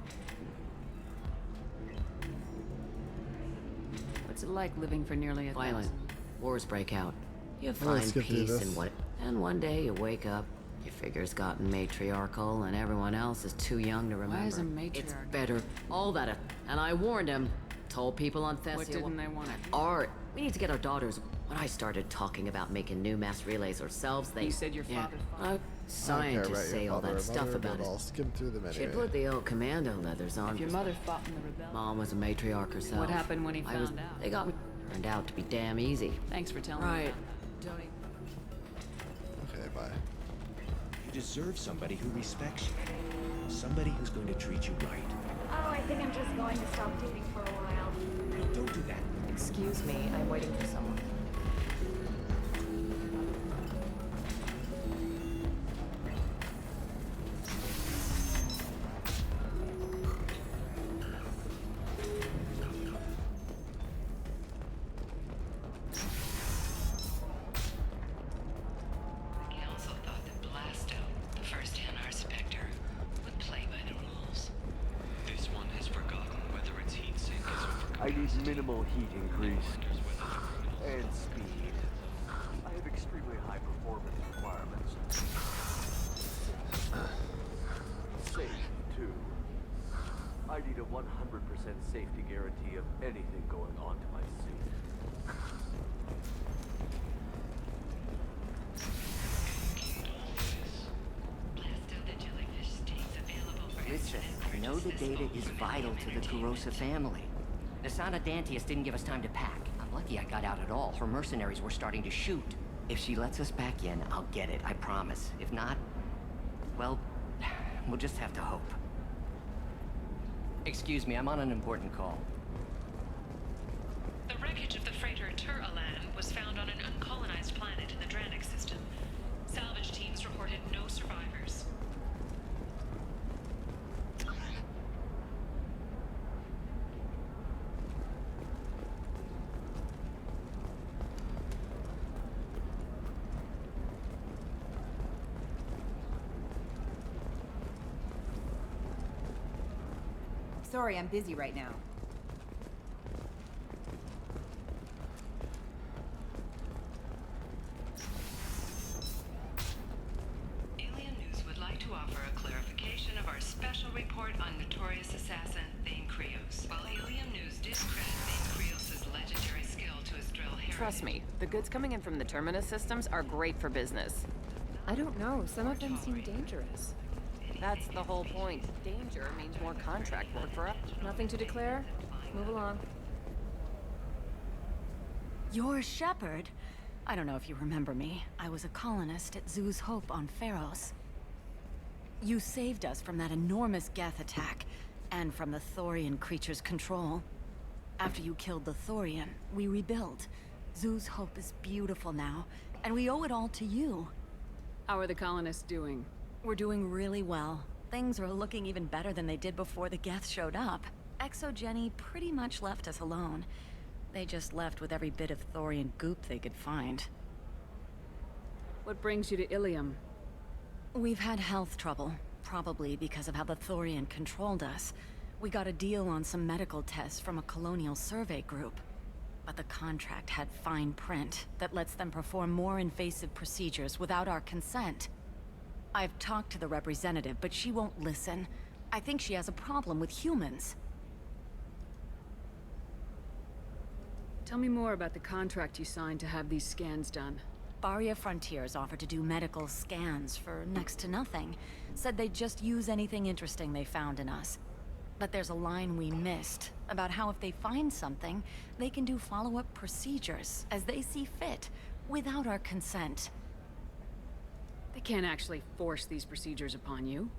What's it like living for nearly a Violent. thousand? Wars break out. You I'm gonna find skip through peace this. and one day you wake up, your figure's gotten matriarchal, and everyone else is too young to remember. Why is a matriarch? It's better. All that. And I warned him. Told people on Thessia. What didn't they want? Art. We need to get our daughters. When I started talking about making new mass relays ourselves, they... You said your father fought. I don't care Scientists about say your all father that or stuff mother, about but it. I'll skim through them She anyway. put the old commando leathers on. If your mother fought in the rebellion. Mom was a matriarch herself. What happened when he I was- found out? They got me. Turned out to be damn easy. Thanks for telling me. Right. Don't even... Okay, bye. You deserve somebody who respects you. Somebody who's going to treat you right. Oh, I think I'm just going to stop dating for a while. No, don't do that. Excuse me, I'm waiting for someone. The council thought that Blasto, the first NR Spectre, would play by the rules. This one has forgotten whether its heat sink is over. I need minimal heat increase. And speed. I have extremely high performance requirements. Safe, too. I need a 100% safety guarantee of anything going on to my suit. Blasto the jellyfish stays available for Listen, I know the data is vital to the Kurosa family. Nasana Dantius didn't give us time to pack. I'm lucky I got out at all. Her mercenaries were starting to shoot. If she lets us back in, I'll get it, I promise. If not, well, we'll just have to hope. Excuse me, I'm on an important call. The wreckage of the freighter Pt.11 was found on an uncolonized planet in the Dranik system. Salvage teams reported no survivors. Sorry, I'm busy right now. Alien News would like to offer a clarification of our special report on notorious assassin Thane Krios. While Alien News discredit Thane Krios' legendary skill to his drill heritage... Trust me, the goods coming in from the Terminus systems are great for business. I don't know. Some of them seem dangerous. That's the whole point. Danger means more contract work for us. Nothing to declare? Move along. You're Shepard. I don't know if you remember me. I was a colonist at Zoo's Hope on Pharos. You saved us from that enormous Geth attack, and from the Thorian creature's control. After you killed the Thorian, we rebuilt. Zoo's Hope is beautiful now, and we owe it all to you. How are the colonists doing? We're doing really well. Things are looking even better than they did before the Geth showed up. Exogeny pretty much left us alone. They just left with every bit of Thorian goop they could find. What brings you to Ilium? We've had health trouble, probably because of how the Thorian controlled us. We got a deal on some medical tests from a colonial survey group. But the contract had fine print that lets them perform more invasive procedures without our consent. I've talked to the representative, but she won't listen. I think she has a problem with humans. Tell me more about the contract you signed to have these scans done. Barria Frontiers offered to do medical scans for next to nothing. Said they'd just use anything interesting they found in us. But there's a line we missed about how if they find something, they can do follow-up procedures as they see fit, without our consent. They can't actually force these procedures upon you.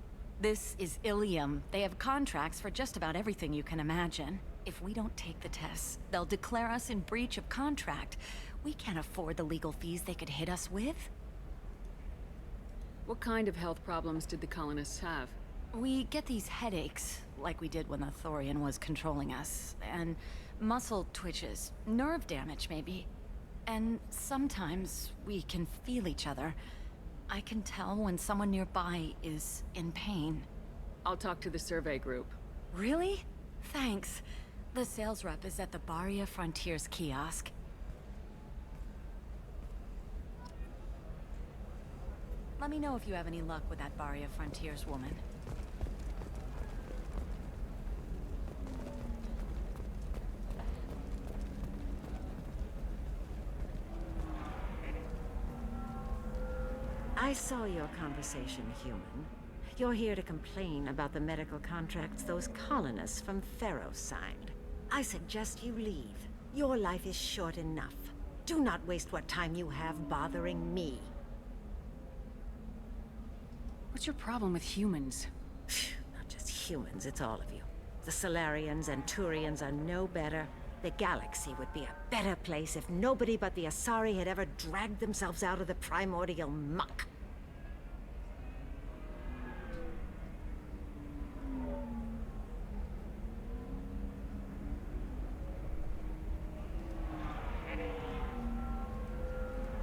This is Ilium. They have contracts for just about everything you can imagine. If we don't take the tests, they'll declare us in breach of contract. We can't afford the legal fees they could hit us with. What kind of health problems did the colonists have? We get these headaches, like we did when the Thorian was controlling us, and muscle twitches, nerve damage maybe. And sometimes we can feel each other. I can tell when someone nearby is in pain. I'll talk to the survey group. Really? Thanks. The sales rep is at the Barria Frontiers kiosk. Let me know if you have any luck with that Barria Frontiers woman. I saw your conversation, human. You're here to complain about the medical contracts those colonists from Pharos signed. I suggest you leave. Your life is short enough. Do not waste what time you have bothering me. What's your problem with humans? Not just humans, it's all of you. The Solarians and Turians are no better. The galaxy would be a better place if nobody but the Asari had ever dragged themselves out of the primordial muck.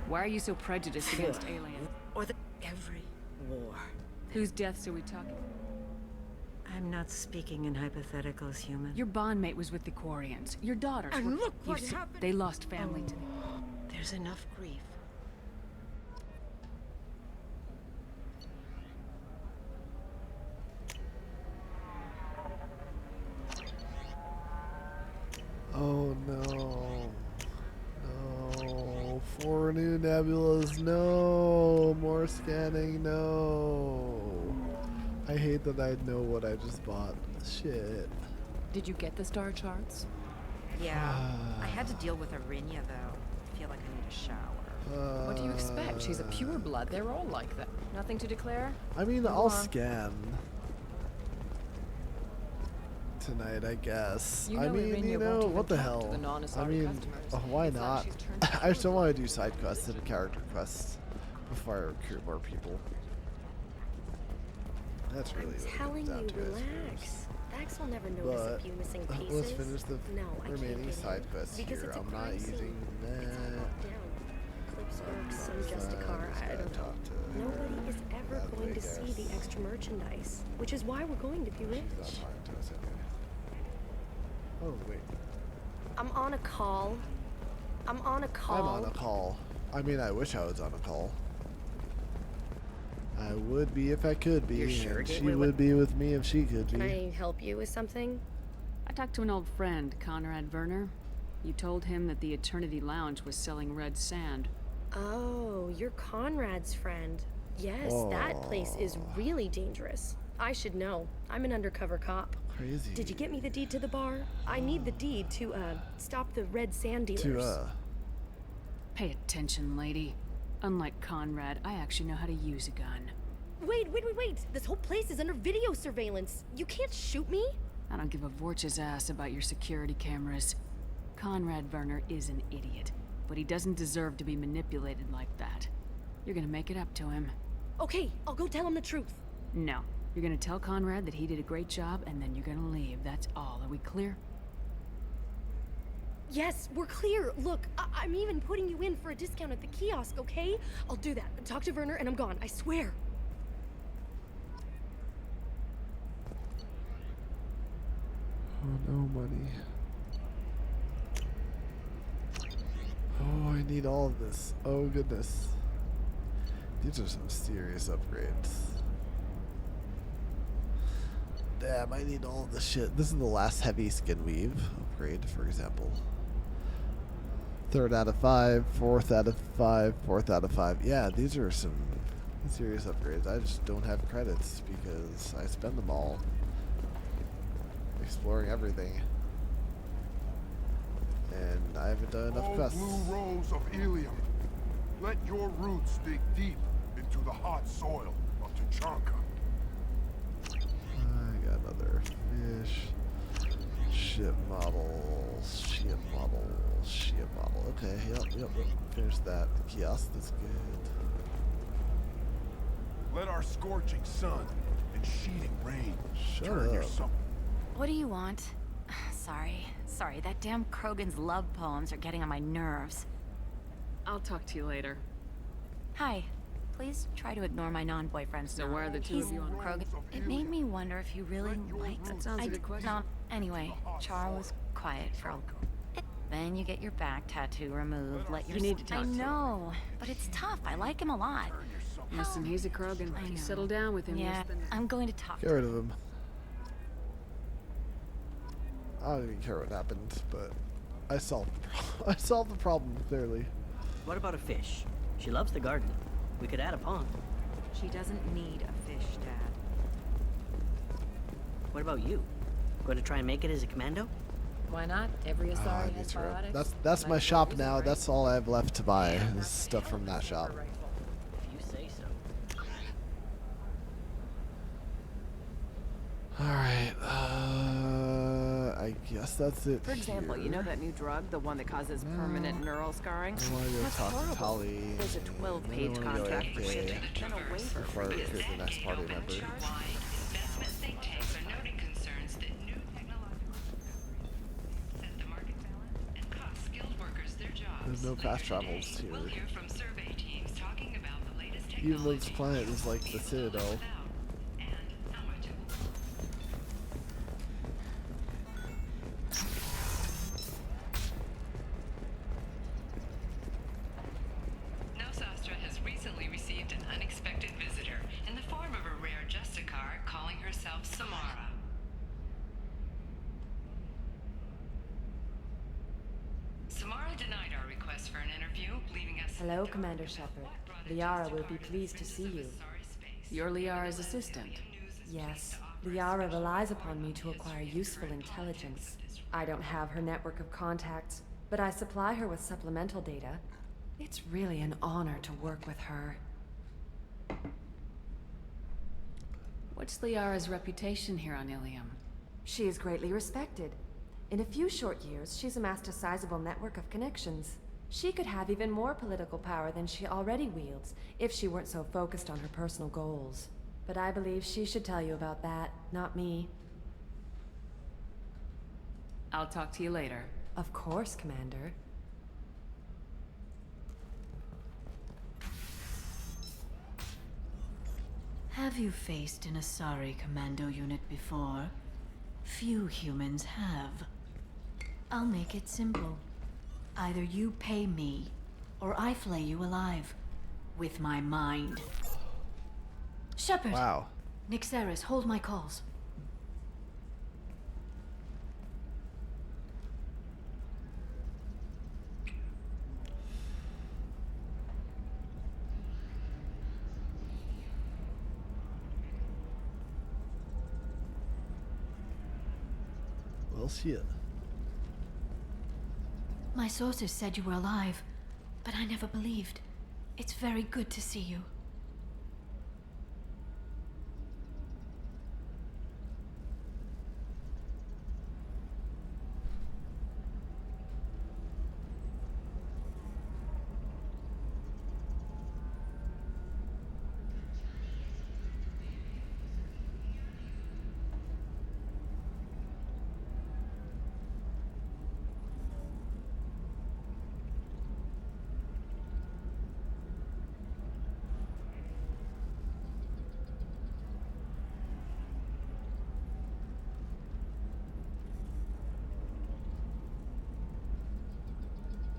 Why are you so prejudiced against aliens? Or every war. Whose deaths are we talking? I'm not speaking in hypotheticals, human. Your bondmate was with the Quarians. Your daughters And were... look what happened! They lost family to... There's enough grief. Oh no. No. 4 new nebulas. No. More scanning. No. I hate that I know what I just bought. Shit. Did you get the star charts? Yeah. I had to deal with Arinya, though. I feel like I need a shower. What do you expect? She's a pureblood. They're all like that. Nothing to declare? I mean, Go I'll on. scan tonight, I guess. You I know mean, Arinya you won't know, even what the talk to hell? the non-Asari I mean, customers. why It's like not? she's turned I still want to do side quests and character quests before I recruit more people. That's really what it Telling comes down you, to, I suppose. relax. Vax will never notice a But few missing pieces. let's finish the No, I can't remaining get side in, quests because here. it's a I'm not crime using scene. It's all that. locked down. Clipsburg, some Justicar, I don't know. Nobody is ever going to see the extra merchandise, which is why we're going to be rich. Oh, wait. I'm on a call. I'm on a call. I'm on a call. I mean, I wish I was on a call. I would be if I could be, You're sure, and she Gateway? would be with me if she could Can be. I help you with something? I talked to an old friend, Conrad Werner. You told him that the Eternity Lounge was selling red sand. Oh, you're Conrad's friend. Yes, that place is really dangerous. I should know. I'm an undercover cop. Crazy. Did you get me the deed to the bar? I need the deed to, stop the red sand dealers. Pay attention, lady. Unlike Conrad, I actually know how to use a gun. Wait! This whole place is under video surveillance. You can't shoot me? I don't give a Vorch's ass about your security cameras. Conrad Werner is an idiot, but he doesn't deserve to be manipulated like that. You're gonna make it up to him. Okay, I'll go tell him the truth. No. You're gonna tell Conrad that he did a great job, and then you're gonna leave. That's all. Are we clear? Yes, we're clear. Look, I'm even putting you in for a discount at the kiosk, okay? I'll do that. Talk to Werner and I'm gone, I swear. Oh, no money. Oh, I need all of this. Oh, goodness. These are some serious upgrades. Damn, I need all of this shit. This is the last heavy skin weave upgrade, for example. 3rd out of 5, 4th out of 5, 4th out of 5. Yeah, these are some serious upgrades. I just don't have credits because I spend them all exploring everything. And I haven't done enough quests. Blue rose of Ilium, let your roots dig deep into the hot soil of Tachanka. I got another fish. Ship model. Okay, yep. Finish that. The kiosk, that's good. Let our scorching sun and sheeting rain Shut turn your up. summer. What do you want? Sorry, that damn Krogan's love poems are getting on my nerves. I'll talk to you later. Hi. Please try to ignore my non-boyfriend. So why are the two of you on Krogan? It made me wonder if you really liked... That sounds like a question. No, anyway, Char was quiet for a... Then you get your back tattoo removed, let your... You need to talk I to him. know, but it's tough. I like him a lot. Listen, he's a Krogan. I know. Settle down with him. Yeah, I'm going to talk Get to rid of him. I don't even care what happened, but I solved the problem clearly. What about a fish? She loves the garden. We could add a pond. She doesn't need a fish, Dad. What about you? Going to try and make it as a commando? Why not? Every Asari has biotics. That's my shop now. That's all I have left to buy is stuff from that shop. If you say so. Alright, I guess that's it. For example, you know that new drug, the one that causes permanent neural scarring? I want to go That's talk to horrible. Tali. There's a 12-page contract for shipping, then a waiver before I recruit the next party member. Investment think tanks are noting concerns that new technological discoveries set the market balance and cost skilled workers their jobs. There's no fast travels here. We'll hear from survey teams talking about the latest Even though this planet is like the Citadel. Nosastra has recently received an unexpected visitor in the form of a rare Justicar calling herself Samara. Samara denied our request for an interview, leaving us... Hello, Commander Shepard. Liara will be pleased to see you. You're Liara's assistant. Yes, Liara relies upon me to acquire useful intelligence. I don't have her network of contacts, but I supply her with supplemental data. It's really an honor to work with her. What's Liara's reputation here on Ilium? She is greatly respected. In a few short years, she's amassed a sizable network of connections. She could have even more political power than she already wields, if she weren't so focused on her personal goals. But I believe she should tell you about that, not me. I'll talk to you later. Of course, Commander. Have you faced an Asari commando unit before? Few humans have. I'll make it simple. Either you pay me, or I flay you alive. With my mind. Shepard! Wow. Nixeris, hold my calls. Well, shit. My sources said you were alive. but I never believed. It's very good to see you.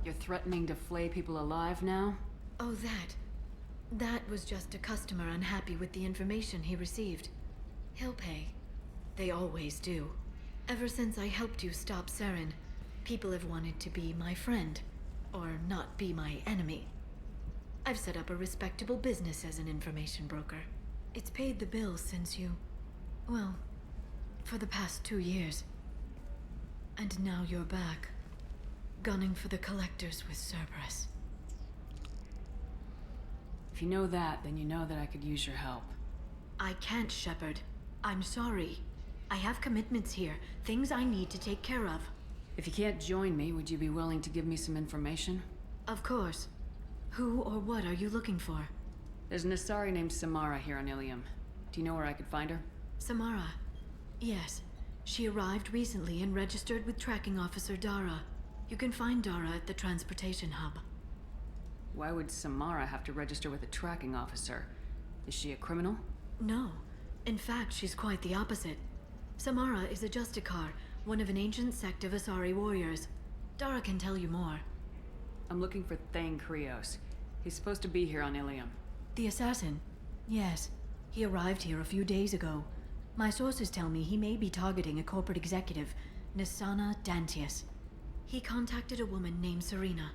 You're threatening to flay people alive now? Oh, that. That was just a customer unhappy with the information he received. He'll pay. They always do. Ever since I helped you stop Saren, people have wanted to be my friend, or not be my enemy. I've set up a respectable business as an information broker. It's paid the bills since you... well, for the past 2 years. And now you're back, gunning for the collectors with Cerberus. If you know that, then you know that I could use your help. I can't, Shepard. I'm sorry. I have commitments here, things I need to take care of. If you can't join me, would you be willing to give me some information? Of course. Who or what are you looking for? There's an Asari named Samara here on Ilium. Do you know where I could find her? Samara? Yes. She arrived recently and registered with Tracking Officer Dara. You can find Dara at the transportation hub. Why would Samara have to register with a tracking officer? Is she a criminal? No. In fact, she's quite the opposite. Samara is a Justicar, one of an ancient sect of Asari warriors. Dara can tell you more. I'm looking for Thane Krios. He's supposed to be here on Ilium. The assassin? Yes. He arrived here a few days ago. My sources tell me he may be targeting a corporate executive, Nisana Dantius. He contacted a woman named Serena.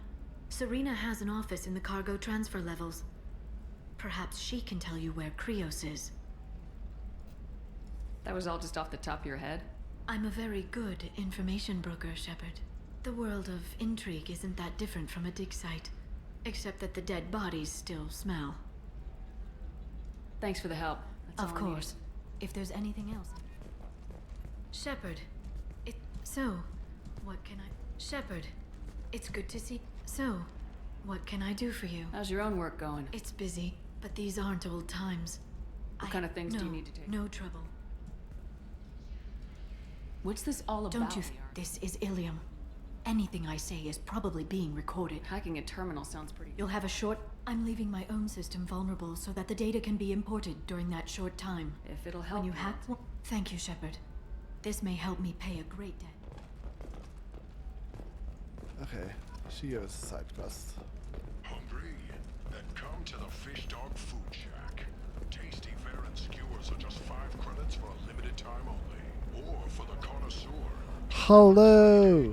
Serena has an office in the cargo transfer levels. Perhaps she can tell you where Krios is. That was all just off the top of your head? I'm a very good information broker, Shepard. The world of intrigue isn't that different from a dig site, except that the dead bodies still smell. Thanks for the help. That's Of all I need. course. If there's anything else... Shepard. So, what can I... Shepard. It's good to see... So, what can I do for you? How's your own work going? It's busy, but these aren't old times. What kind of things do you need to take? No trouble. What's this all about? Don't you this is Ilium. Anything I say is probably being recorded. Hacking a terminal sounds pretty... You'll have a short... I'm leaving my own system vulnerable so that the data can be imported during that short time. If it'll help... When you hack... Thank you, Shepard. This may help me pay a great debt. Okay, she gives us a side quest. Hungry? Then come to the Fish Dog Food Shack. Tasty fare and skewers are just 5 credits for a limited time only. Or for the connoisseur. Hello!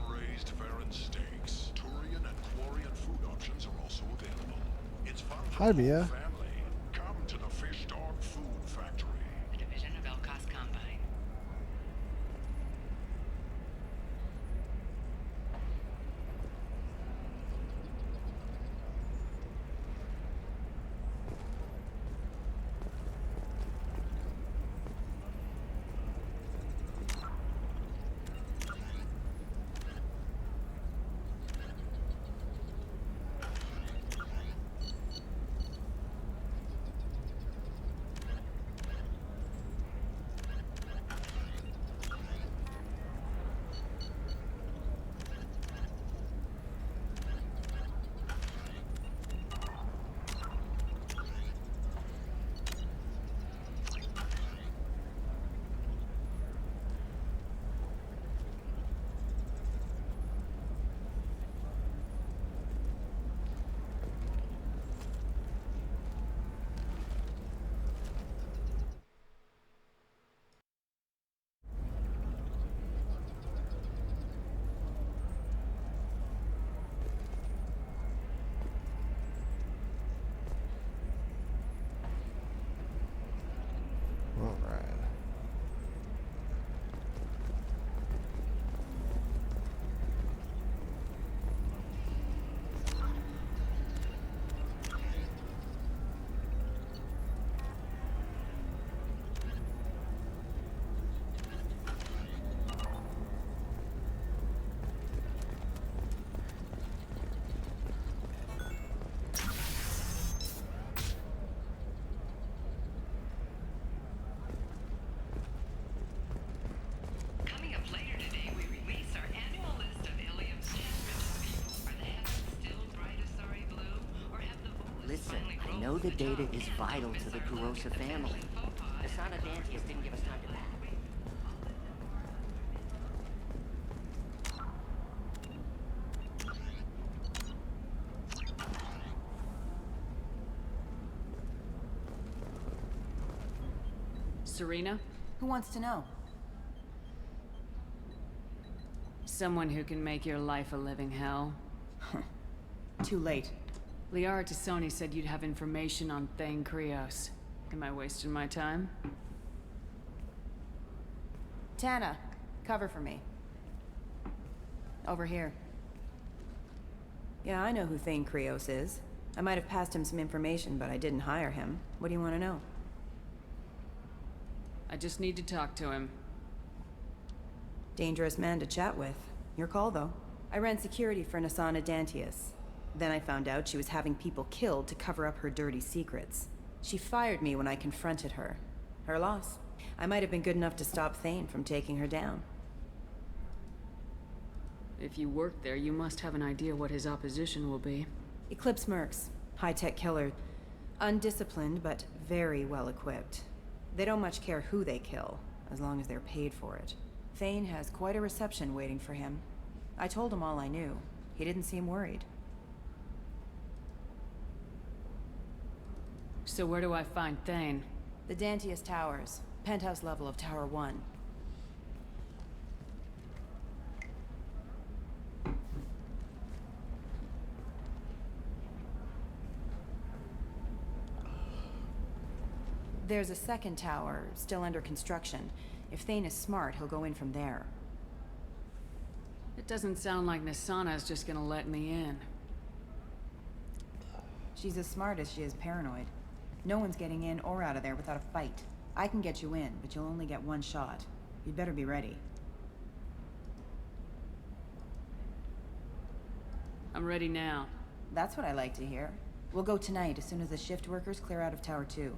Raised fare and steaks. Turian and Quarian food options are also available. It's fun for Hi, the Mia. whole family. Come to the Fish Dog Food Factory. A division of Elcos Combine. Listen, I know the data is vital to the Kurosa family. Asana Dantius didn't give us time to pack. Serena? Who wants to know? Someone who can make your life a living hell. Too late. Liara Tassoni said you'd have information on Thane Krios. Am I wasting my time? Tana, cover for me. Over here. Yeah, I know who Thane Krios is. I might have passed him some information, but I didn't hire him. What do you want to know? I just need to talk to him. Dangerous man to chat with. Your call, though. I ran security for Asana Dantius. Then I found out she was having people killed to cover up her dirty secrets. She fired me when I confronted her. Her loss. I might have been good enough to stop Thane from taking her down. If you work there, you must have an idea what his opposition will be. Eclipse mercs. High-tech killer. Undisciplined, but very well equipped. They don't much care who they kill, as long as they're paid for it. Thane has quite a reception waiting for him. I told him all I knew. He didn't seem worried. So where do I find Thane? The Dantius Towers. Penthouse level of Tower 1. There's a second tower, still under construction. If Thane is smart, he'll go in from there. It doesn't sound like Nasana's just gonna let me in. She's as smart as she is paranoid. No one's getting in or out of there without a fight. I can get you in, but you'll only get one shot. You'd better be ready. I'm ready now. That's what I like to hear. We'll go tonight as soon as the shift workers clear out of Tower 2.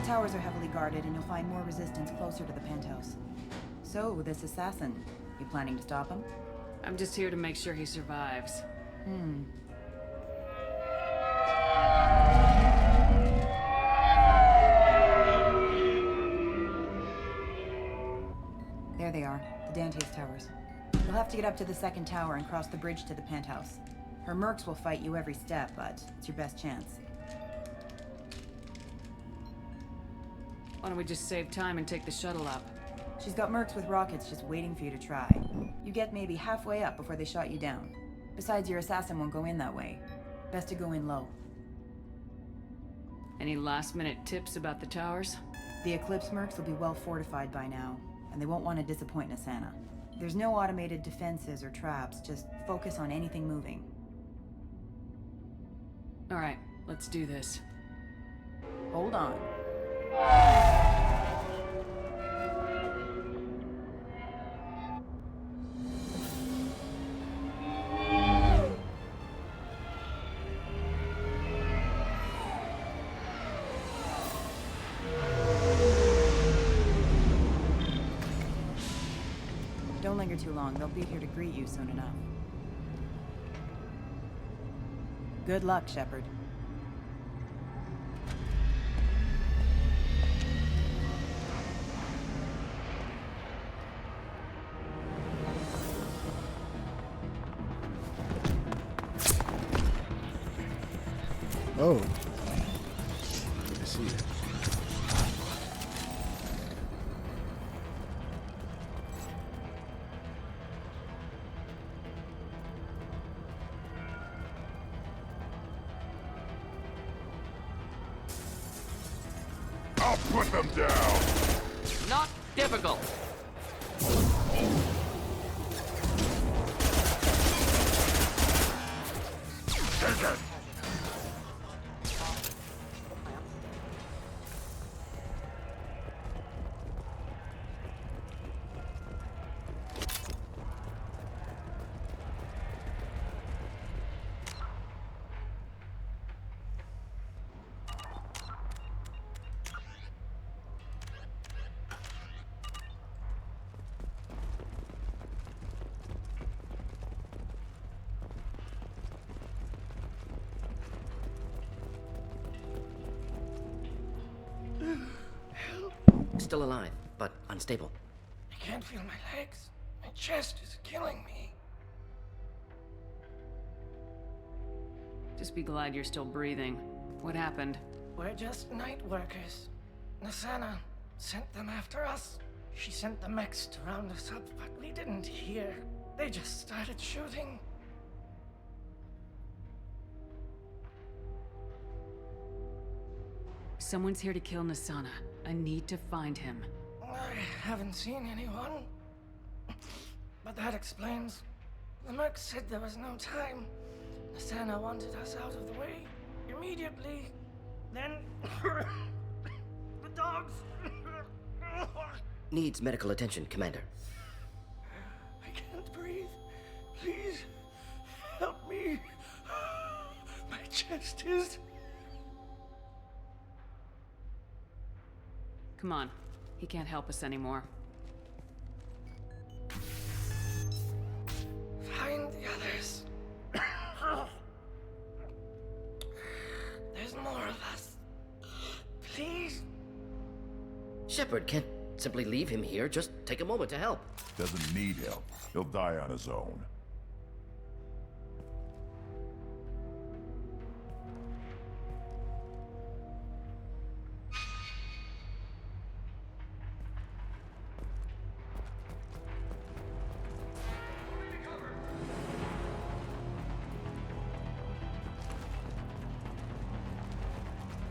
The towers are heavily guarded, and you'll find more resistance closer to the penthouse. So, this assassin, you planning to stop him? I'm just here to make sure he survives. There they are, the Dantius Towers. You'll have to get up to the second tower and cross the bridge to the penthouse. Her mercs will fight you every step, but it's your best chance. Why don't we just save time and take the shuttle up? She's got mercs with rockets just waiting for you to try. You get maybe halfway up before they shot you down. Besides, your assassin won't go in that way. Best to go in low. Any last-minute tips about the towers? The Eclipse mercs will be well fortified by now, and they won't want to disappoint Nasana. There's no automated defenses or traps, just focus on anything moving. Alright, let's do this. Hold on. Don't linger too long. They'll be here to greet you soon enough. Good luck, Shepard. Oh. I see. I'll put them down! Not difficult. Take it! Still alive, but unstable. I can't feel my legs. My chest is killing me. Just be glad you're still breathing. What happened? We're just night workers. Nasana sent them after us. She sent the mechs to round us up, but we didn't hear. They just started shooting. Someone's here to kill Nasana. I need to find him. I haven't seen anyone. But that explains. The merc said there was no time. Nasana wanted us out of the way immediately. Then the dogs. Needs medical attention, Commander. I can't breathe. Please help me. My chest is. Come on. He can't help us anymore. Find the others. There's more of us. Please. Shepard can't simply leave him here. Just take a moment to help. Doesn't need help. He'll die on his own.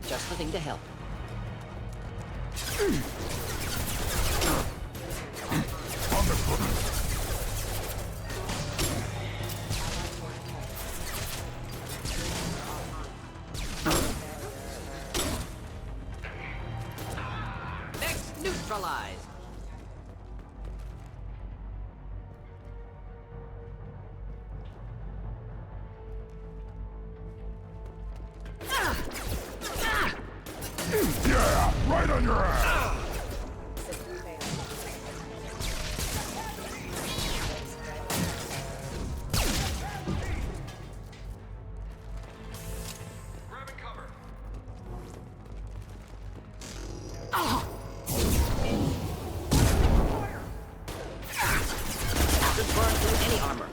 Just the thing to help. On the foot. Next, neutralized. Yeah, right on your ass! Grabbing cover. Should burn through any armor.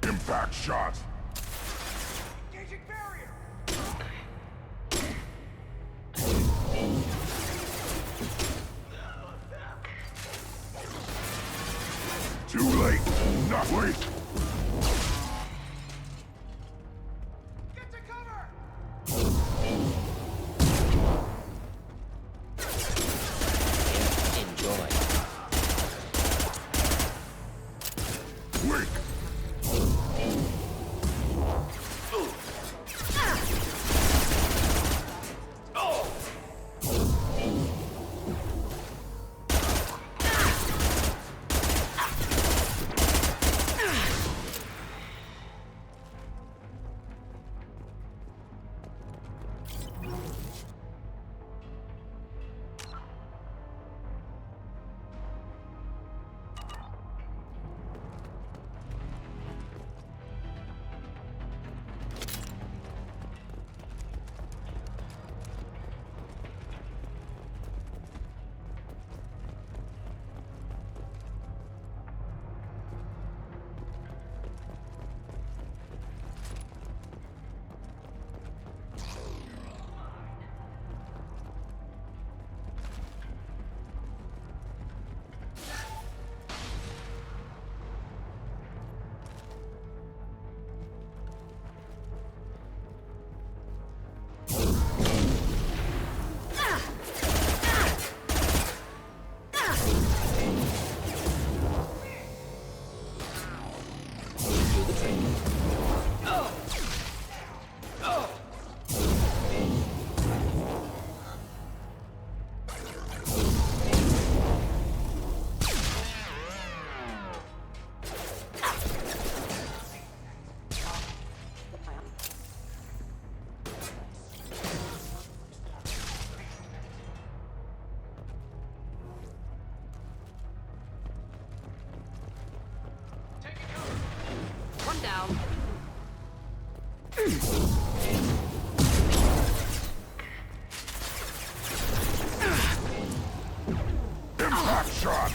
Impact shot! Engaging barrier. Too late! Not wait! Get to cover. Enjoy. Wait! Impact shot!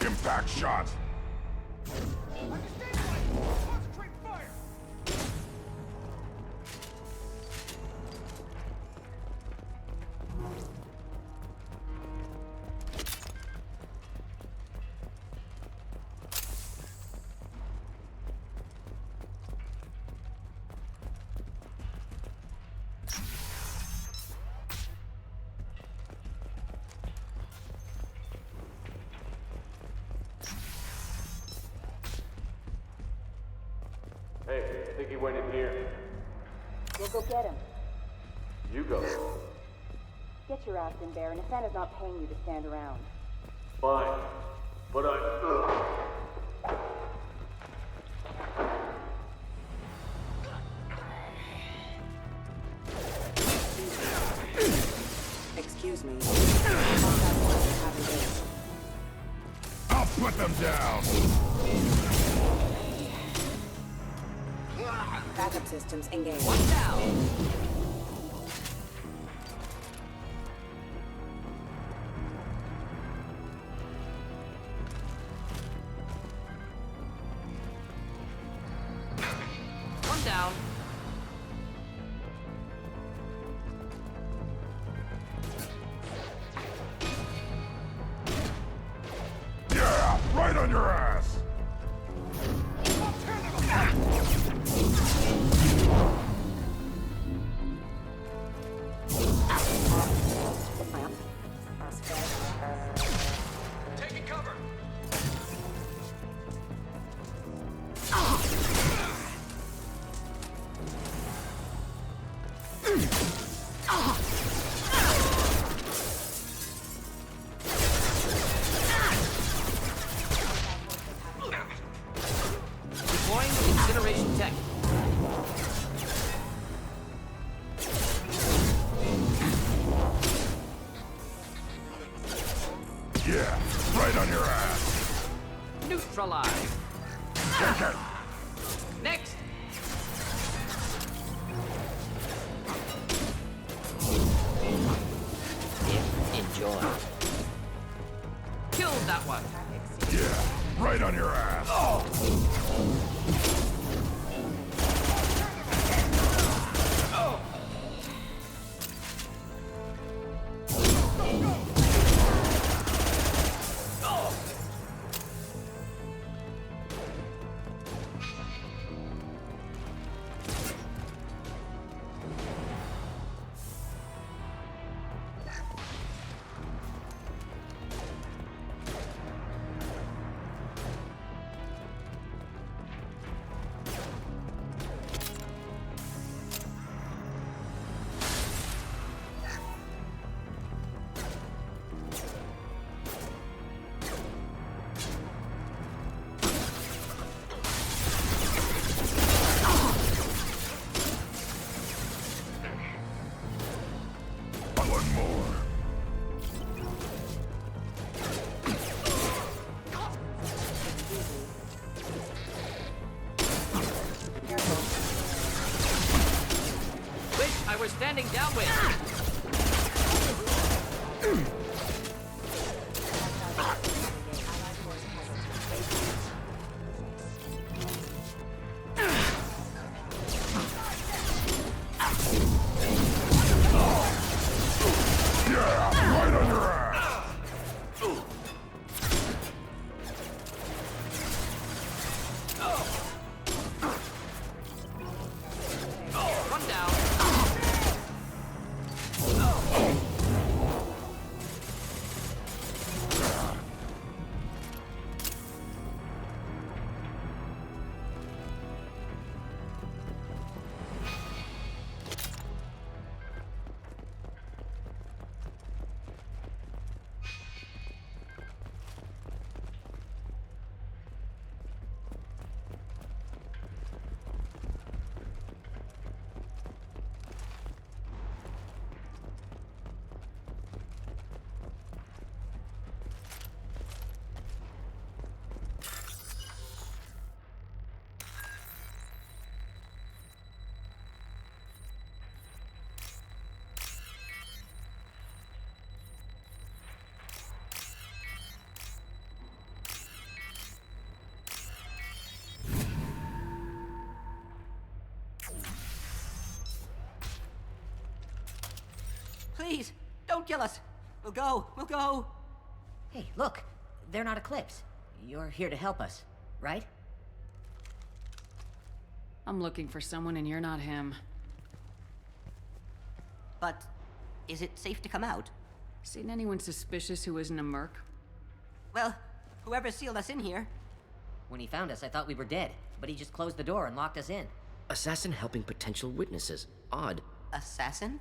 Impact shot! Hey, I think he went in here. We'll go get him. You go. Get your ass in there, and Asana's not paying you to stand around. Fine. But Excuse me. I'll put them down! Backup systems engaged. One down. One down. Yeah! Right on your ass! Taking cover. Deploying incineration tech. Yeah! Right on your ass! Neutralize. Take it! Next. Enjoy. Killed that one. Yeah! Right on your ass! One more. Wish I were standing downwind. Yeah! Right on your ass! One down. Please, don't kill us. We'll go. We'll go. Hey, look. They're not Eclipse. You're here to help us, right? I'm looking for someone and you're not him. But is it safe to come out? Seen anyone suspicious who isn't a merc? Well, whoever sealed us in here. When he found us, I thought we were dead, but he just closed the door and locked us in. Assassin helping potential witnesses. Odd. Assassin?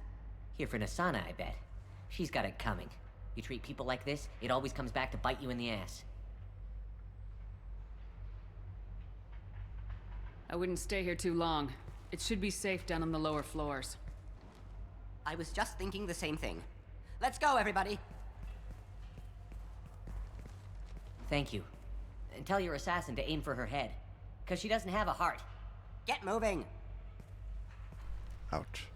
Here for Nasana, I bet. She's got it coming. You treat people like this, it always comes back to bite you in the ass. I wouldn't stay here too long. It should be safe down on the lower floors. I was just thinking the same thing. Let's go, everybody! Thank you. And tell your assassin to aim for her head. Because she doesn't have a heart. Get moving! Ouch.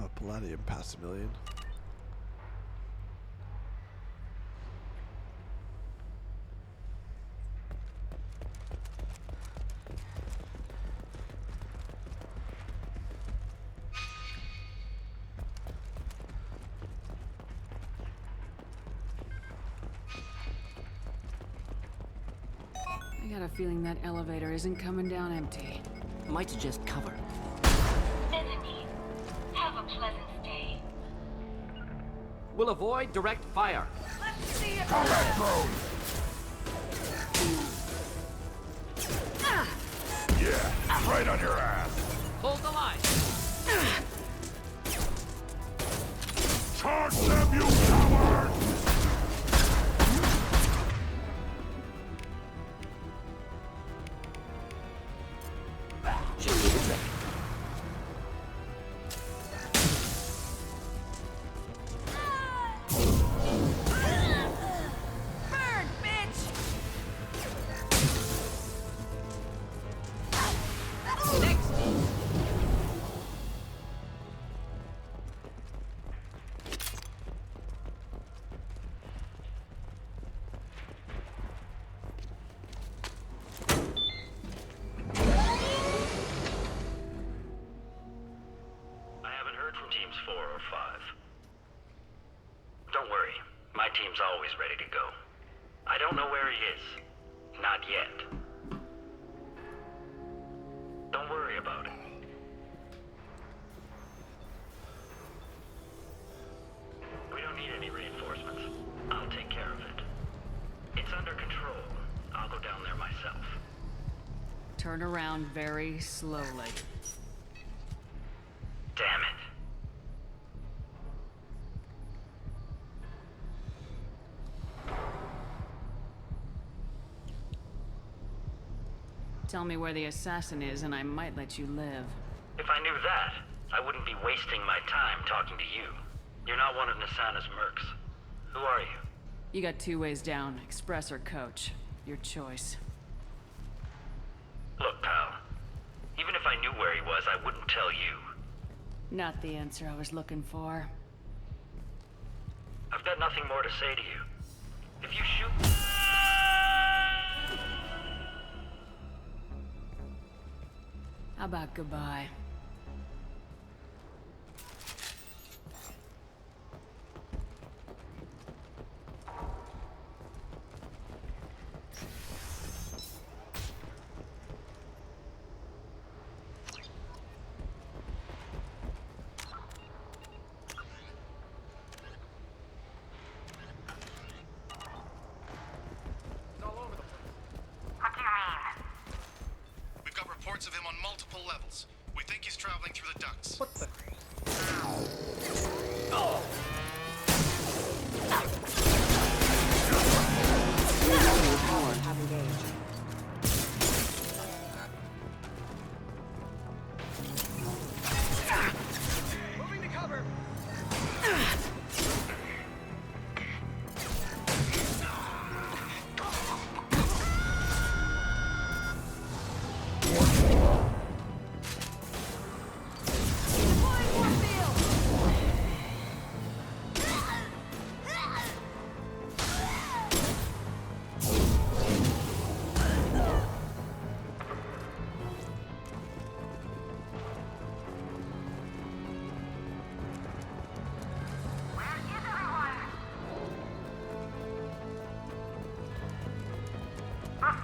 Oh, Palladium past $1 million. I got a feeling that elevator isn't coming down empty. Might suggest cover. Have a pleasant stay. We'll avoid direct fire. Let's see it. Combat drone! Yeah, right on your ass. Hold the line. Charge them, you coward! Should be the trick. Burn, bitch! Next! I haven't heard from teams 4 or 5. Don't worry, my team's always ready to go. I don't know where he is. Not yet. Don't worry about it. We don't need any reinforcements. I'll take care of it. It's under control. I'll go down there myself. Turn around very slowly. Damn it. Tell me where the assassin is and I might let you live. If I knew that, I wouldn't be wasting my time talking to you. You're not one of Nasana's mercs. Who are you? You got 2 ways down, express or coach. Your choice. Look, pal. Even if I knew where he was, I wouldn't tell you. Not the answer I was looking for. I've got nothing more to say to you. If you shoot... How about goodbye? ducts. What the? Power have engaged. Moving to cover.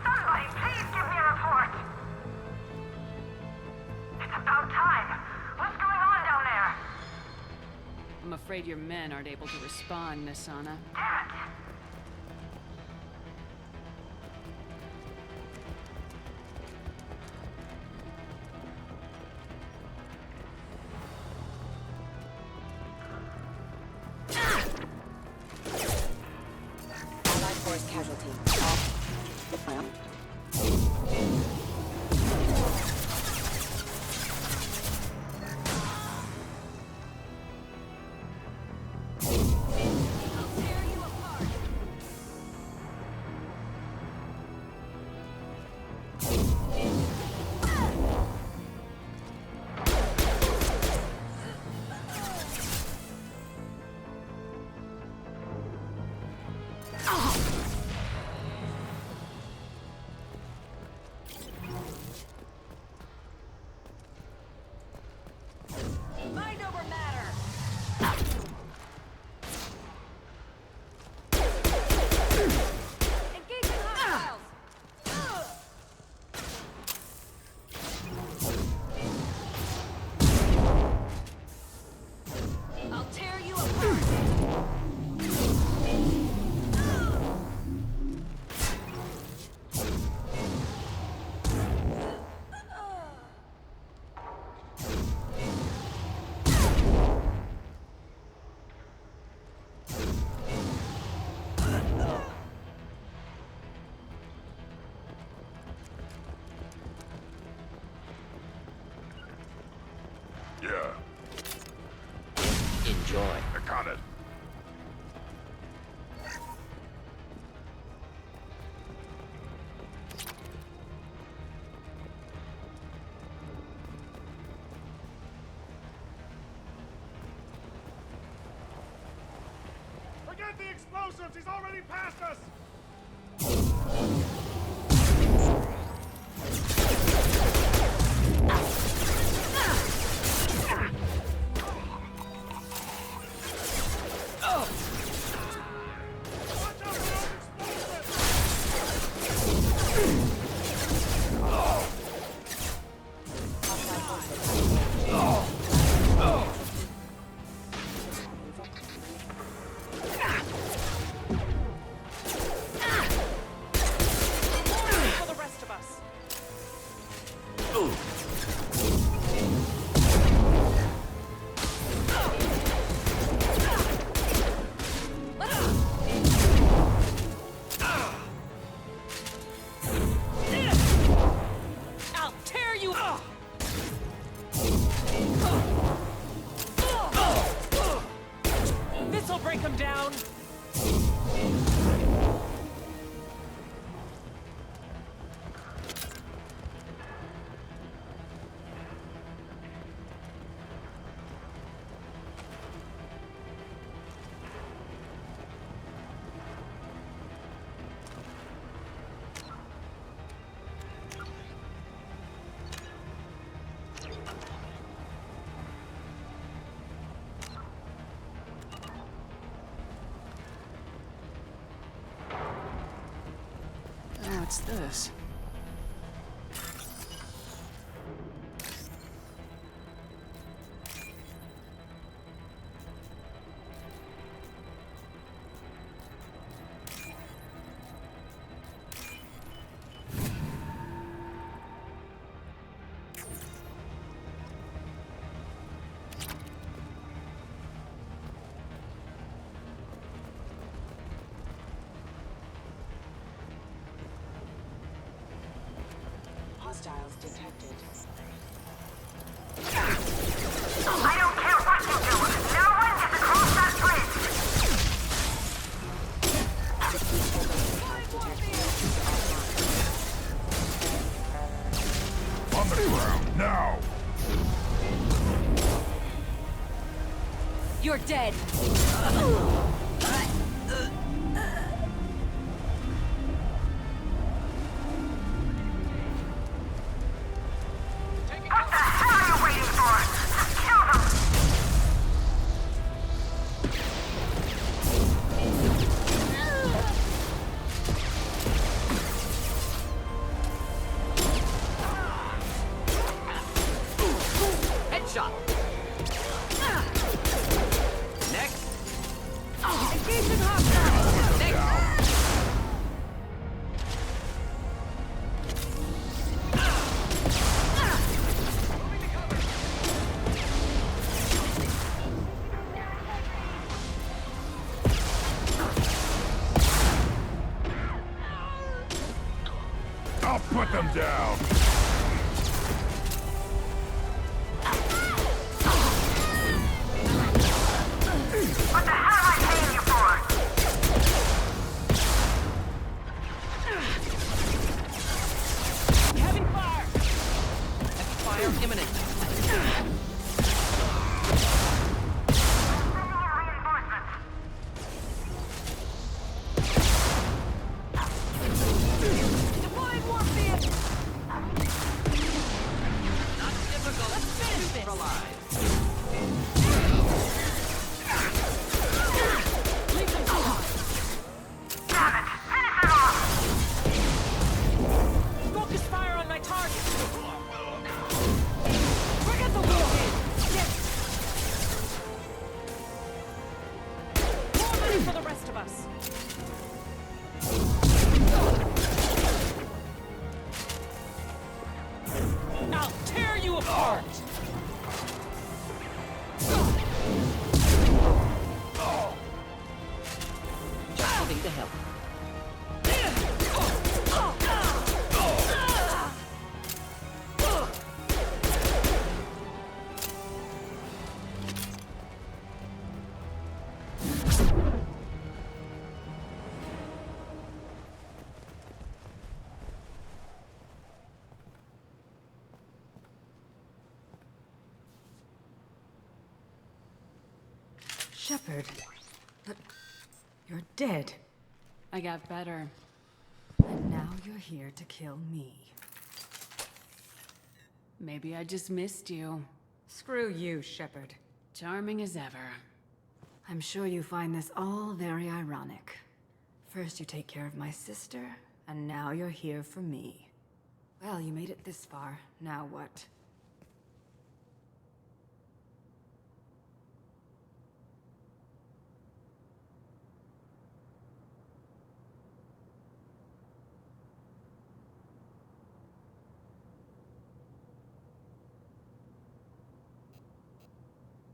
Somebody, please give me a report. It's about time. What's going on down there? I'm afraid your men aren't able to respond, Nisana. Damn it. Allied force casualty. Mind over matter. Engaging hostiles. I'll tear you apart. Yeah, Enjoy. I got it. Forget the explosives. He's already past us. For the rest of us. I'll tear you up. This'll break him down. What's this? hostiles detected. I don't care what you do. No one gets across that bridge. On the ground, now! You're dead. What the hell are you waiting for? Just kill them! Headshot! Next! Engaging hostile. Next! I'll put them down! What the hell am I paying you for? Having fire. Fire imminent. Deploying warfare. Not difficult. Let's finish this. Neutralized. Leave them alone. Damn it! Finish it off! Focus fire on my target. Forget the warhead. Get more money for the rest of us. I'll tear you apart. Just moving to help. Shepard, but you're dead. I got better. And now you're here to kill me. Maybe I just missed you. Screw you, Shepard. Charming as ever. I'm sure you find this all very ironic. First you take care of my sister, and now you're here for me. Well, you made it this far. Now what?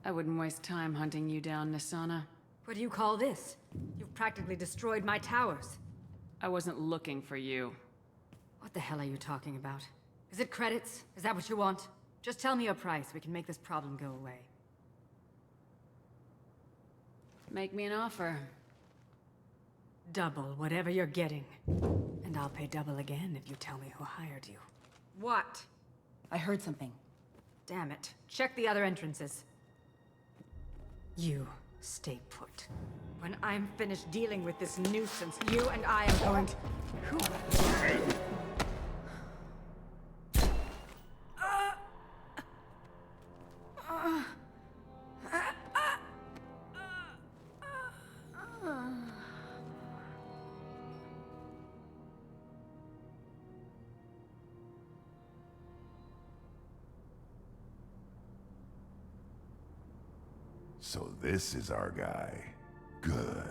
I wouldn't waste time hunting you down, Nasana. What do you call this? You've practically destroyed my towers. I wasn't looking for you. What the hell are you talking about? Is it credits? Is that what you want? Just tell me a price. We can make this problem go away. Make me an offer. Double whatever you're getting. And I'll pay double again if you tell me who hired you. What? I heard something. Damn it. Check the other entrances. You stay put. When I'm finished dealing with this nuisance, you and I are going to... Who? So this is our guy. Good.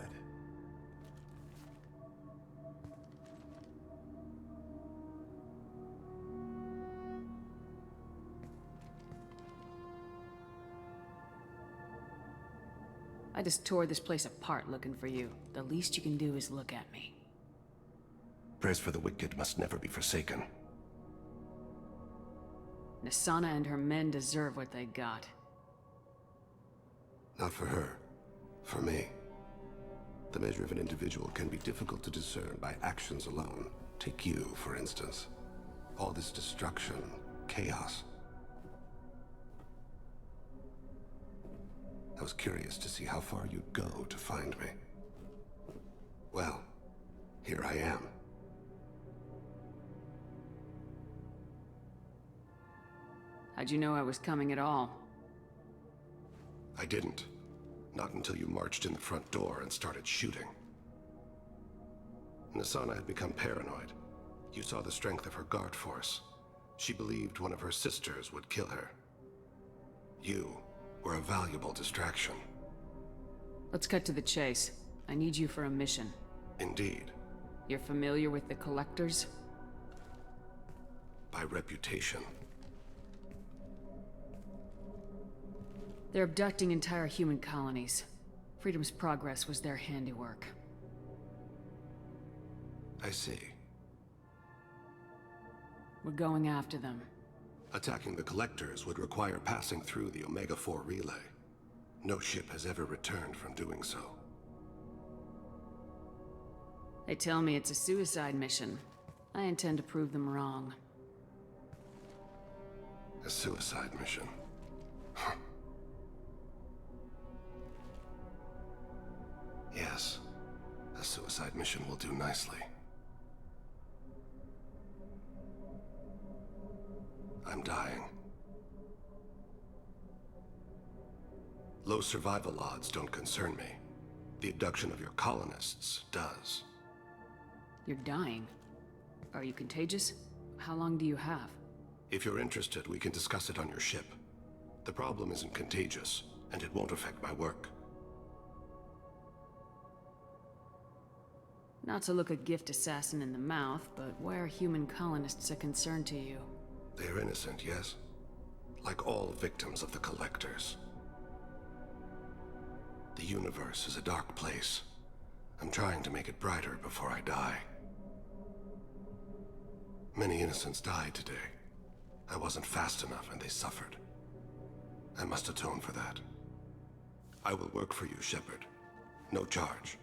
I just tore this place apart looking for you. The least you can do is look at me. Prayers for the wicked must never be forsaken. Nasana and her men deserve what they got. Not for her. For me. The measure of an individual can be difficult to discern by actions alone. Take you, for instance. All this destruction, chaos. I was curious to see how far you'd go to find me. Well, here I am. How'd you know I was coming at all? I didn't. Not until you marched in the front door and started shooting. Nasana had become paranoid. You saw the strength of her guard force. She believed one of her sisters would kill her. You were a valuable distraction. Let's cut to the chase. I need you for a mission. Indeed. You're familiar with the Collectors? By reputation. They're abducting entire human colonies. Freedom's Progress was their handiwork. I see. We're going after them. Attacking the Collectors would require passing through the Omega-4 relay. No ship has ever returned from doing so. They tell me it's a suicide mission. I intend to prove them wrong. A suicide mission? Yes, a suicide mission will do nicely. I'm dying. Low survival odds don't concern me. The abduction of your colonists does. You're dying. Are you contagious? How long do you have? If you're interested, we can discuss it on your ship. The problem isn't contagious, and it won't affect my work. Not to look a gift assassin in the mouth, but why are human colonists a concern to you? They're innocent, yes? Like all victims of the Collectors. The universe is a dark place. I'm trying to make it brighter before I die. Many innocents died today. I wasn't fast enough and they suffered. I must atone for that. I will work for you, Shepard. No charge.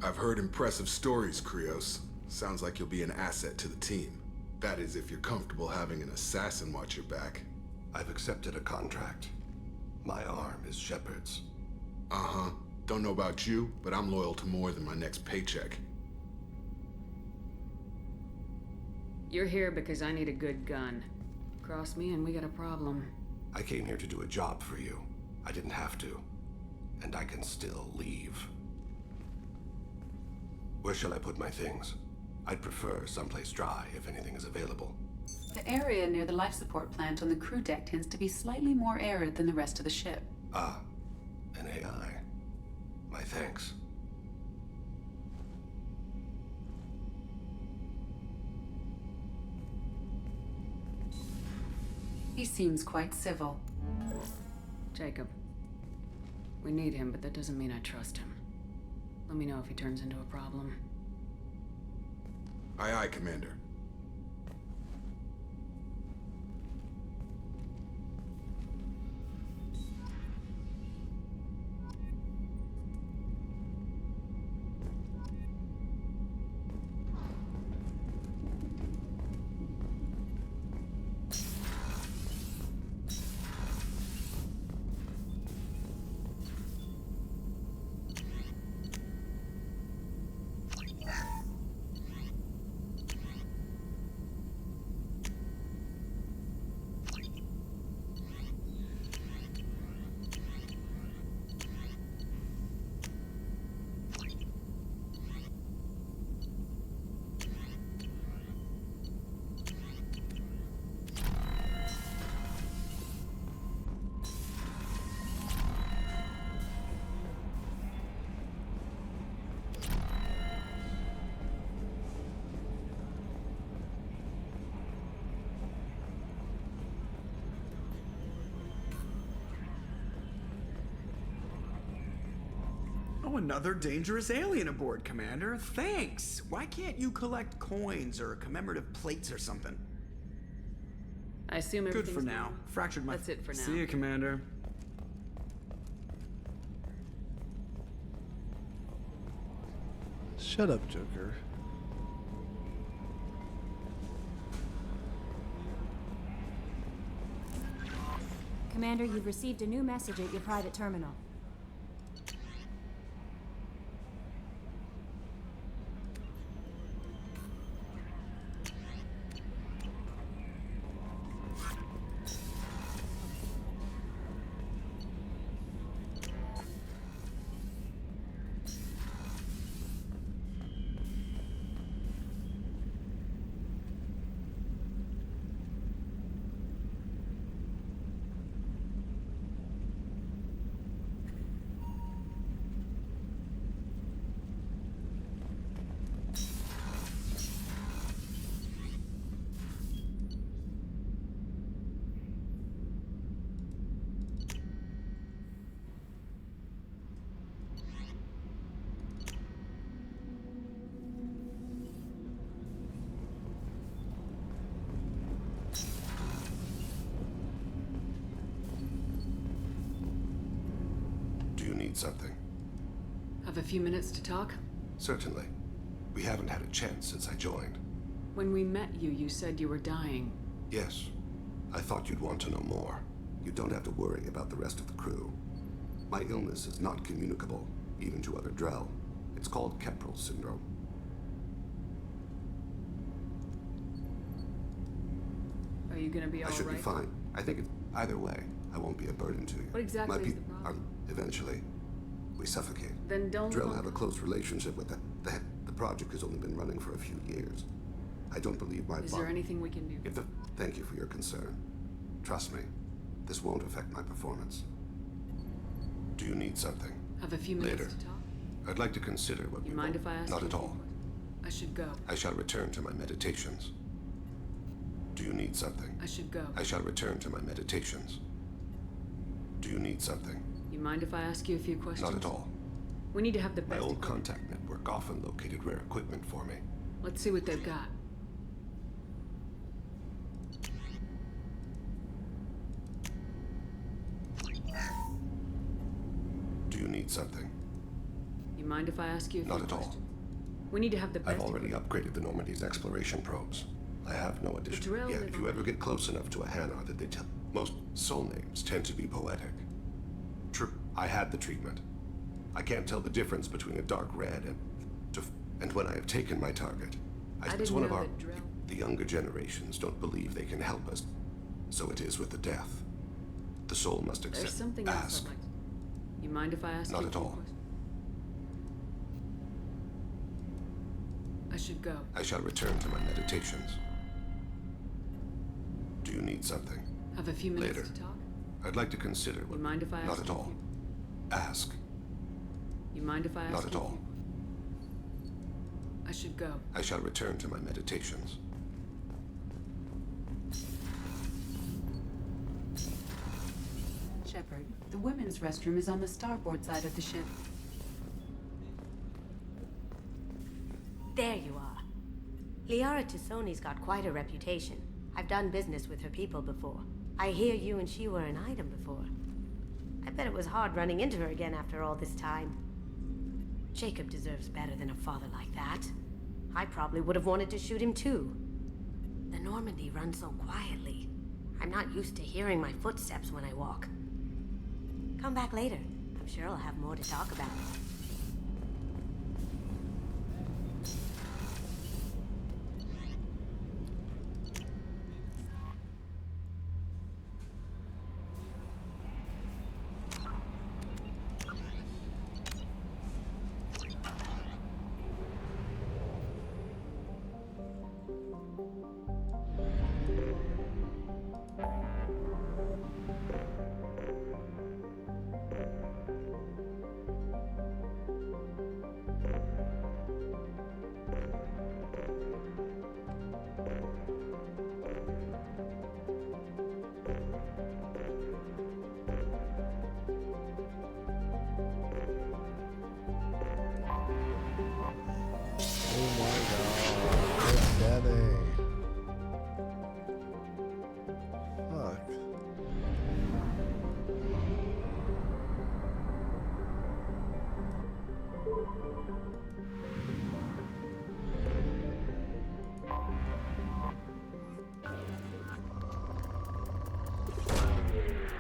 I've heard impressive stories, Krios. Sounds like you'll be an asset to the team. That is, if you're comfortable having an assassin watch your back. I've accepted a contract. My arm is Shepard's. Uh-huh. Don't know about you, but I'm loyal to more than my next paycheck. You're here because I need a good gun. Cross me and we got a problem. I came here to do a job for you. I didn't have to. And I can still leave. Where shall I put my things? I'd prefer someplace dry if anything is available. The area near the life support plant on the crew deck tends to be slightly more arid than the rest of the ship. Ah, an AI. My thanks. He seems quite civil. Jacob. We need him, but that doesn't mean I trust him. Let me know if he turns into a problem. Aye, aye, Commander. Oh, another dangerous alien aboard, Commander. Thanks. Why can't you collect coins or commemorative plates or something? I assume Good everything's for now. normal? Fractured my... That's it for now. See you, Commander. Shut up, Joker. Commander, you've received a new message at your private terminal. Something. Have a few minutes to talk? Certainly. We haven't had a chance since I joined. When we met you, you said you were dying. Yes. I thought you'd want to know more. You don't have to worry about the rest of the crew. My illness is not communicable, even to other Drell. It's called Keprel syndrome. Are you gonna be all right? I should be fine. I think either way, I won't be a burden to you. What exactly My is the problem? Eventually, we suffocate. Then don't... Drell have a close relationship with the project has only been running for a few years. I don't believe my... Is there anything we can do? Thank you for your concern. Trust me, this won't affect my performance. Do you need something? Have a few minutes Later. to talk? I'd like to consider what You mind if I ask Not you at a few all. I should go. I shall return to my meditations. Do you need something? I should go. I shall return to my meditations. Do you need something? You mind if I ask you a few questions? Not at all. We need to have the My best... old contact network often located rare equipment for me. Let's see what they've got. Do you need something? You mind if I ask you a few Not at questions? all. We need to have the best... I've already upgraded the Normandy's exploration probes. I have no additional... Drell Yet, live if you on- ever get close enough to a Hanar that they tell... Most soul names tend to be poetic. True, I had the treatment. I can't tell the difference between a dark red and when I have taken my target. I It's didn't one of know our... that Drell... The younger generations don't believe they can help us. So it is with the death. The soul must accept... There's something else Ask. I'd like to... You mind if I ask Not you a at few all. questions? I should go. I shall return to my meditations. Do you need something? Have a few minutes Later. to talk? I'd like to consider what... You mind if I ask Not at you a all. Ask. You mind if I ask Not you at a all. few- I should go. I shall return to my meditations. Shepard, the women's restroom is on the starboard side of the ship. There you are. Liara Tassoni's got quite a reputation. I've done business with her people before. I hear you and she were an item before. I bet it was hard running into her again after all this time. Jacob deserves better than a father like that. I probably would have wanted to shoot him too. The Normandy runs so quietly. I'm not used to hearing my footsteps when I walk. Come back later. I'm sure I'll have more to talk about.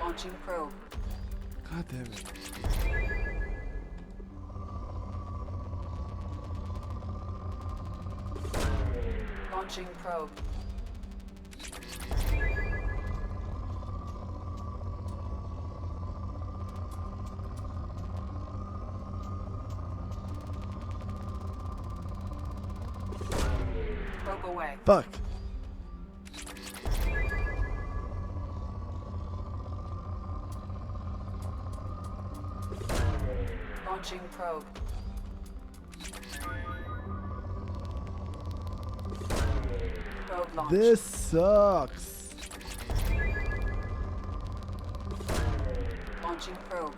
Launching probe. God damn it. Launching probe. Probe away. Fuck. Launching probe. Probe launch. This sucks. Launching probe.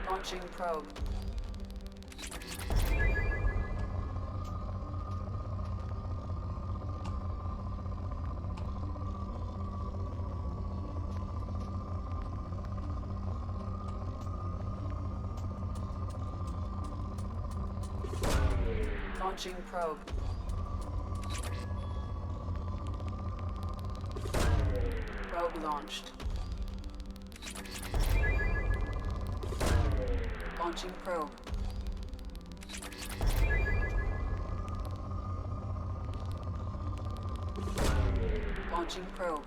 Launching probe. Launching probe. Probe launched. Launching probe. Launching probe.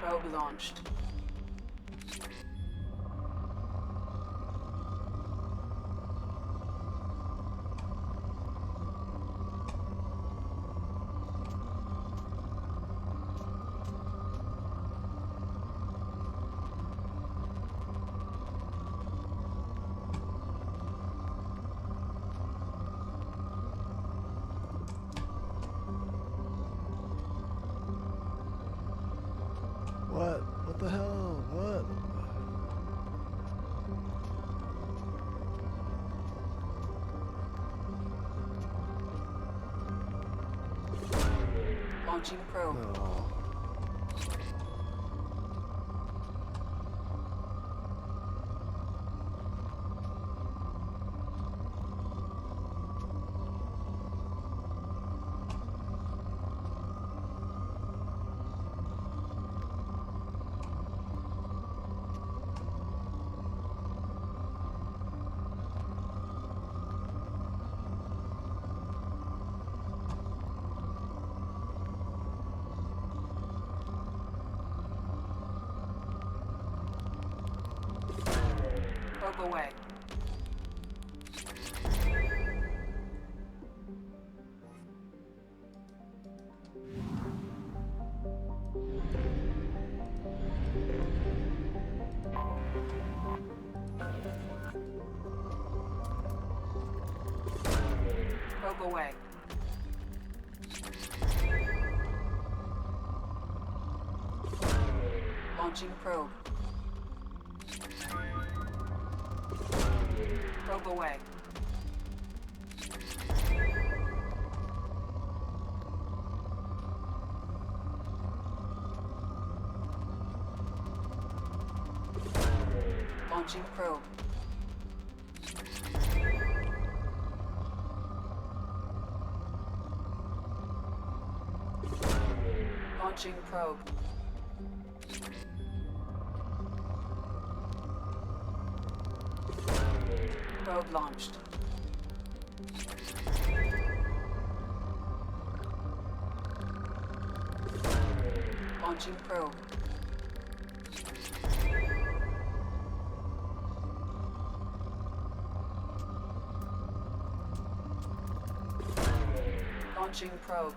Probe launched. What? What the hell? What? Launching probe. Oh. Probe away. Probe away. Launching probe. Probe away. Launching probe. Launching probe. Probe launched. Launching probe. Launching probe.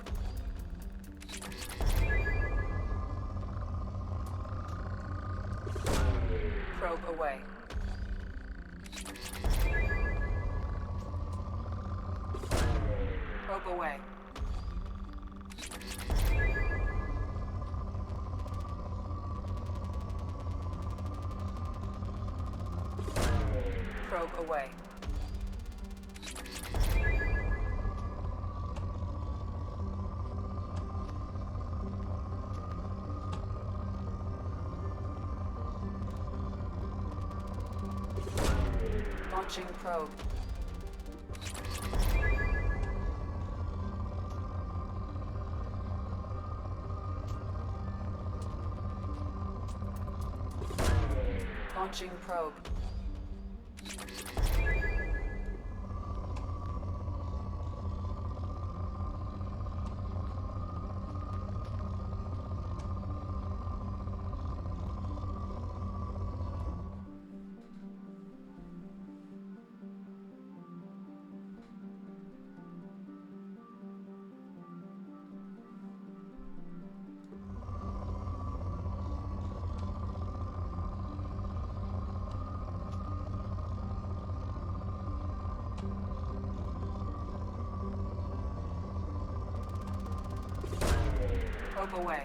Probe away. Probe away. Probe away. Launching probe. Launching probe. Probe away.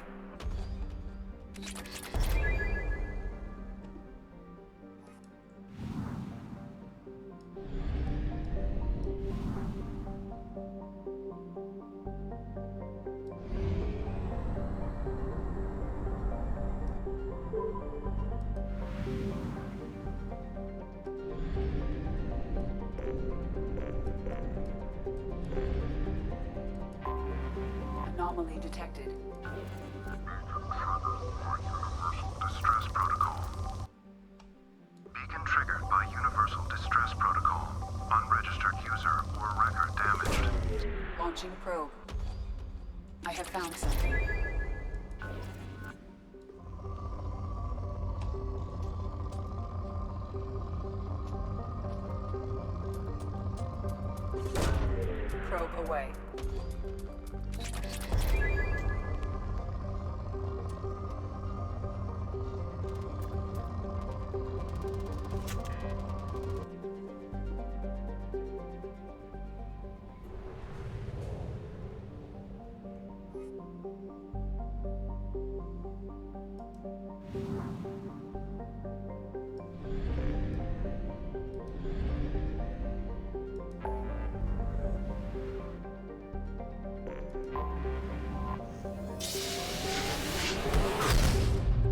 Anomaly detected. Universal Distress Protocol. Beacon triggered by Universal Distress Protocol. Unregistered user or record damaged. Launching probe. I have found something. Probe away.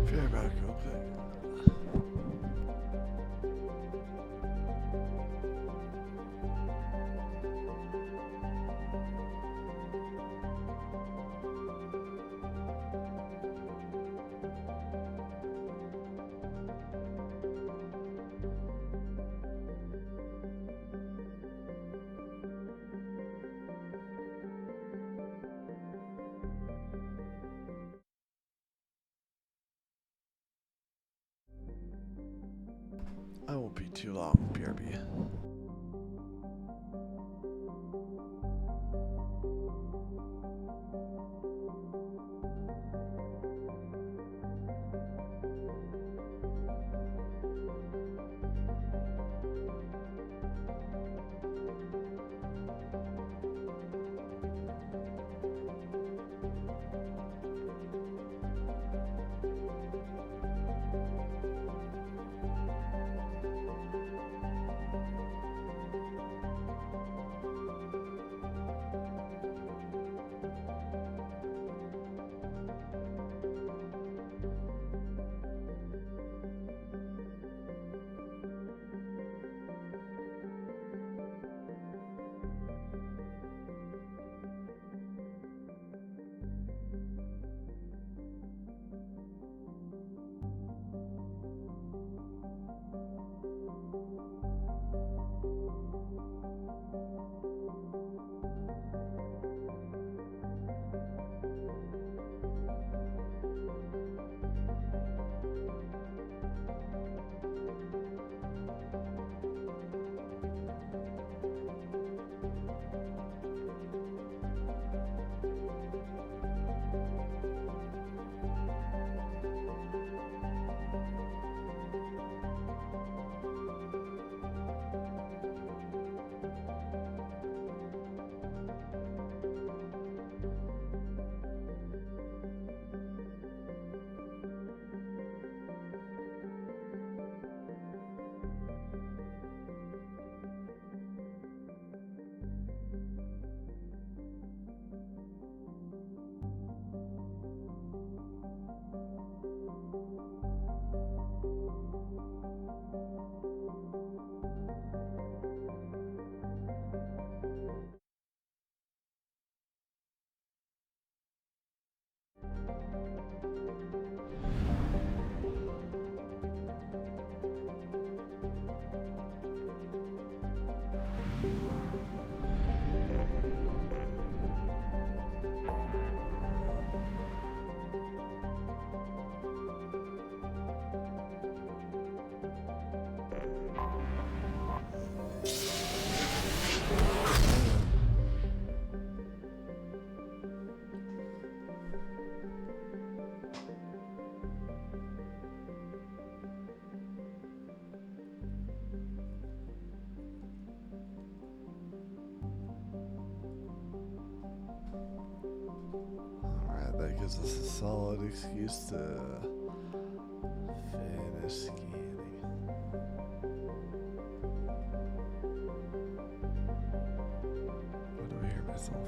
Fair back real quick. I won't be too long, BRB. Alright, that gives us a solid excuse to finish scanning. Why do I hear myself?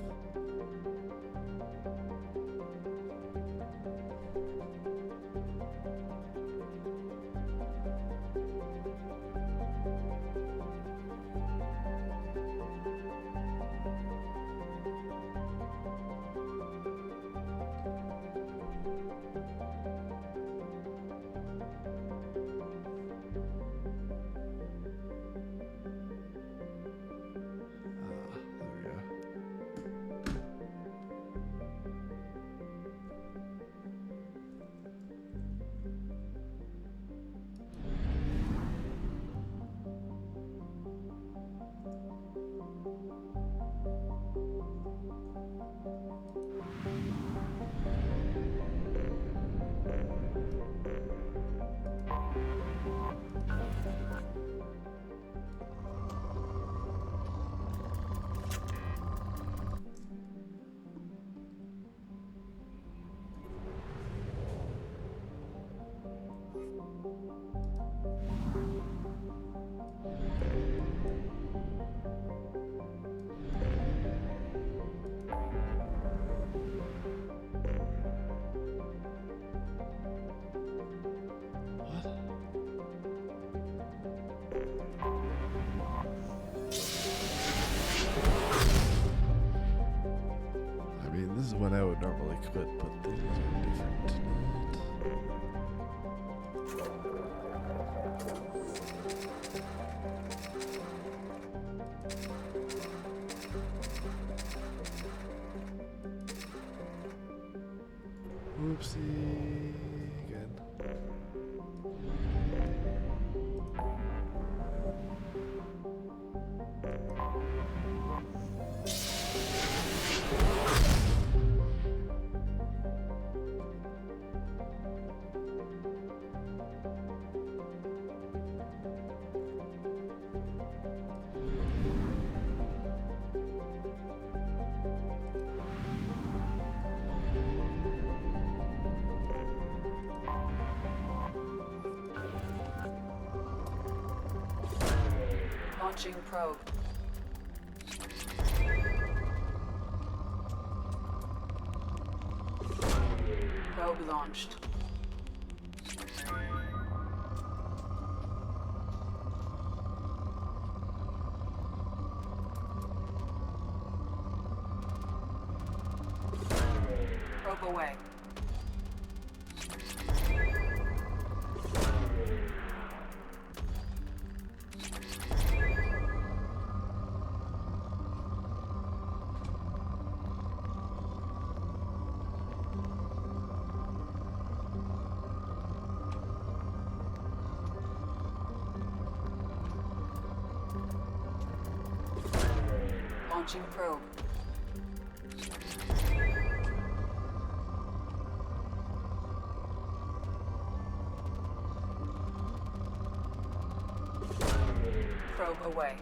I mean, this is when I would normally quit, but things are different tonight. Whoopsie again. Launching probe. Probe launched. Probe away. Launching probe. Probe away.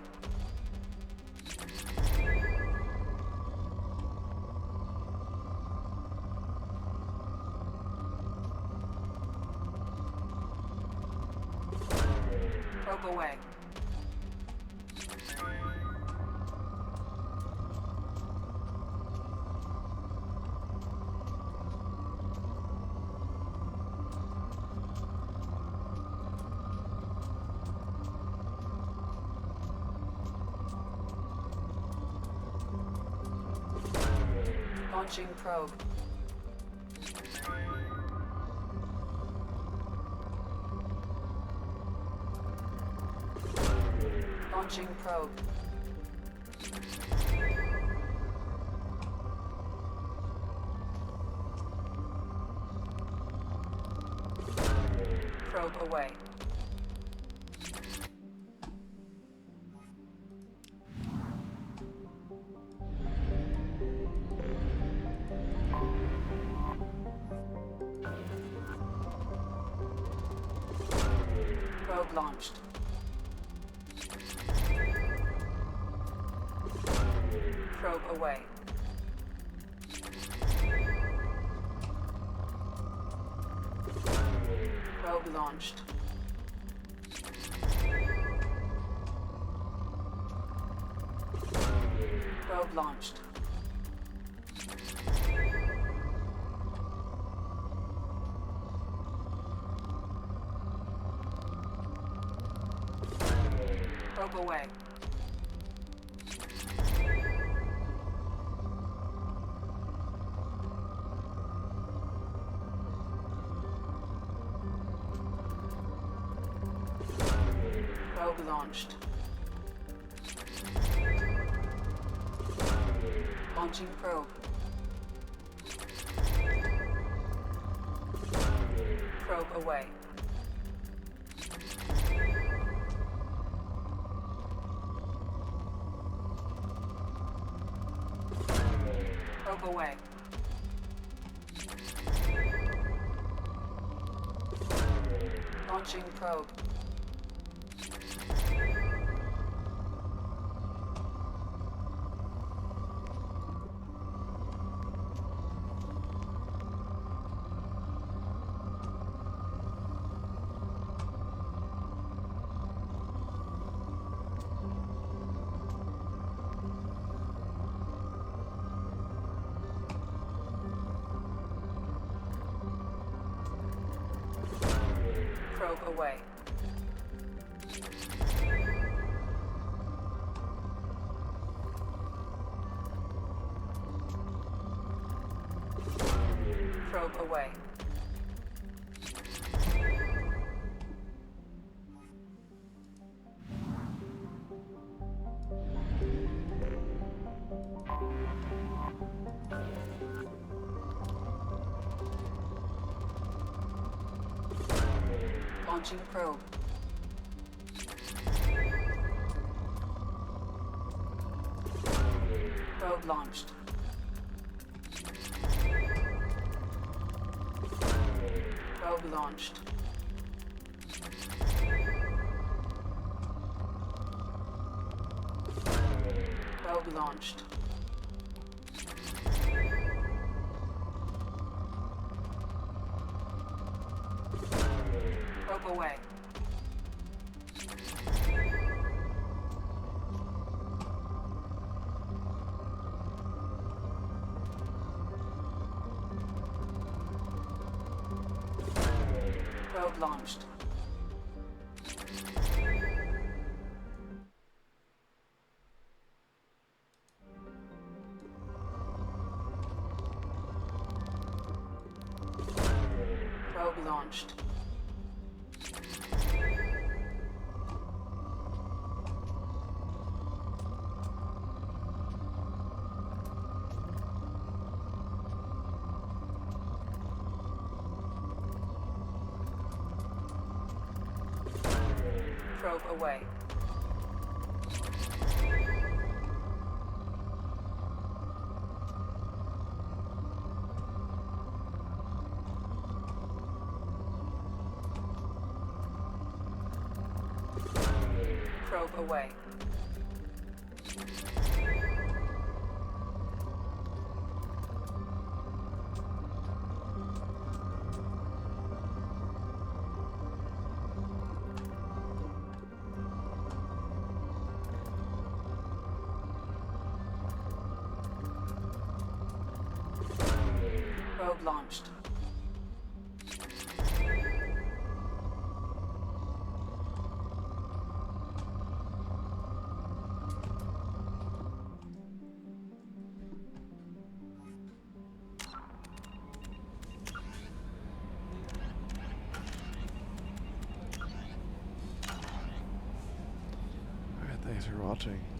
Probe away. Launching probe. Launching probe. Probe away. Probe launched. Probe away. Probe launched. Probe launched. Probe away. Probe launched. Launching probe. Probe away. Probe away. Launching probe. Probe away. Probe away. Launching probe. Probe launched. Probe launched. Probe launched. Probe away. Probe launched. Probe launched. Probe away. Probe away. Probe launched. Alright, Thanks for watching.